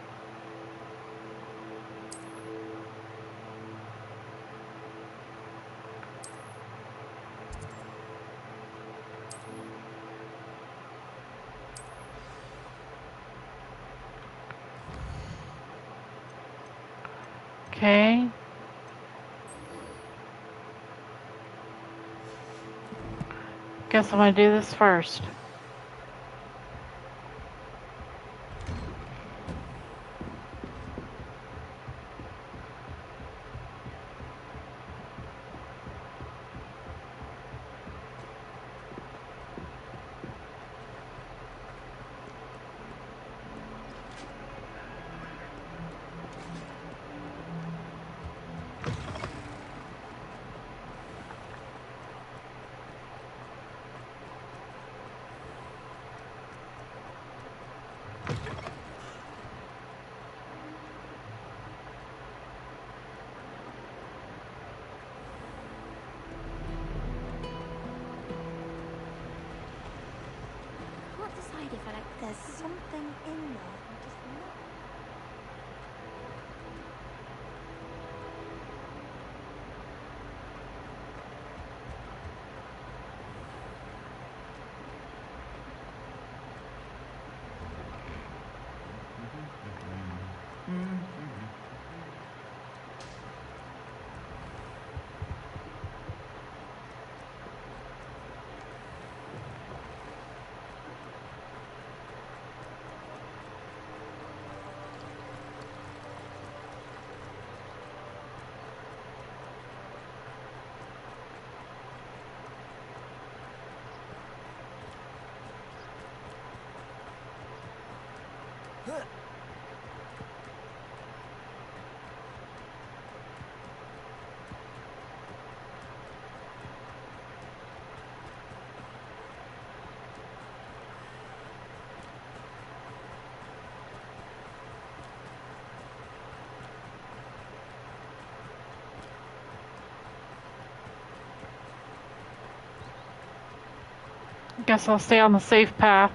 Okay. Guess I'm gonna do this first. There's something in there. I'm just not... Guess I'll stay on the safe path.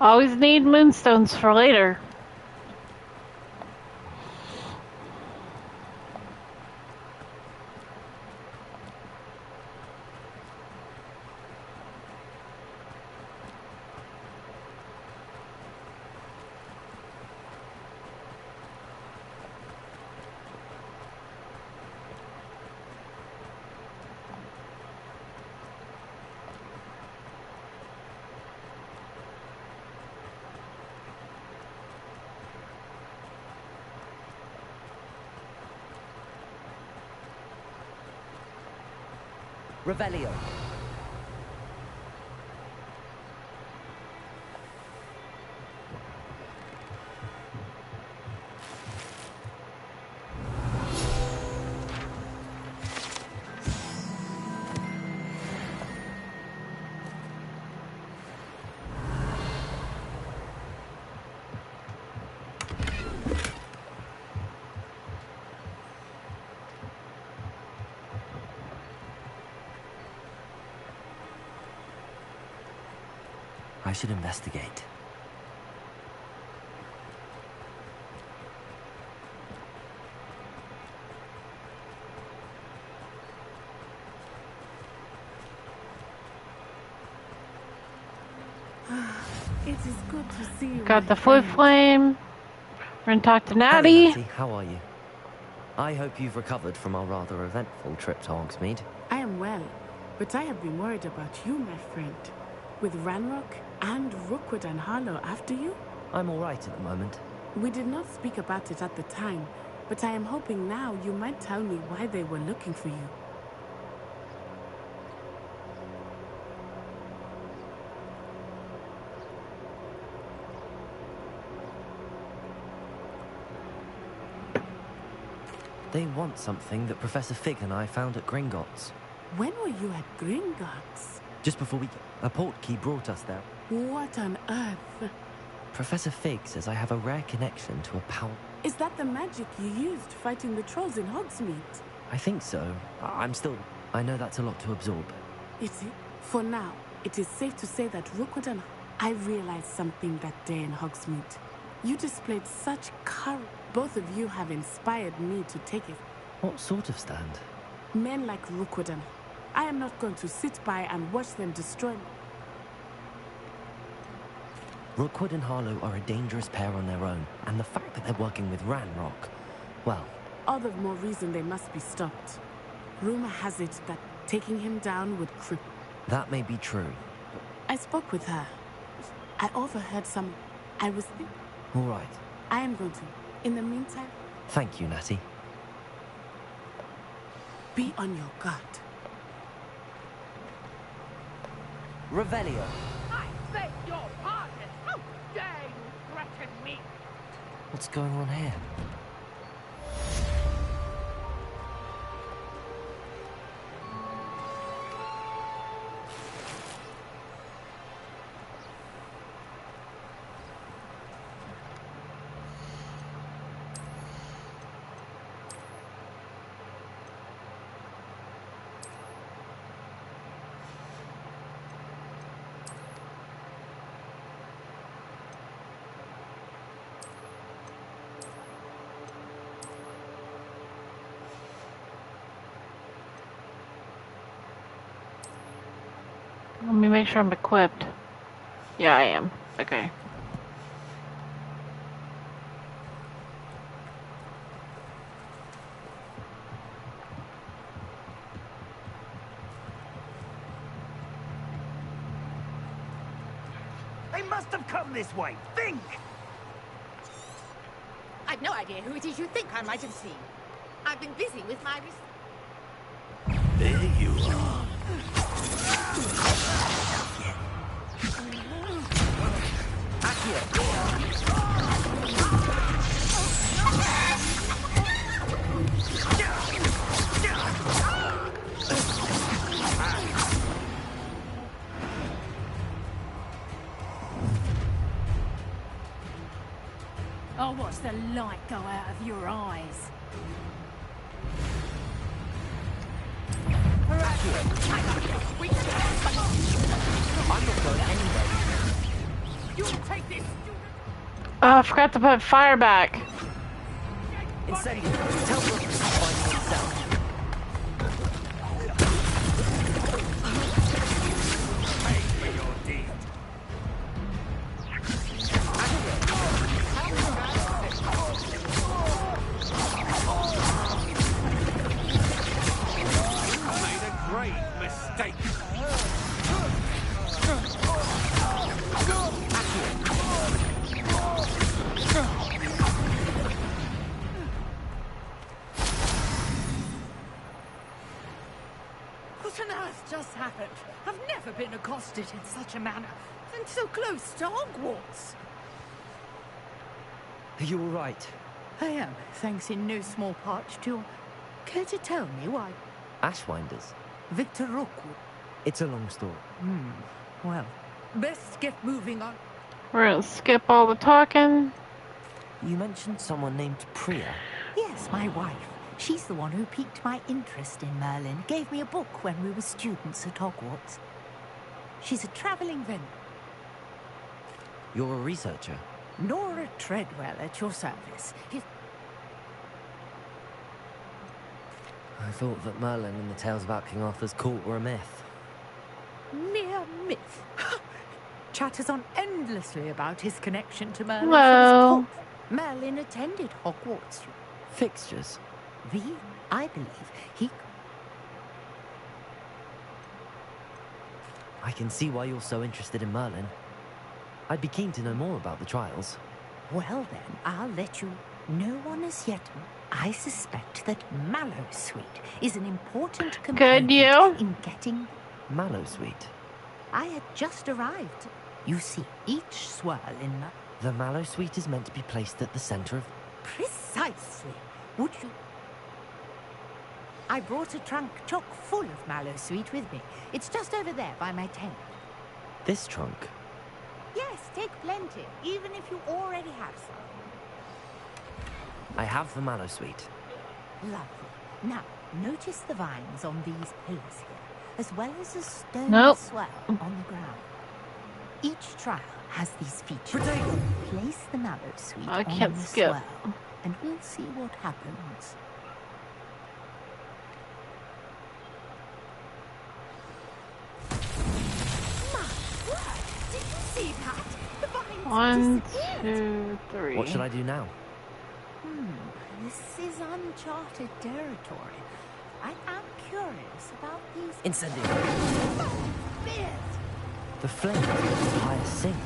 Always need moonstones for later. Revelio. I should investigate. It is good to see you. Got the foot flame. We're gonna talk to Natty. Hello, Natty. How are you? I hope you've recovered from our rather eventful trip to Hogsmeade. I am well, but I have been worried about you, my friend. With Ranrock and Rookwood and Harlow after you? I'm all right at the moment. We did not speak about it at the time, but I am hoping now you might tell me why they were looking for you. They want something that Professor Fig and I found at Gringotts. When were you at Gringotts? Just before a portkey brought us there. What on earth? Professor Fig says I have a rare connection to a power... Is that the magic you used fighting the trolls in Hogsmeade? I think so. I know that's a lot to absorb. You see, for now, it is safe to say that Rookwood and I realized something that day in Hogsmeade. You displayed such courage. Both of you have inspired me to take it. What sort of stand? Men like Rookwood and I am not going to sit by and watch them destroy me. Rookwood and Harlow are a dangerous pair on their own, and the fact that they're working with Ranrock, well... All the more reason they must be stopped. Rumor has it that taking him down would cripple. That may be true. I spoke with her. I overheard some... I was... All right. I am going to. In the meantime... Thank you, Natty. Be on your guard. Revelio. I beg your pardon! How dare you threaten me? What's going on here? Let me make sure I'm equipped. Yeah, I am. Okay. They must have come this way. Think! I've no idea who it is you think I might have seen. I've been busy with my There you are. I'll watch the light go out of your eyes. I'm not going anywhere. You take this. Oh, I forgot to put fire back. Incendio, tell Brooke to find himself. Pay for your deed. You made a grave mistake. What on earth just happened? I've never been accosted in such a manner, and so close to Hogwarts. Are you all right? I am, thanks in no small part to your... Care to tell me why? Ashwinders. Victor Rookwood. It's a long story. Well, best get moving on. We're gonna skip all the talking. You mentioned someone named Priya. Yes, my wife. She's the one who piqued my interest in Merlin. Gave me a book when we were students at Hogwarts. She's a travelling vendor. You're a researcher? Nora Treadwell at your service. I thought that Merlin and the tales about King Arthur's court were a myth. Mere myth. Chatters on endlessly about his connection to Merlin. Hello. Merlin attended Hogwarts. Fixtures? I believe he... I can see why you're so interested in Merlin. I'd be keen to know more about the trials. Well then, I'll let you... No one as yet... I suspect that Mallowsweet is an important component in getting... Mallowsweet? I had just arrived. You see, each swirl in the Mallowsweet is meant to be placed at the center of... Precisely. Would you... I brought a trunk chock full of Mallowsweet with me. It's just over there by my tent. This trunk? Yes, take plenty, even if you already have some. I have the Mallowsweet. Lovely. Now, notice the vines on these pillars here, as well as a stone swell on the ground. Each trial has these features. Place the Mallowsweet on the swell, and we'll see what happens. Did you see that? The vines 1, 2, 3. What should I do now? This is uncharted territory. I am curious about these... Incendio! Beers! The flames of the entire sink.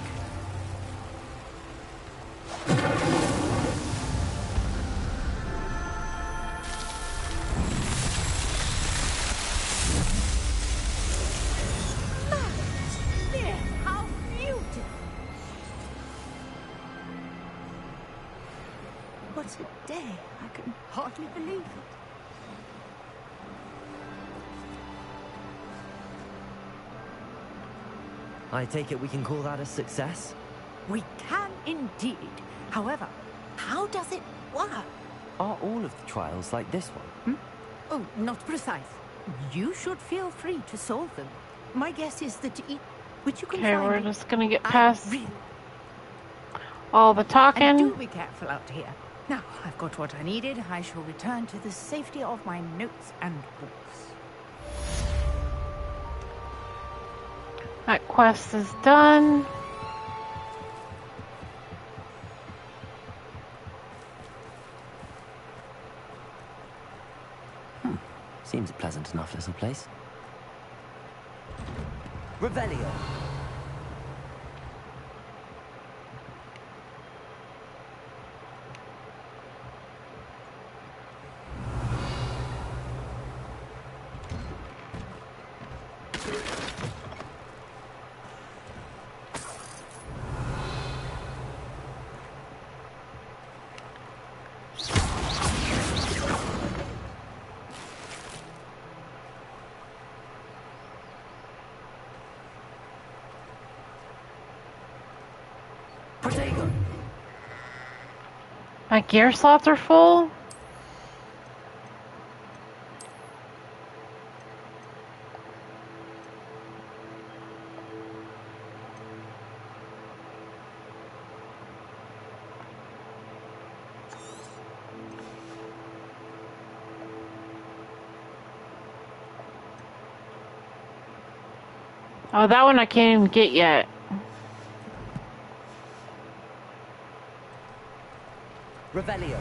How beautiful! What a day! I can hardly believe it. I take it we can call that a success? We can indeed. However, how does it work? Are all of the trials like this one? Oh, not precise. You should feel free to solve them. My guess is that which you can Okay, find... we're just gonna get past all the talking. And do be careful out here. Now, I've got what I needed. I shall return to the safety of my notes and books. That quest is done. Seems a pleasant enough little place. Revelio. My gear slots are full? Oh, that one I can't even get yet. Revelio.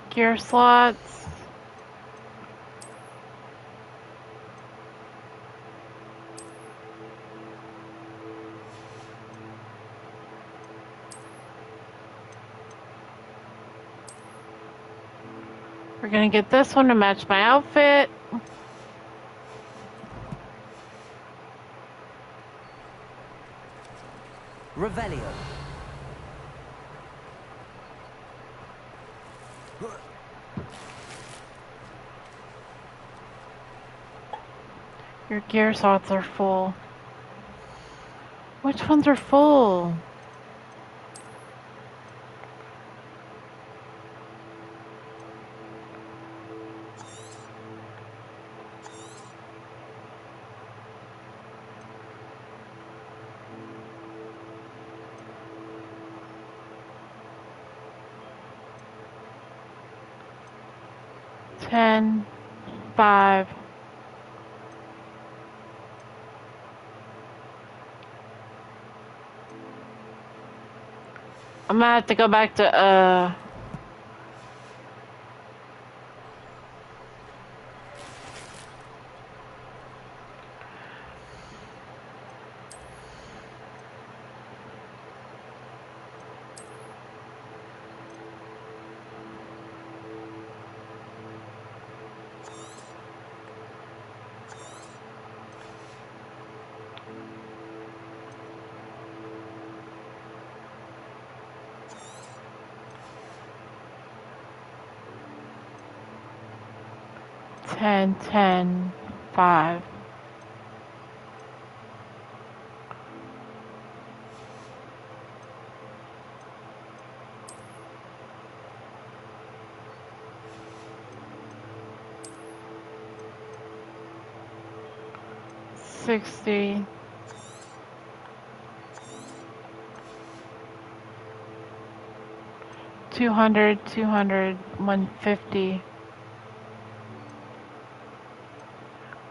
Gear slots. We're gonna get this one to match my outfit. Revelio. Your gear slots are full. Which ones are full? Ten, 5. I'm gonna have to go back to, 10, 10, 5. $60. 200, 200, 150.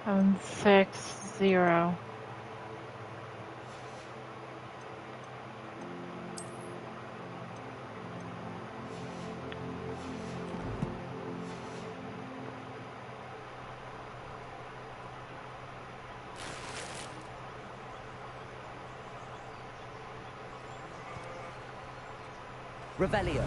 160. Revelio.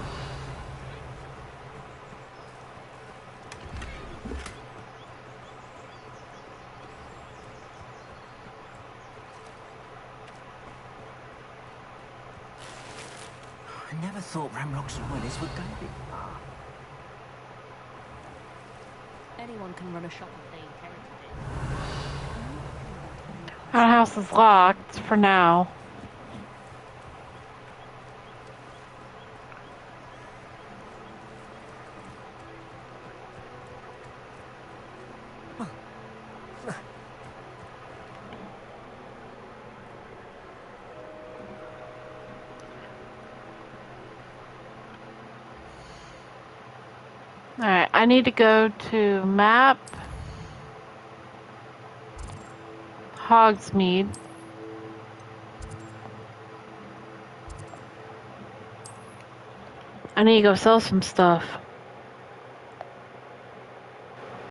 I never thought Ramrock's Willis would go big. Anyone can run a shop if they inherited it. Our house is locked for now. I need to go to map Hogsmeade. I need to go sell some stuff.